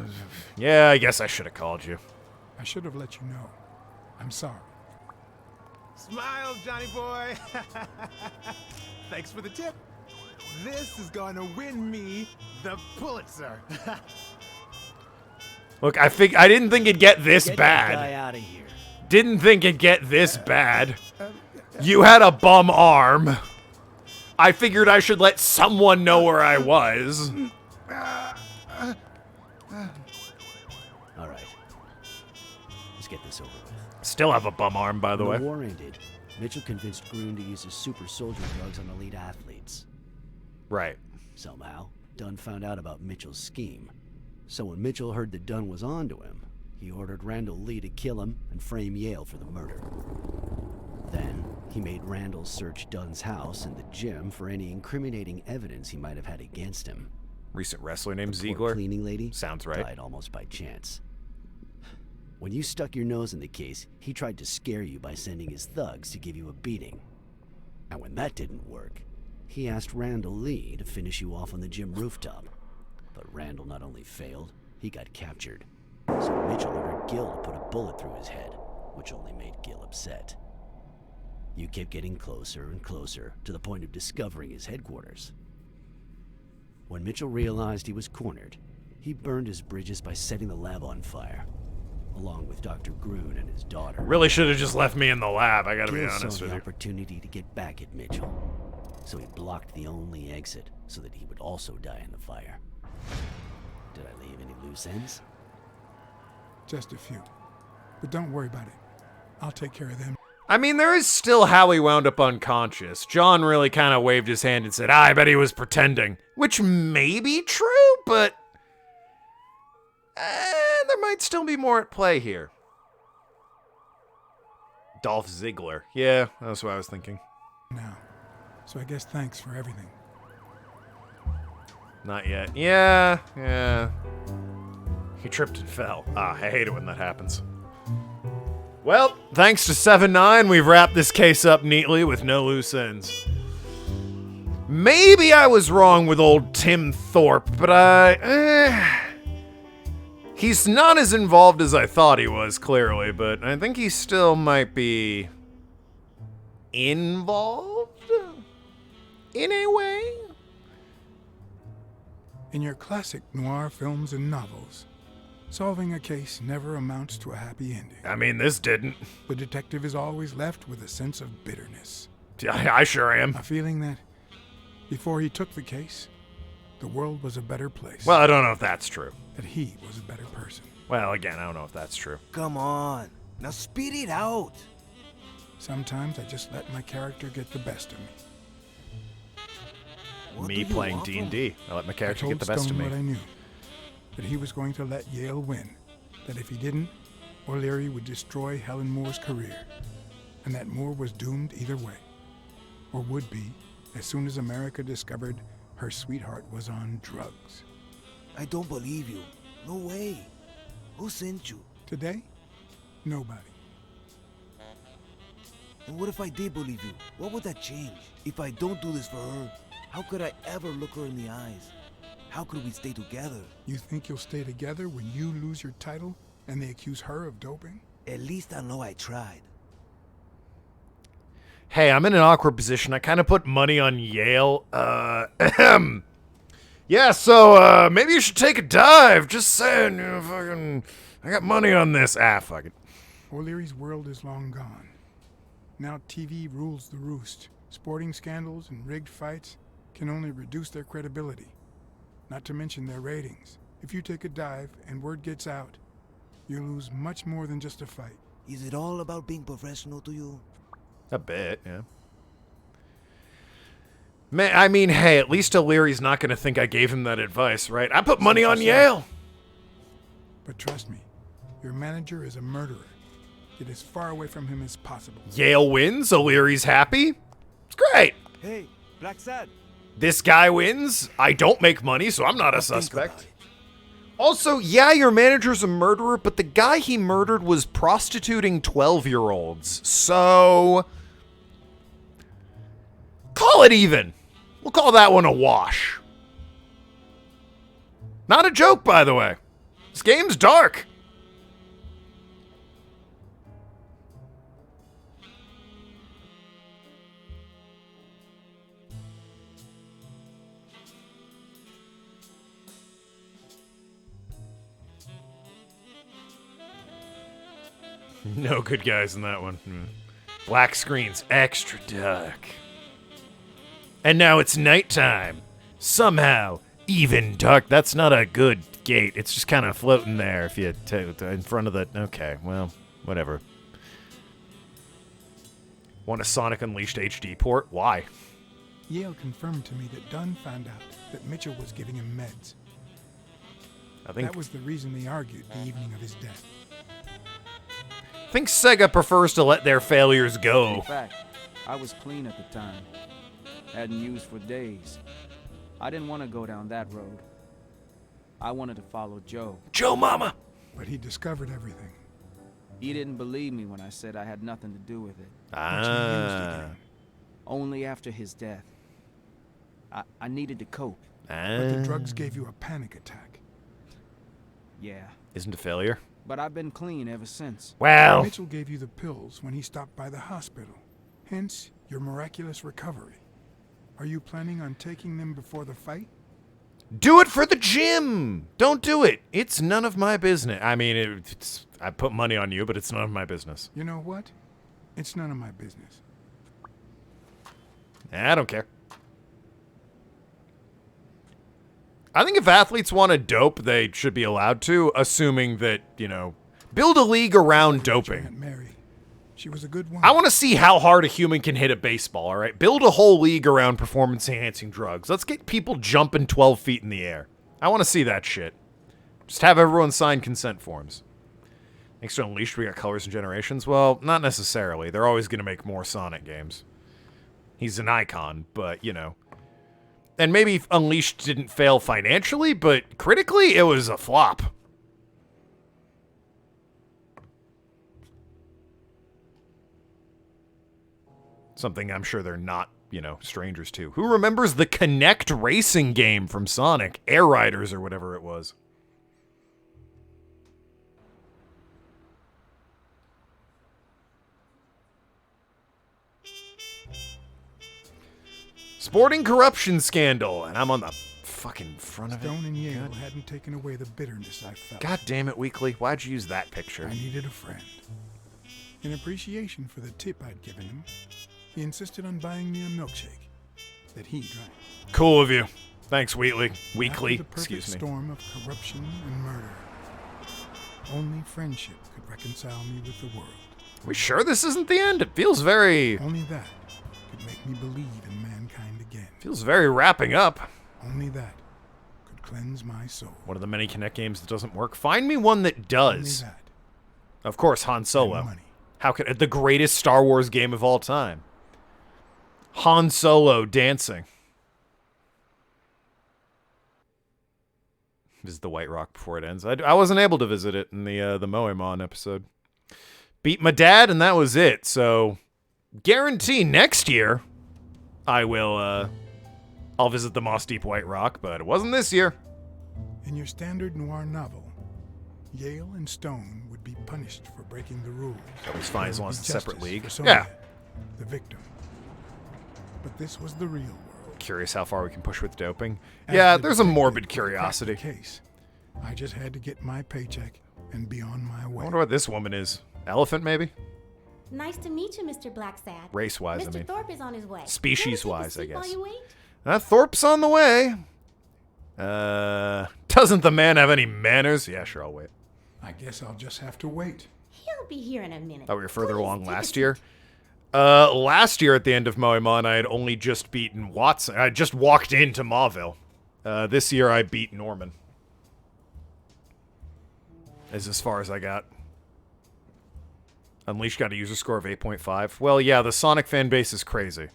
Yeah, I guess I should have called you. I should have let you know. I'm sorry. Smile, Johnny boy. Thanks for the tip. This is gonna win me the Pulitzer. Look, I didn't think it'd get this Get bad. that guy out of here. Didn't think it'd get this bad. You had a bum arm. I figured I should let someone know where I was. All right. Let's get this over with. Still have a bum arm, by the way. When the war ended, Mitchell convinced Groon to use his super soldier drugs on elite athletes. Right. Somehow, Dunn found out about Mitchell's scheme. So when Mitchell heard that Dunn was onto him, he ordered Randall Lee to kill him and frame Yale for the murder. Then, he made Randall search Dunn's house and the gym for any incriminating evidence he might have had against him. Recent wrestler named The poor Ziegler. cleaning lady Sounds right. died almost by chance. When you stuck your nose in the case, he tried to scare you by sending his thugs to give you a beating. And when that didn't work, he asked Randall Lee to finish you off on the gym rooftop. But Randall not only failed, he got captured. So Mitchell ordered Gil to put a bullet through his head, which only made Gil upset. You kept getting closer and closer to the point of discovering his headquarters. When Mitchell realized he was cornered, he burned his bridges by setting the lab on fire, along with Dr. Groon and his daughter. Really should have just left me in the lab, I gotta be Gil honest saw with the you. opportunity to get back at Mitchell, so he blocked the only exit so that he would also die in the fire. Did I leave any loose ends? Just a few. But don't worry about it. I'll take care of them. I mean, there is still how he wound up unconscious. John really kind of waved his hand and said, I bet he was pretending. Which may be true, but... there might still be more at play here. Dolph Ziggler. Yeah, that's what I was thinking. Now, so I guess thanks for everything. Not yet. Yeah. He tripped and fell. I hate it when that happens. Well, thanks to 7-9, we've wrapped this case up neatly with no loose ends. Maybe I was wrong with old Tim Thorpe, but he's not as involved as I thought he was, clearly, but I think he still might be involved in a way. In your classic noir films and novels, solving a case never amounts to a happy ending. I mean, this didn't. The detective is always left with a sense of bitterness. I sure am. A feeling that before he took the case, the world was a better place. Well, I don't know if that's true. That he was a better person. Well, again, I don't know if that's true. Come on. Now speed it out. Sometimes I just let my character get the best of me. Me playing D&D. I let my character get the best of me. I told Stone what I knew. That he was going to let Yale win. That if he didn't, O'Leary would destroy Helen Moore's career. And that Moore was doomed either way. Or would be, as soon as America discovered her sweetheart was on drugs. I don't believe you. No way. Who sent you? Today? Nobody. And what if I did believe you? What would that change? If I don't do this for her, how could I ever look her in the eyes? How could we stay together? You think you'll stay together when you lose your title and they accuse her of doping? At least I know I tried. Hey, I'm in an awkward position. I kind of put money on Yale. Yeah, so maybe you should take a dive. Just saying, you know, fucking, I got money on this. Fuck it. O'Leary's world is long gone. Now TV rules the roost. Sporting scandals and rigged fights can only reduce their credibility, not to mention their ratings. If you take a dive and word gets out, you lose much more than just a fight. Is it all about being professional to you? A bit, yeah. Man, I mean, hey, at least O'Leary's not going to think I gave him that advice, right? I put money on Yale. But trust me, your manager is a murderer. Get as far away from him as possible. Yale wins, O'Leary's happy. It's great. Hey, Blacksad. This guy wins. I don't make money, so I'm not a suspect. Also, yeah, your manager's a murderer, but the guy he murdered was prostituting 12-year-olds. So call it even. We'll call that one a wash. Not a joke, by the way. This game's dark. No good guys in that one. Black screens, extra dark. And now it's nighttime. Somehow, even dark. That's not a good gate. It's just kind of floating there if you in front of the... Okay, well, whatever. Want a Sonic Unleashed HD port? Why? Yale confirmed to me that Dunn found out that Mitchell was giving him meds. I think that was the reason they argued the evening of his death. I think Sega prefers to let their failures go. In fact, I was clean at the time. Hadn't used for days. I didn't want to go down that road. I wanted to follow Joe. Joe Mama! But he discovered everything. He didn't believe me when I said I had nothing to do with it. Only after his death. I needed to cope. But the drugs gave you a panic attack. Yeah. Isn't a failure? But I've been clean ever since. Well, Mitchell gave you the pills when he stopped by the hospital. Hence, your miraculous recovery. Are you planning on taking them before the fight? do it for the gym. Don't do it. It's none of my business. I mean, I put money on you, but it's none of my business. You know what? It's none of my business. I don't care. I think if athletes want to dope, they should be allowed to, assuming that, you know, build a league around doping. Aunt Mary. She was a good one. I want to see how hard a human can hit a baseball, all right? Build a whole league around performance-enhancing drugs. Let's get people jumping 12 feet in the air. I want to see that shit. Just have everyone sign consent forms. Thanks to Unleashed, we got Colors and Generations. Well, not necessarily. They're always going to make more Sonic games. He's an icon, but, you know. And maybe Unleashed didn't fail financially, but critically, it was a flop. Something I'm sure they're not, you know, strangers to. Who remembers the Connect racing game from Sonic? Air Riders or whatever it was. Sporting corruption scandal, and I'm on the fucking front of it. Stone and Yale hadn't taken away the bitterness I felt. God damn it, Weekly. Why'd you use that picture? I needed a friend. In appreciation for the tip I'd given him, he insisted on buying me a milkshake that he drank. Cool of you. Thanks, Weekly. After the perfect storm of corruption and murder, only friendship could reconcile me with the world. We sure this isn't the end? It feels very... Only that could make me believe in mankind again. Feels very wrapping up. Only that could cleanse my soul. One of the many Kinect games that doesn't work. Find me one that does. Only that. Of course, Han Solo. Money. How could... The greatest Star Wars game of all time. Han Solo dancing. Visit the White Rock before it ends. I wasn't able to visit it in the Moemon episode. Beat my dad, and that was it. So, guarantee next year I will, I'll visit the Moss Deep White Rock, but it wasn't this year. In your standard noir novel, Yale and Stone would be punished for breaking the rules. That was fine as long as it's a separate league. Yeah. The victim. But this was the real world. Curious how far we can push with doping. Yeah, there's a morbid curiosity. Case. I just had to get my paycheck and be on my way. I wonder what this woman is. Elephant, maybe? Nice to meet you, Mr. Blacksad. Race-wise, I mean. Mr. Thorpe is on his way. Species-wise, I guess. While you wait? Thorpe's on the way. Doesn't the man have any manners? Yeah, sure, I'll wait. I guess I'll just have to wait. He'll be here in a minute. Thought we were further along last year. Last year at the end of Moemon, I had only just beaten Watson. I just walked into Mauville. This year I beat Norman. As far as I got. Unleashed got a user score of 8.5. Well, yeah, the Sonic fan base is crazy.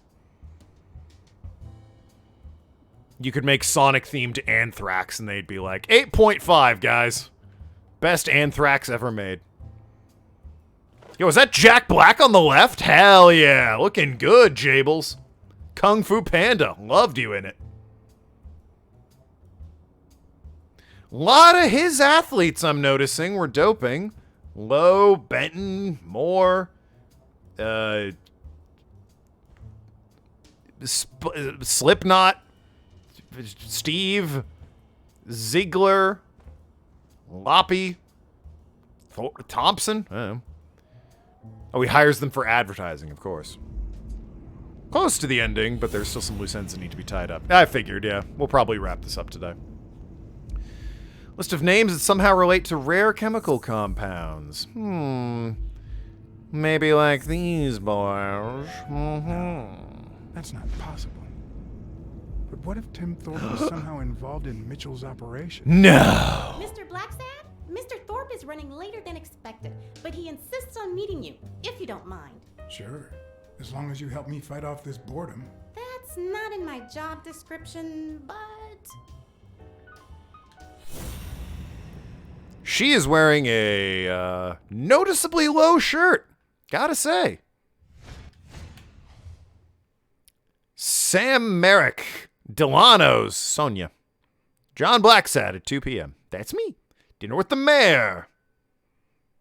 You could make Sonic-themed Anthrax, and they'd be like, 8.5, guys. Best Anthrax ever made. Yo, is that Jack Black on the left? Hell yeah. Looking good, Jables. Kung Fu Panda. Loved you in it. A lot of his athletes, I'm noticing, were doping. Lowe, Benton, Moore, Slipknot, Steve, Ziegler, Loppy, Thompson. I don't know. Oh, he hires them for advertising, of course. Close to the ending, but there's still some loose ends that need to be tied up. I figured, yeah. We'll probably wrap this up today. List of names that somehow relate to rare chemical compounds. Maybe like these boys. That's not possible. But what if Tim Thorpe was somehow involved in Mitchell's operation? No! Mr. Blacksad? Mr. Thorpe is running later than expected, but he insists on meeting you, if you don't mind. Sure. As long as you help me fight off this boredom. That's not in my job description, but... She is wearing a noticeably low shirt. Gotta say. Sam Merrick. Delano's Sonia. John Blacksad at 2 p.m. That's me. Dinner with the mayor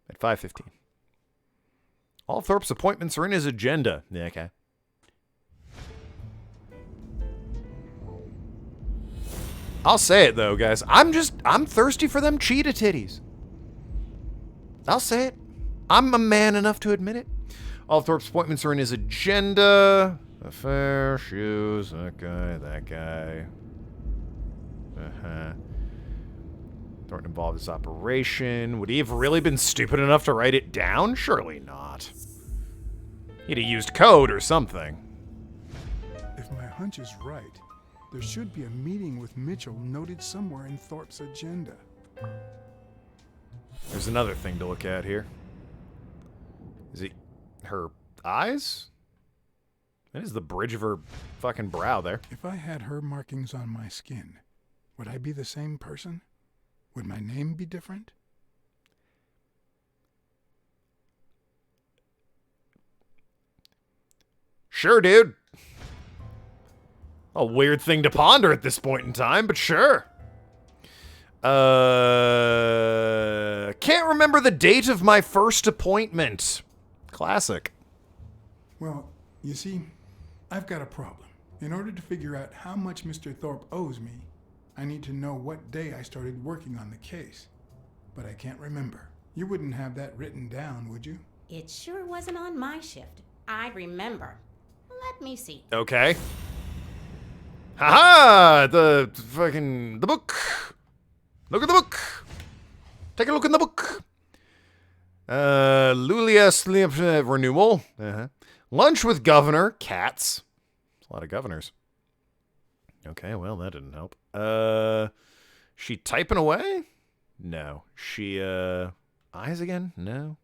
at 5:15. All of Thorpe's appointments are in his agenda. Yeah, okay. I'll say it, though, guys. I'm thirsty for them cheetah titties. I'll say it. I'm a man enough to admit it. All of Thorpe's appointments are in his agenda. Affair, shoes, that guy. Thornton involved in this operation. Would he have really been stupid enough to write it down? Surely not. He'd have used code or something. If my hunch is right, there should be a meeting with Mitchell noted somewhere in Thorpe's agenda. there's another thing to look at here. Is it her eyes? That is the bridge of her fucking brow there. If I had her markings on my skin, would I be the same person? Would my name be different? Sure, dude. A weird thing to ponder at this point in time, but sure. Can't remember the date of my first appointment. Classic. Well, you see, I've got a problem. In order to figure out how much Mr. Thorpe owes me, I need to know what day I started working on the case. But I can't remember. You wouldn't have that written down, would you? It sure wasn't on my shift. I remember. Let me see. Okay. Haha! The book. Look at the book. Take a look in the book. Lulia sleep renewal. Lunch with governor. Cats. That's a lot of governors. Okay, well, that didn't help. She typing away? No. She, eyes again? No.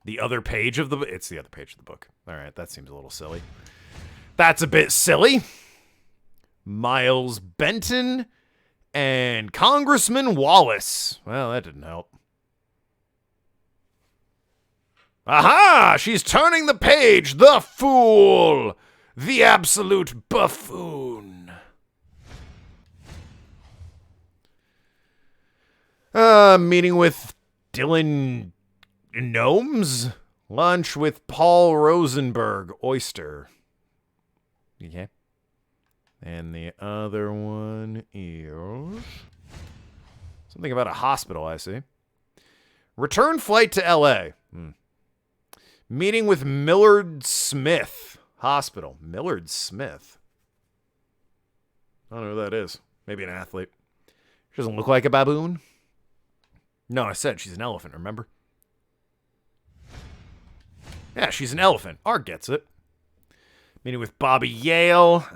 The other page of the book? It's the other page of the book. All right, that seems a little silly. That's a bit silly. Miles Benton and Congressman Wallace. Well, that didn't help. Aha! She's turning the page. The fool. The absolute buffoon. Meeting with Dylan Gnomes? Lunch with Paul Rosenberg. Oyster. Okay. And the other one is something about a hospital, I see. Return flight to L.A. Meeting with Millard Smith. Hospital. Millard Smith. I don't know who that is. Maybe an athlete. She doesn't look like a baboon. No, I said she's an elephant, remember? Yeah, she's an elephant. Art gets it. Meeting with Bobby Yale.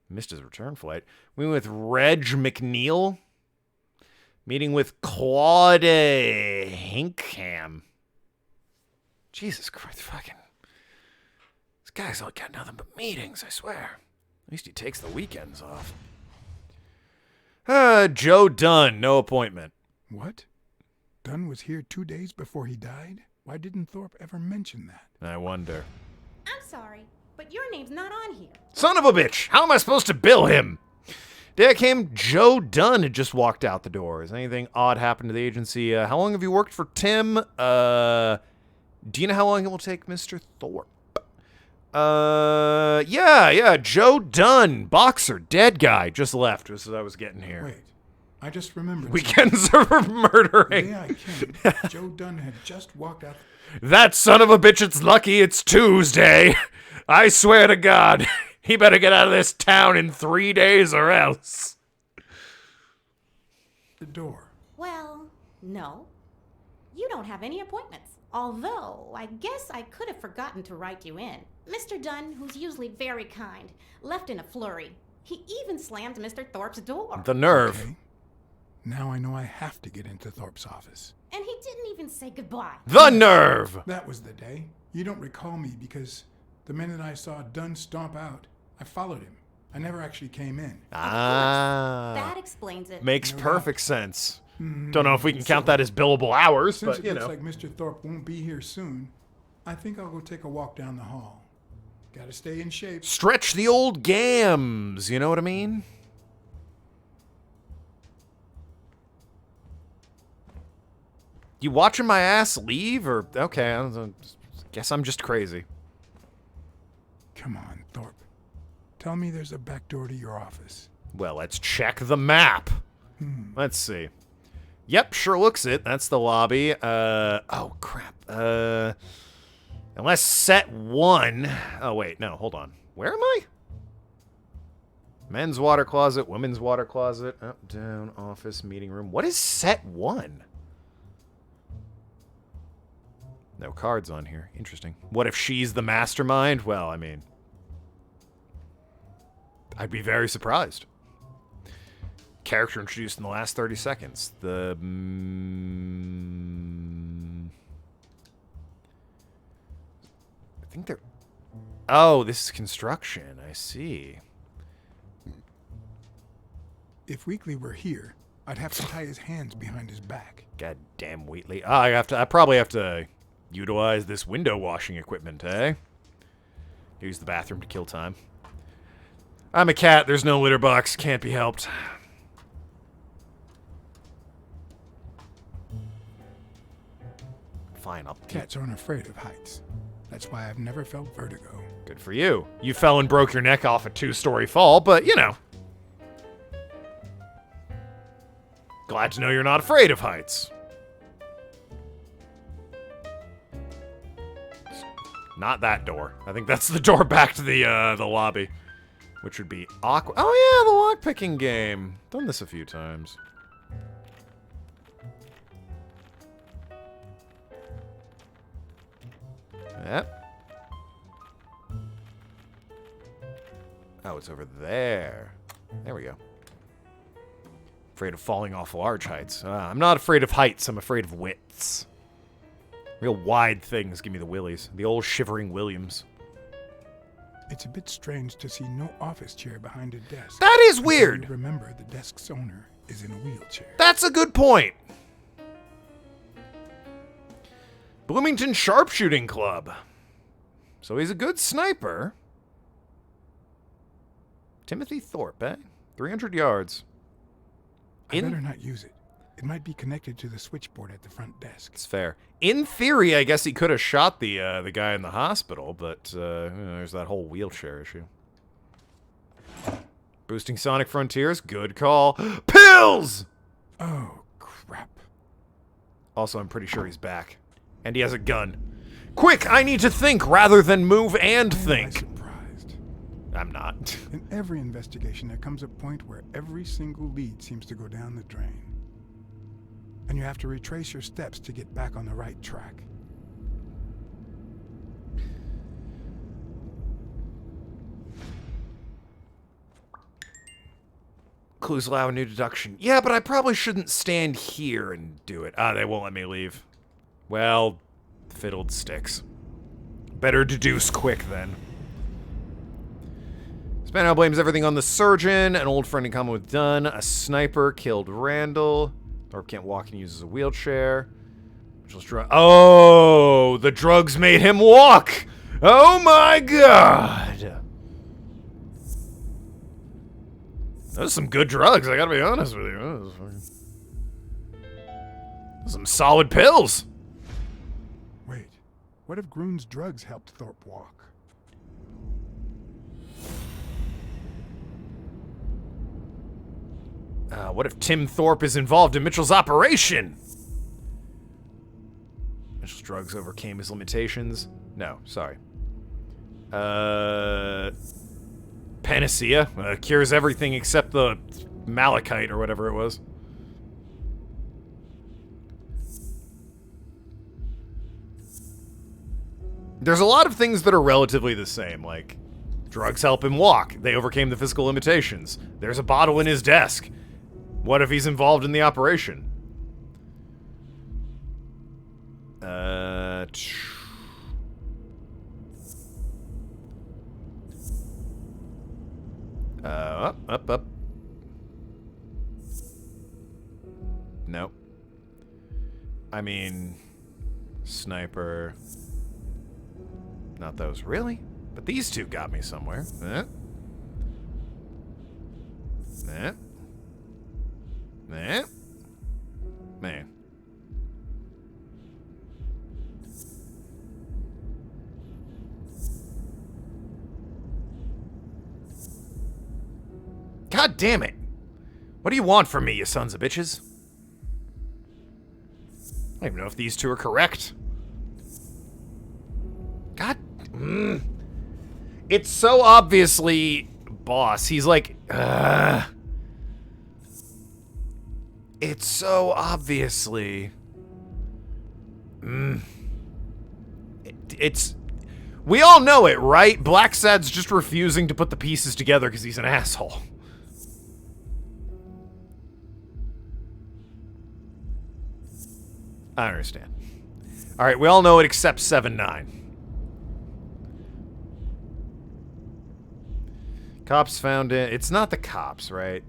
Missed his return flight. Meeting with Reg McNeil. Meeting with Claude Hinkham. Jesus Christ, fucking. This guy's all got nothing but meetings, I swear. At least he takes the weekends off. Joe Dunn, no appointment. What? Dunn was here 2 days before he died? Why didn't Thorpe ever mention that? I wonder. I'm sorry, but your name's not on here. Son of a bitch! How am I supposed to bill him? Day I came, Joe Dunn had just walked out the door. Has anything odd happened to the agency? How long have you worked for Tim? Do you know how long it will take Mr. Thorpe? Yeah, Joe Dunn, boxer, dead guy, just left just as I was getting here. Wait, I just remembered. Weekends of murdering. The day I came, Joe Dunn had just walked out. That son of a bitch, it's lucky it's Tuesday. I swear to God, he better get out of this town in 3 days or else. The door. Well, no. You don't have any appointments. Although, I guess I could have forgotten to write you in. Mr. Dunn, who's usually very kind, left in a flurry. He even slammed Mr. Thorpe's door. The nerve. Okay. Now I know I have to get into Thorpe's office. And he didn't even say goodbye. The nerve! That was the day. You don't recall me because the minute I saw Dunn stomp out, I followed him. I never actually came in. That explains it. Makes perfect sense. Don't know if we can count that as billable hours, Since but it looks like Mr. Thorpe won't be here soon, I think I'll go take a walk down the hall. Gotta stay in shape. Stretch the old gams, you know what I mean? You watching my ass leave, or okay? I guess I'm just crazy. Come on, Thorpe. Tell me there's a back door to your office. Well, let's check the map. Let's see. Yep, sure looks it. That's the lobby. Oh crap. Unless set 1. Oh wait, no, hold on. Where am I? Men's water closet, women's water closet, up, down, office, meeting room. What is set 1? No cards on here. Interesting. What if she's the mastermind? Well, I mean, I'd be very surprised. Character introduced in the last 30 seconds. The Oh, this is construction. I see. If Weekly were here, I'd have to tie his hands behind his back. God damn Wheatley. I probably have to utilize this window washing equipment, eh? Use the bathroom to kill time. I'm a cat. There's no litter box. Can't be helped. Fine, I'll... Cats aren't afraid of heights. That's why I've never felt vertigo. Good for you. You fell and broke your neck off a 2-story fall, but, you know. Glad to know you're not afraid of heights. Not that door. I think that's the door back to the lobby. Which would be awkward. Oh, yeah, the lockpicking game. Done this a few times. Yep. Oh, it's over there. There we go. Afraid of falling off large heights. I'm not afraid of heights. I'm afraid of widths. Real wide things give me the willies. The old shivering Williams. It's a bit strange to see no office chair behind a desk. That is weird. Remember, the desk's owner is in a wheelchair. That's a good point. Bloomington Sharpshooting Club. So he's a good sniper. Timothy Thorpe, eh? 300 yards. I better not use it. It might be connected to the switchboard at the front desk. It's fair. In theory, I guess he could have shot the guy in the hospital, but you know, there's that whole wheelchair issue. Boosting Sonic Frontiers, good call. Pills! Oh, crap. Also, I'm pretty sure he's back. And he has a gun. Quick, I need to think rather than move and think. I'm not. In every investigation, there comes a point where every single lead seems to go down the drain. And you have to retrace your steps to get back on the right track. Clues allow a new deduction. Yeah, but I probably shouldn't stand here and do it. Ah, they won't let me leave. Well, fiddled sticks. Better deduce quick, then. Spano blames everything on the surgeon. An old friend in common with Dunn. A sniper killed Randall. Thorpe can't walk and uses a wheelchair. Oh, the drugs made him walk! Oh my god! Those are some good drugs, I gotta be honest with you. Those some solid pills. Wait, what if Groon's drugs helped Thorpe walk? What if Tim Thorpe is involved in Mitchell's operation? Mitchell's drugs overcame his limitations. No, sorry. Panacea. Cures everything except the malachite or whatever it was. There's a lot of things that are relatively the same, like drugs help him walk. They overcame the physical limitations. There's a bottle in his desk. What if he's involved in the operation? Up. Nope. I mean, sniper. Not those, really? But these two got me somewhere. Man. God damn it. What do you want from me, you sons of bitches? I don't even know if these two are correct. God. It's so obviously boss. He's like, it's so obviously. It's. We all know it, right? Blacksad's just refusing to put the pieces together because he's an asshole. I understand. Alright, we all know it except 7-9. Cops found it. It's not the cops, right?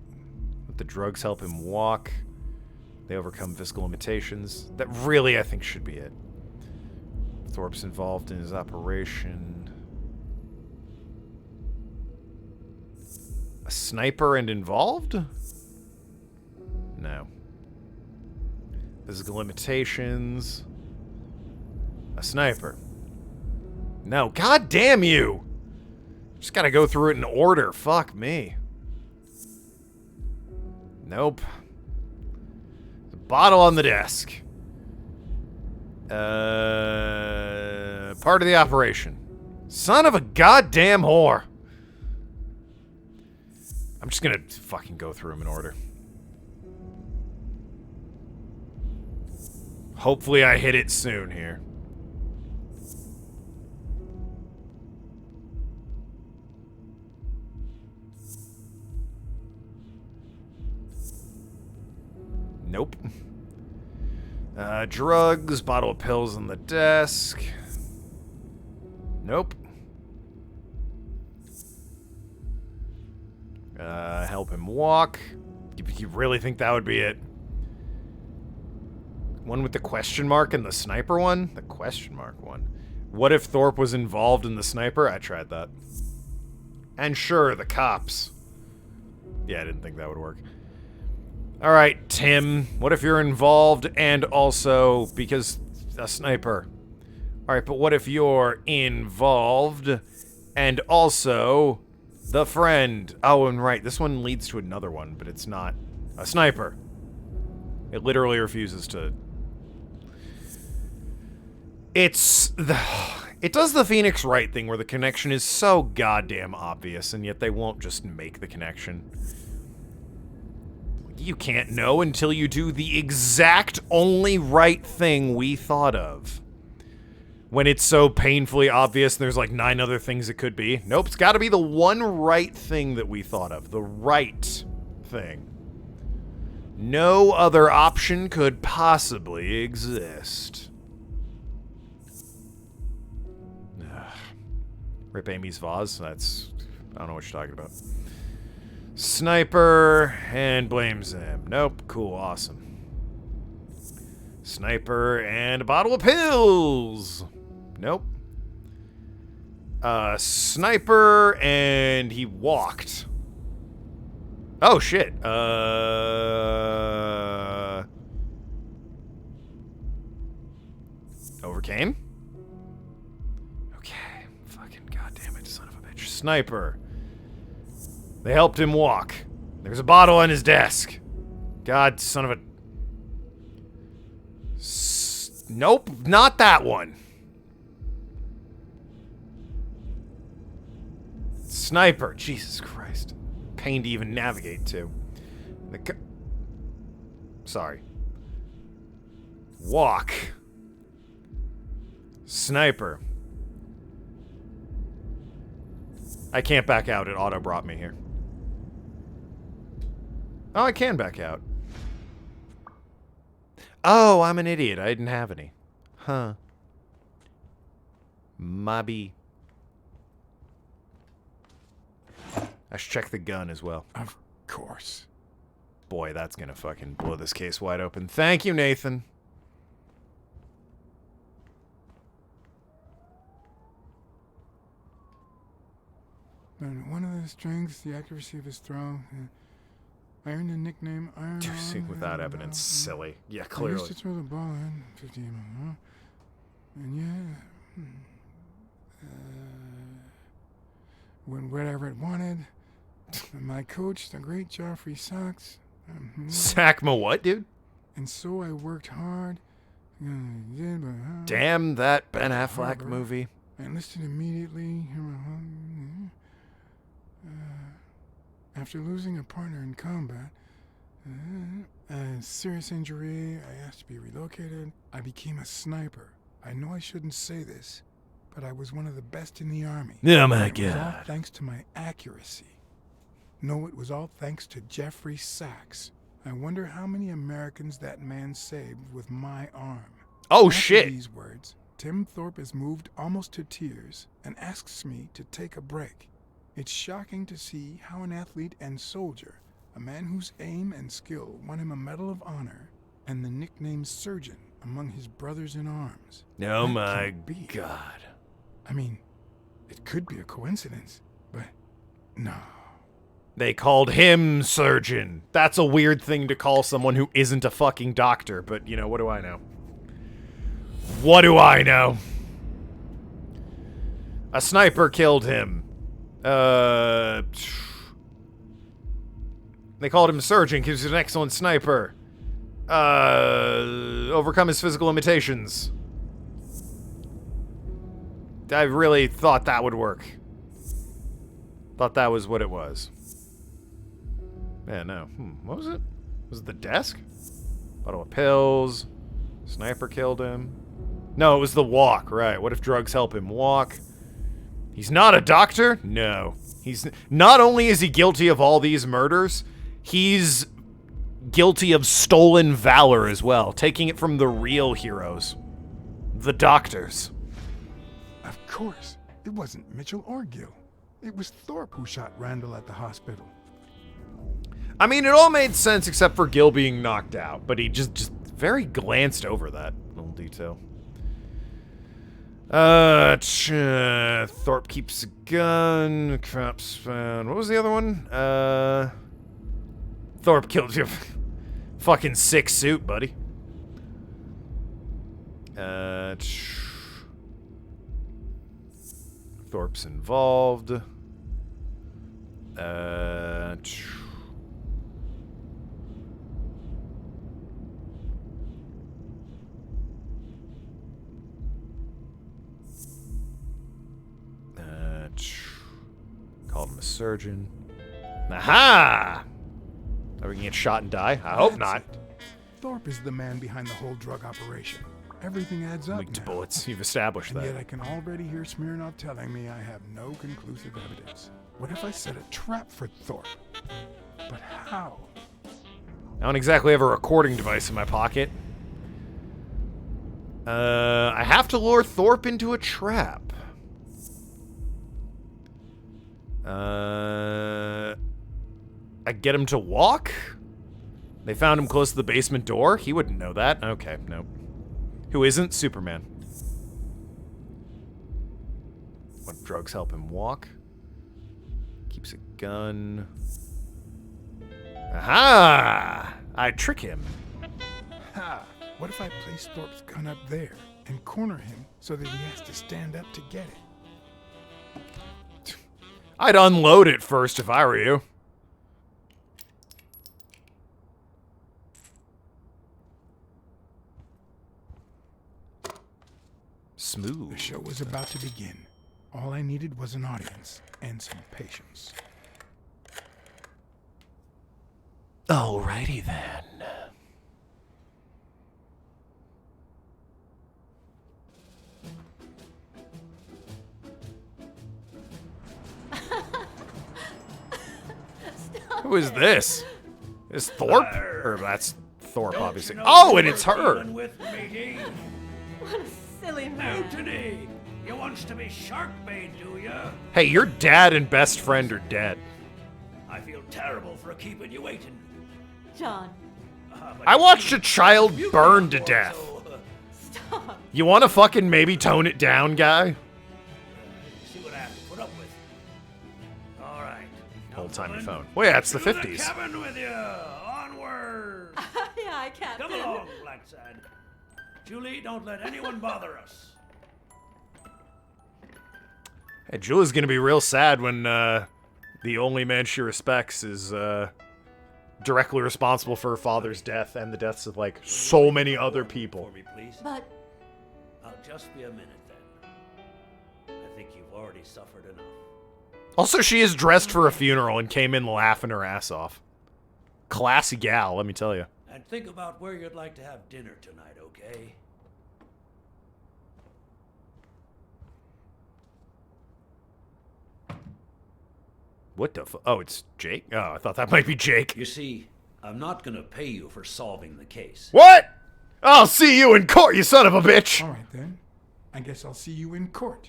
The drugs help him walk. They overcome physical limitations. That really, I think, should be it. Thorpe's involved in his operation. A sniper and involved? No. Physical limitations. A sniper. No. God damn you! Just gotta go through it in order. Fuck me. Nope. The bottle on the desk. Part of the operation. Son of a goddamn whore. I'm just gonna fucking go through them in order. Hopefully I hit it soon here. Nope. Drugs, bottle of pills on the desk. Nope. Help him walk. You really think that would be it? One with the question mark and the sniper one? The question mark one. What if Thorpe was involved in the sniper? I tried that. And sure, the cops. Yeah, I didn't think that would work. Alright, Tim. What if you're involved and also because a sniper? Alright, but what if you're involved and also the friend? Oh, and right, this one leads to another one, but it's not a sniper. It literally refuses to... It does the Phoenix Wright thing where the connection is so goddamn obvious, and yet they won't just make the connection. You can't know until you do the exact only right thing we thought of. When it's so painfully obvious, there's like 9 other things it could be. Nope, it's got to be the one right thing that we thought of. The right thing. No other option could possibly exist. Ugh. Rip Amy's vase. That's... I don't know what you're talking about. Sniper, and blames him. Nope, cool, awesome. Sniper, and a bottle of pills. Nope. Sniper, and he walked. Oh, shit. Overcame? Okay. Fucking goddamn it, son of a bitch. Sniper. They helped him walk. There's a bottle on his desk. God, son of a... Nope, not that one. Sniper. Jesus Christ. Pain to even navigate to. Sorry. Walk. Sniper. I can't back out. It auto brought me here. Oh, I can back out. Oh, I'm an idiot. I didn't have any. Huh. Maybe. I should check the gun as well. Of course. Boy, that's gonna fucking blow this case wide open. Thank you, Nathan. On one of the strings, the accuracy of his throw. I earned the nickname Iron On. Without evidence, silly. Yeah, I clearly. used to throw the ball in 50 mm. And yeah, went wherever it wanted. My coach, the great Joffrey Sachs. Sackma what, dude? And so I worked hard. Damn that Ben Affleck movie. I enlisted immediately. After losing a partner in combat, a serious injury, I asked to be relocated. I became a sniper. I know I shouldn't say this, but I was one of the best in the army. Oh my It was all God. thanks to my accuracy. No, it was all thanks to Jeffrey Sachs. I wonder how many Americans that man saved with my arm. Oh, After shit. these words, Tim Thorpe is moved almost to tears and asks me to take a break. It's shocking to see how an athlete and soldier, a man whose aim and skill won him a Medal of Honor and the nickname Surgeon among his brothers in arms. Oh That my can't be. God. I mean, it could be a coincidence, but no. They called him Surgeon. That's a weird thing to call someone who isn't a fucking doctor, but you know, what do I know? What do I know? A sniper killed him. They called him Surgeon because he's an excellent sniper. Overcome his physical limitations. I really thought that would work. Thought that was what it was. Yeah, no. What was it? Was it the desk? Bottle of pills. Sniper killed him. No, it was the walk, right. What if drugs help him walk? He's not a doctor? No. He's not only is he guilty of all these murders, he's guilty of stolen valor as well, taking it from the real heroes. The doctors. Of course. It wasn't Mitchell or Gil. It was Thorpe who shot Randall at the hospital. I mean, it all made sense except for Gil being knocked out, but he just very glanced over that little detail. Thorpe keeps a gun. Crap's found. What was the other one? Thorpe killed you. Fucking sick suit, buddy. Thorpe's involved. Called him a surgeon. Aha! Are we gonna get shot and die? I hope not. Thorpe is the man behind the whole drug operation. Everything adds up Weak to now. bullets. You've established And that. yet I can already hear Smirnov telling me I have no conclusive evidence. What if I set a trap for Thorpe? But how? I don't exactly have a recording device in my pocket. I have to lure Thorpe into a trap. I get him to walk? They found him close to the basement door? He wouldn't know that. Okay, nope. Who isn't? Superman. What drugs help him walk? Keeps a gun. Aha! I trick him. Ha! What if I place Thorpe's gun up there and corner him so that he has to stand up to get it? I'd unload it first if I were you. Smooth. The show was about to begin. All I needed was an audience and some patience. Alrighty then. Who is this? Is Thorpe? Or that's Thorpe, obviously. Oh, and it's her! With matey. What a silly man. Mutiny! You wants to be shark bait, do ya? Hey, your dad and best friend are dead. I feel terrible for keeping you waiting. John. I watched a child burn to death. Stop. You want to fucking maybe tone it down, guy? See what I have to put up with. All right. Hold time your phone. Well, yeah, it's the To 50s. cabin with you. Onward. Yeah, I can't. Come along, Blacksad. Julie, don't let anyone bother us. Hey, Julie's gonna be real sad when the only man she respects is directly responsible for her father's death and the deaths of like so many other people. For me, please. But I'll just be a minute then. I think you've already suffered enough. Also, she is dressed for a funeral and came in laughing her ass off. Classy gal, let me tell you. And think about where you'd like to have dinner tonight, okay? What the oh, it's Jake? Oh, I thought that might be Jake. You see, I'm not gonna pay you for solving the case. What? I'll see you in court, you son of a bitch! All right, then. I guess I'll see you in court.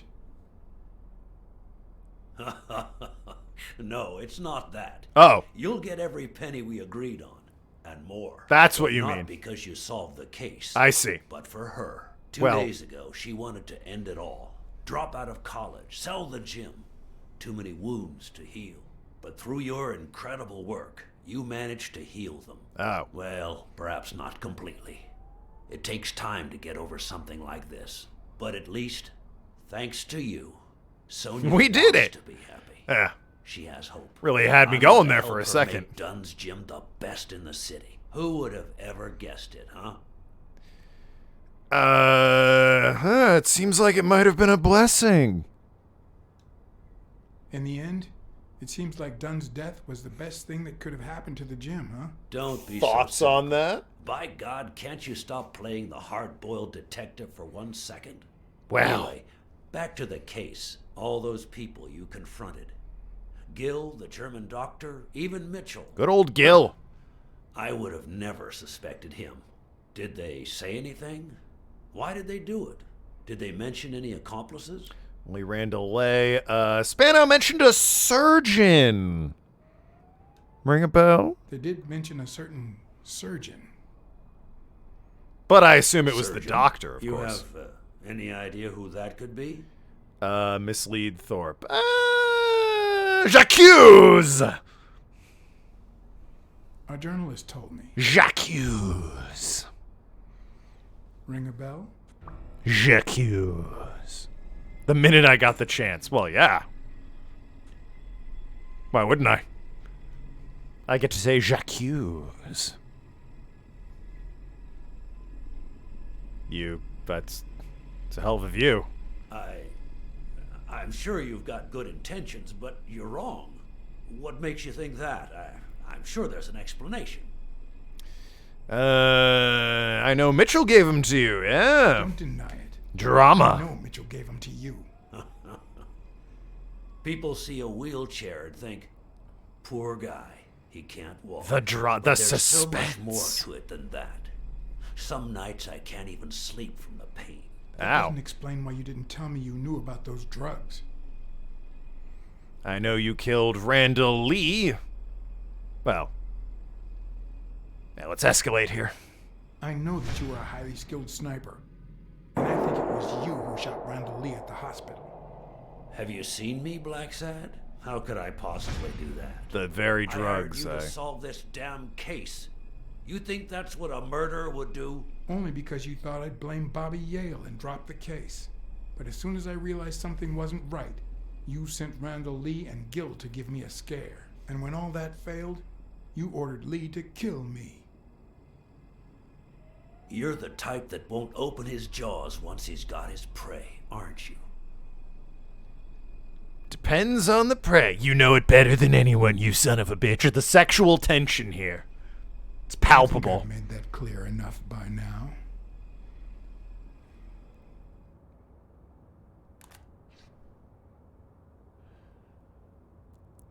No, it's not that. Oh. You'll get every penny we agreed on, and more. That's what you Not mean. because you solved the case. I see. But for her. 2 Well- days ago, she wanted to end it all. Drop out of college, sell the gym. Too many wounds to heal. But through your incredible work, you managed to heal them. Oh. Well, perhaps not completely. It takes time to get over something like this. But at least, thanks to you, Sonia We did wants it. to be happy. Yeah. She has hope. Really had me I'm going gonna there help for a her second. make Dunn's gym the best in the city. Who would have ever guessed it, huh? It seems like it might have been a blessing. In the end, it seems like Dunn's death was the best thing that could have happened to the gym, huh? Don't be Thoughts so on that? By God, can't you stop playing the hard-boiled detective for 1 second? Well. Anyway, back to the case. All those people you confronted. Gil, the German doctor, even Mitchell. Good old Gil. I would have never suspected him. Did they say anything? Why did they do it? Did they mention any accomplices? Only Randall Lay. Spano mentioned a surgeon. Ring a bell? They did mention a certain surgeon. But I assume it was the Surgeon? doctor, of you course. have any idea who that could be? Mislead Thorpe. J'accuse! A journalist told me. J'accuse. Ring a bell? J'accuse. The minute I got the chance. Well, yeah. Why wouldn't I? I get to say j'accuse. It's a hell of a view. I'm sure you've got good intentions, but you're wrong. What makes you think that? I'm sure there's an explanation. I know Mitchell gave him to you, yeah. Don't deny it. Drama. I know Mitchell gave them to you. People see a wheelchair and think, poor guy, he can't walk. The But there's suspense. so much more to it than that. Some nights I can't even sleep from the pain. That doesn't explain why you didn't tell me you knew about those drugs. I know you killed Randall Lee. Well, now let's escalate here. I know that you were a highly skilled sniper, and I think it was you who shot Randall Lee at the hospital. Have you seen me, Blacksad? How could I possibly do that? The very drugs, I hired you to solve this damn case. You think that's what a murderer would do? Only because you thought I'd blame Bobby Yale and drop the case. But as soon as I realized something wasn't right, you sent Randall Lee and Gil to give me a scare. And when all that failed, you ordered Lee to kill me. You're the type that won't open his jaws once he's got his prey, aren't you? Depends on the prey. You know it better than anyone, you son of a bitch. The sexual tension here. It's palpable. I think I've made that clear enough by now.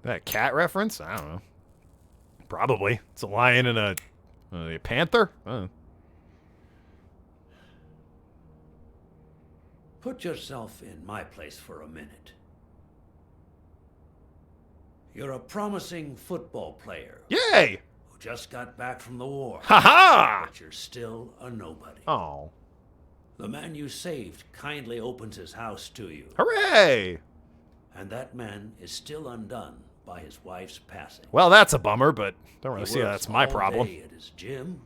That cat reference? I don't know. Probably. It's a lion and a panther? I don't know. Put yourself in my place for a minute. You're a promising football player. Yay! Who just got back from the war. Ha-ha! But you're still a nobody. Oh. The man you saved kindly opens his house to you. Hooray! And that man is still undone by his wife's passing. Well, that's a bummer, but don't really He see how works that's my all problem. day at his gym,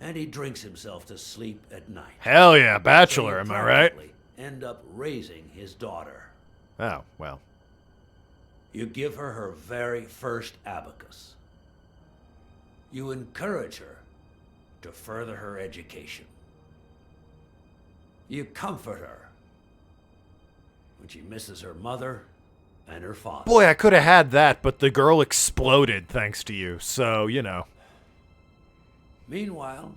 and he drinks himself to sleep at night. Hell yeah, So bachelor, you am I right? practically end up raising his daughter. Oh, well. You give her her very first abacus. You encourage her to further her education. You comfort her when she misses her mother and her father. Boy, I could have had that, but the girl exploded thanks to you, so, you know. Meanwhile,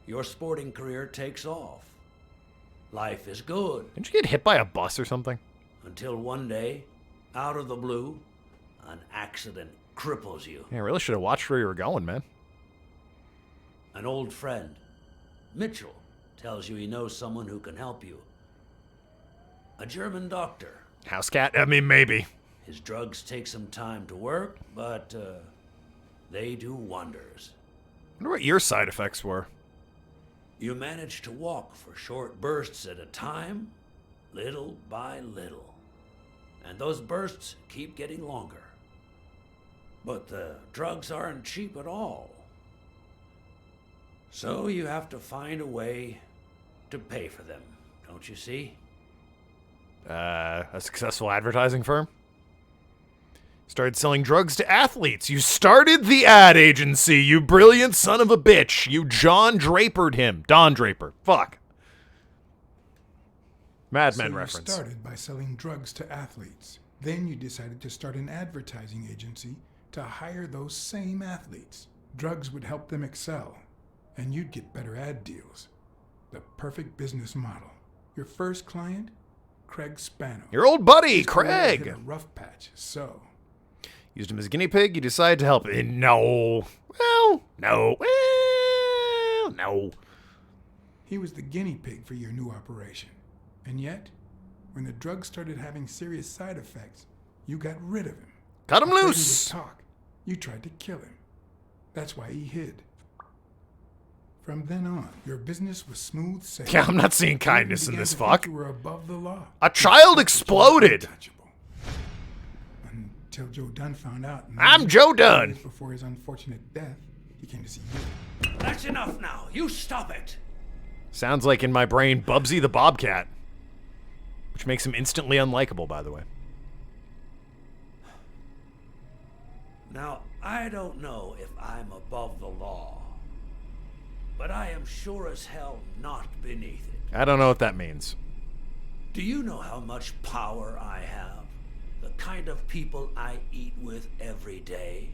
your sporting career takes off. Life is good. Didn't you get hit by a bus or something? Until one day, out of the blue, an accident cripples you. Yeah, I really should have watched where you were going, man. An old friend, Mitchell, tells you he knows someone who can help you. A German doctor. House cat? I mean, maybe. His drugs take some time to work, but they do wonders. I wonder what your side effects were. You manage to walk for short bursts at a time, little by little. And those bursts keep getting longer. But the drugs aren't cheap at all. So you have to find a way to pay for them, don't you see? A successful advertising firm? Started selling drugs to athletes. You started the ad agency, you brilliant son of a bitch. You John Drapered him. Don Draper. Fuck. Mad Men reference. You started by selling drugs to athletes. Then you decided to start an advertising agency to hire those same athletes. Drugs would help them excel, and you'd get better ad deals. The perfect business model. Your first client? Craig Spano. Your old buddy, His career Craig. hit a rough patch, so... Used him as a guinea pig, you decided to help him. No. Well, no. Well, no. He was the guinea pig for your new operation. And yet, when the drug started having serious side effects, you got rid of him. Cut him Afraid he loose. would talk. You tried to kill him. That's why he hid. From then on, your business was smooth sailing. Yeah, I'm not seeing kindness in this fuck. You were above the law. A child exploded. Until Joe Dunn found out. I'm Joe Dunn. Before his unfortunate death, he came to see you. That's enough now. You stop it. Sounds like in my brain, Bubsy the Bobcat. Which makes him instantly unlikable, by the way. Now, I don't know if I'm above the law, but I am sure as hell not beneath it. I don't know what that means. Do you know how much power I have? The kind of people I eat with every day?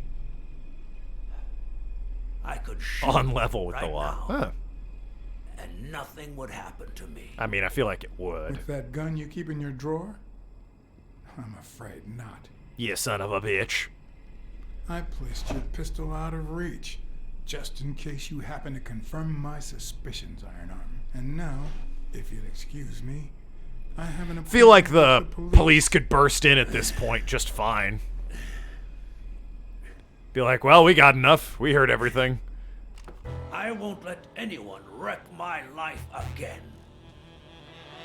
I could shoot On level with right the law. now, Huh. and nothing would happen to me. I mean, I feel like it would. With that gun you keep in your drawer? I'm afraid not. You son of a bitch. I placed your pistol out of reach, just in case you happen to confirm my suspicions, Iron Arm. And now, if you'll excuse me, I have an Feel like the appointment with police could burst in at this point just fine. Be like, well, we got enough. We heard everything. I won't let anyone wreck my life again.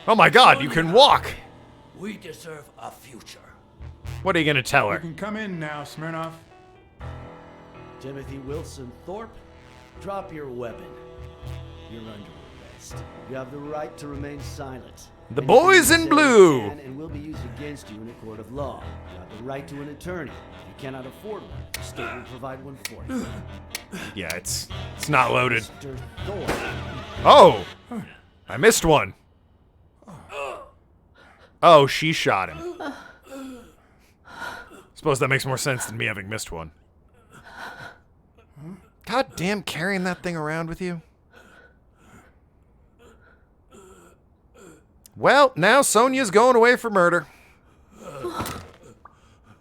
Oh my god, you can walk. We deserve a future. What are you gonna tell You her? can come in now, Smirnoff. Timothy Wilson Thorpe, drop your weapon. You're under arrest. You have the right to remain silent. The boys in blue. And will be used against you in a court of law. You have the right to an attorney. If you cannot afford one, the state will provide one for you. Yeah, it's not loaded. Mr. Thorpe. Oh! I missed one. Oh, she shot him. Suppose that makes more sense than me having missed one. God damn, carrying that thing around with you. Well, now Sonia's going away for murder.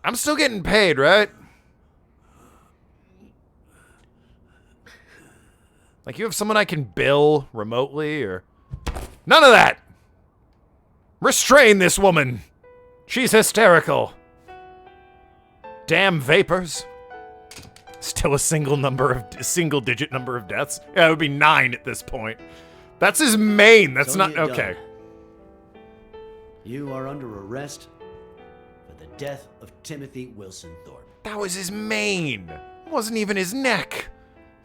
I'm still getting paid, right? Like, you have someone I can bill remotely, or... None of that! Restrain this woman! She's hysterical. Damn vapors. Still a single-digit number of deaths? Yeah, it would be 9 at this point. That's his main. That's Sonia not... Okay. Dunn. You are under arrest for the death of Timothy Wilson Thorpe. That was his main. It wasn't even his neck.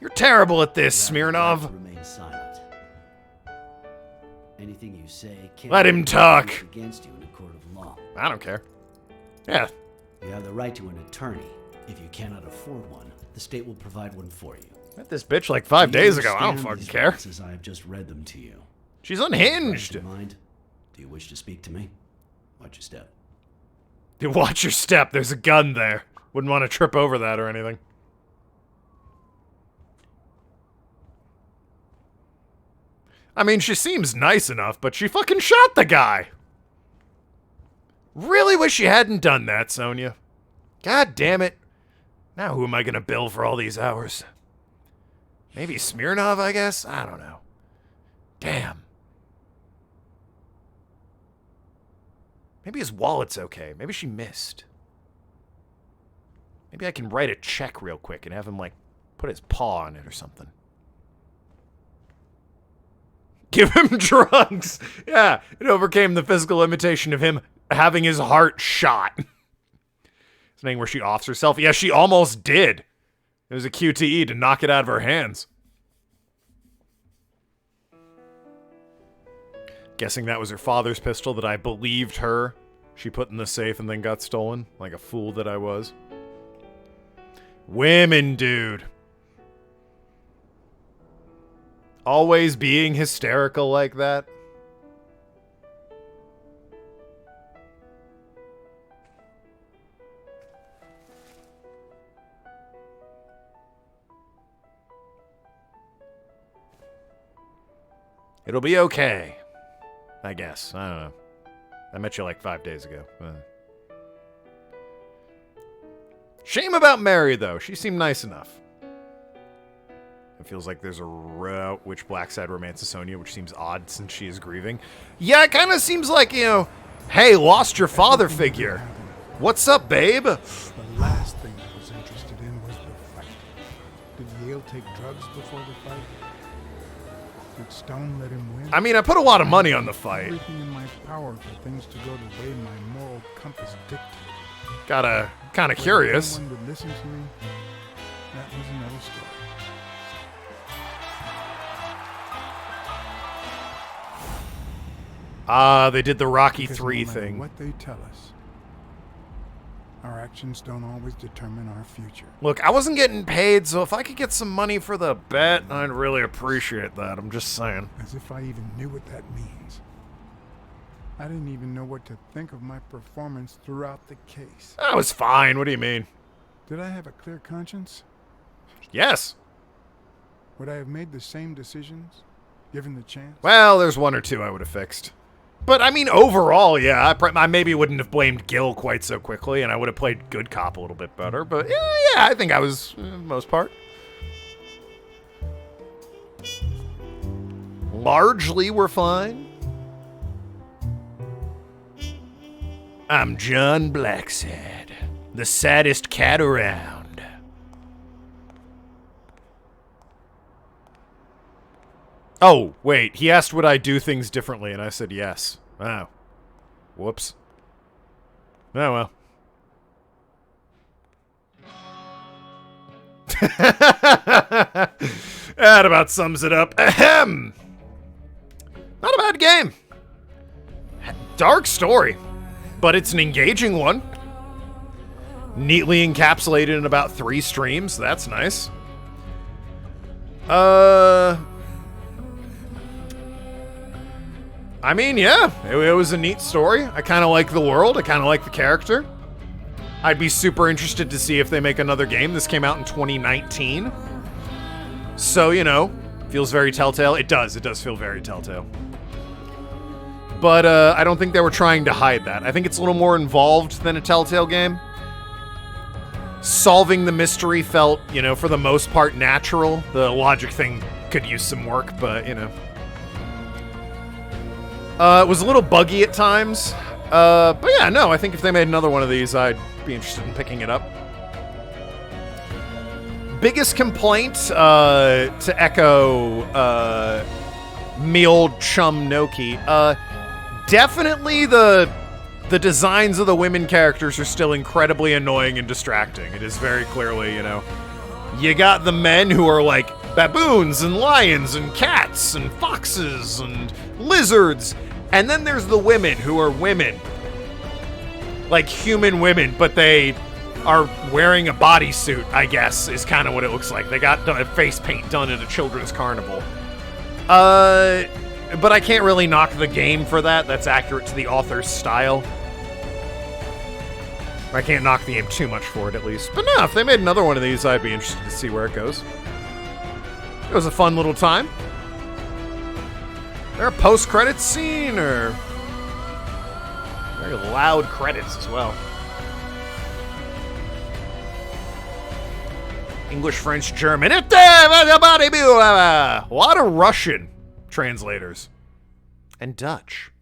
You're terrible at this, You have the Smirnov. right to remain silent. Anything you say can't Let him be talk. used against you in a court of law. I don't care. Yeah. You have the right to an attorney. If you cannot afford one, the state will provide one for you. Met this bitch like 5 Do you days ago. I don't understand fucking these care. rights as I have just read them to you? She's unhinged. Right in mind? Do you wish to speak to me? Watch your step. Dude, watch your step. There's a gun there. Wouldn't want to trip over that or anything. I mean, she seems nice enough, but she fucking shot the guy. Really wish you hadn't done that, Sonia. God damn it. Now who am I gonna bill for all these hours? Maybe Smirnov, I guess? I don't know. Damn. Maybe his wallet's okay. Maybe she missed. Maybe I can write a check real quick and have him, like, put his paw on it or something. Give him drugs! Yeah, it overcame the physical limitation of him having his heart shot. Something where she offs herself. Yeah, she almost did. It was a QTE to knock it out of her hands. Guessing that was her father's pistol that I believed her. She put in the safe and then got stolen. Like a fool that I was. Women, dude. Always being hysterical like that. It'll be okay. I guess. I don't know. I met you like 5 days ago. Shame about Mary, though. She seemed nice enough. It feels like there's a route which Blacksad romances Sonya, which seems odd since she is grieving. Yeah, it kind of seems like, you know, hey, lost your father figure. What's up, babe? The last thing I was interested in was the fight. Did Yale take drugs before the fight? Did Stone let him win? I mean, I put a lot of money on the fight. Everything in my power for things to go the way my moral compass dictated. Gotta, kind of curious. If anyone would listen to me, that was another story. They did the Rocky Because 3 no matter thing. What they tell us, our actions don't always determine our future. Look, I wasn't getting paid, so if I could get some money for the bet, I'd really appreciate that. I'm just saying. As if I even knew what that means. I didn't even know what to think of my performance throughout the case. That was fine. What do you mean? Did I have a clear conscience? Yes. Would I have made the same decisions, given the chance? Well, there's one or two I would have fixed. But, I mean, overall, yeah, I maybe wouldn't have blamed Gil quite so quickly, and I would have played good cop a little bit better. But, yeah, I think I was, for the most part. Largely, we're fine. I'm John Blacksad, the saddest cat around. Oh, wait, he asked would I do things differently, and I said yes. Oh. Whoops. Oh, well. That about sums it up. Ahem! Not a bad game. Dark story, but it's an engaging one. Neatly encapsulated in about 3 streams. That's nice. I mean, yeah, it was a neat story. I kind of like the world. I kind of like the character. I'd be super interested to see if they make another game. This came out in 2019. So, you know, feels very Telltale. It does feel very Telltale. But I don't think they were trying to hide that. I think it's a little more involved than a Telltale game. Solving the mystery felt, you know, for the most part natural. The logic thing could use some work, but, you know. It was a little buggy at times. But yeah, no, I think if they made another one of these, I'd be interested in picking it up. Biggest complaint, to echo me old chum Noki, definitely the designs of the women characters are still incredibly annoying and distracting. It is very clearly, you know, you got the men who are like baboons and lions and cats and foxes and lizards. And then there's the women who are women. Like human women, but they are wearing a bodysuit, I guess, is kind of what it looks like. They got face paint done at a children's carnival. But I can't really knock the game for that. That's accurate to the author's style. I can't knock the game too much for it, at least. But no, if they made another one of these, I'd be interested to see where it goes. It was a fun little time. There a post-credits scene, or very loud credits as well. English, French, German. A lot of Russian translators and Dutch.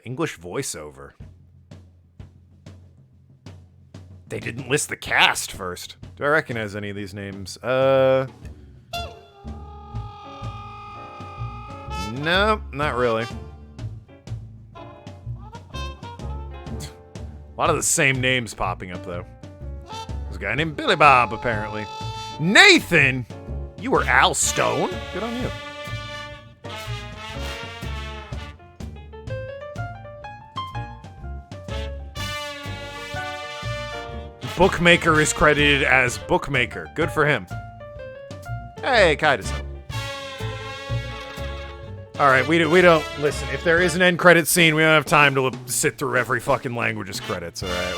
English voiceover. They didn't list the cast first. Do I recognize any of these names? No, not really. A lot of the same names popping up, though. There's a guy named Billy Bob, apparently. Nathan! You were Al Stone? Good on you. Bookmaker is credited as Bookmaker. Good for him. Hey, Kaida's home. Alright, we don't... Listen, if there is an end credit scene, we don't have time to sit through every fucking language's credits, alright?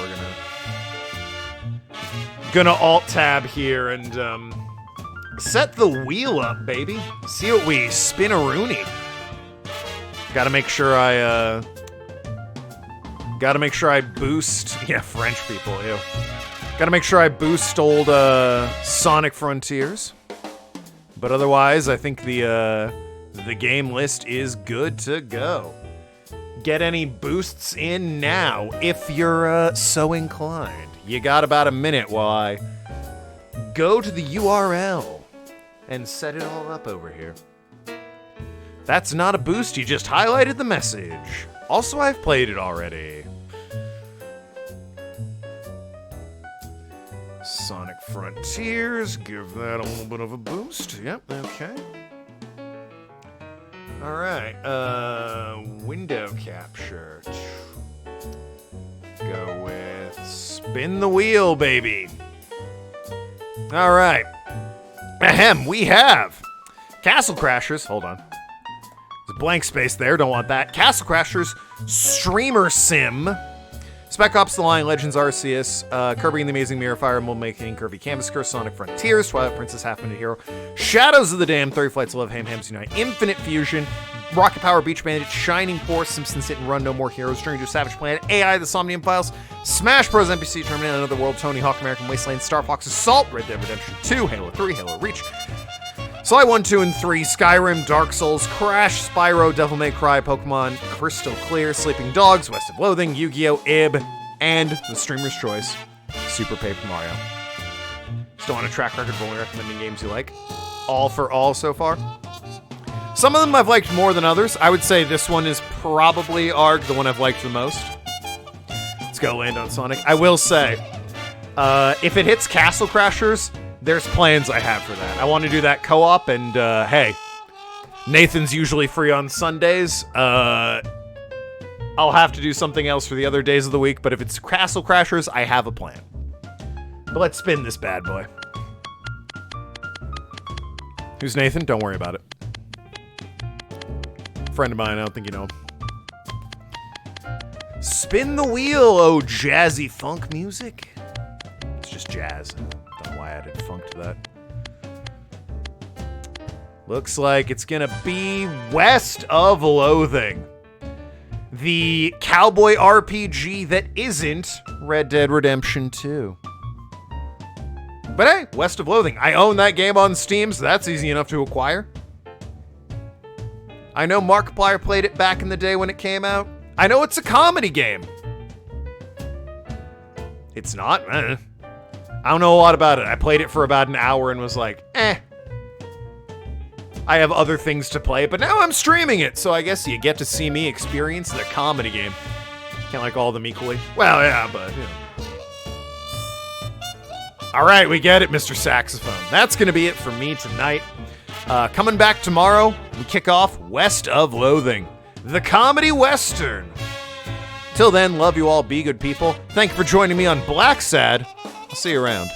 We're gonna alt-tab here and, set the wheel up, baby. See what we spin-a-rooney. Gotta make sure I boost... Yeah, French people, ew. Gotta make sure I boost old, Sonic Frontiers. But otherwise, I think the game list is good to go. Get any boosts in now, if you're, so inclined. You got about a minute while I go to the URL and set it all up over here. That's not a boost, you just highlighted the message. Also, I've played it already. Sonic Frontiers, give that a little bit of a boost. Yep, okay. Alright, window capture. Go with spin the wheel, baby. Alright. Ahem, we have Castle Crashers. Hold on. There's a blank space there, don't want that. Castle Crashers, Streamer Sim, Spec Ops: The Line, Legends Arceus, Kirby and the Amazing Mirror, Fire Emblem Making, Kirby Canvas Curse, Sonic Frontiers, Twilight Princess, Half Minute Hero, Shadows of the Dam, 30 Flights of Love, Ham Hams Unite, Infinite Fusion, Rocket Power, Beach Bandit, Shining Force, Simpsons Hit and Run, No More Heroes, Journey to a Savage Planet, AI, The Somnium Files, Smash Bros. NPC Tournament, Another World, Tony Hawk, American Wasteland, Star Fox Assault, Red Dead Redemption 2, Halo 3, Halo Reach, Sly 1, 2, and 3, Skyrim, Dark Souls, Crash, Spyro, Devil May Cry, Pokemon, Crystal Clear, Sleeping Dogs, West of Loathing, Yu-Gi-Oh! Ib, and the Streamer's Choice, Super Paper Mario. Still on a track record of only recommending games you like. All for all so far. Some of them I've liked more than others. I would say this one is probably ARG, the one I've liked the most. Let's go land on Sonic. I will say, if it hits Castle Crashers, there's plans I have for that. I want to do that co-op, and hey, Nathan's usually free on Sundays. I'll have to do something else for the other days of the week, but if it's Castle Crashers, I have a plan. But let's spin this bad boy. Who's Nathan? Don't worry about it. Friend of mine, I don't think you know him. Spin the wheel, oh jazzy funk music. It's just jazz. I don't know why I added funk to that. Looks like it's gonna be West of Loathing. The cowboy RPG that isn't Red Dead Redemption 2. But hey, West of Loathing. I own that game on Steam, so that's easy enough to acquire. I know Markiplier played it back in the day when it came out. I know it's a comedy game. It's not? I don't know a lot about it. I played it for about an hour and was like, eh. I have other things to play, but now I'm streaming it, so I guess you get to see me experience the comedy game. Can't like all of them equally. Well, yeah, but, you know. Alright, we get it, Mr. Saxophone. That's gonna be it for me tonight. Coming back tomorrow, we kick off West of Loathing, the comedy western. Till then, love you all, be good people. Thank you for joining me on Blacksad. I'll see you around.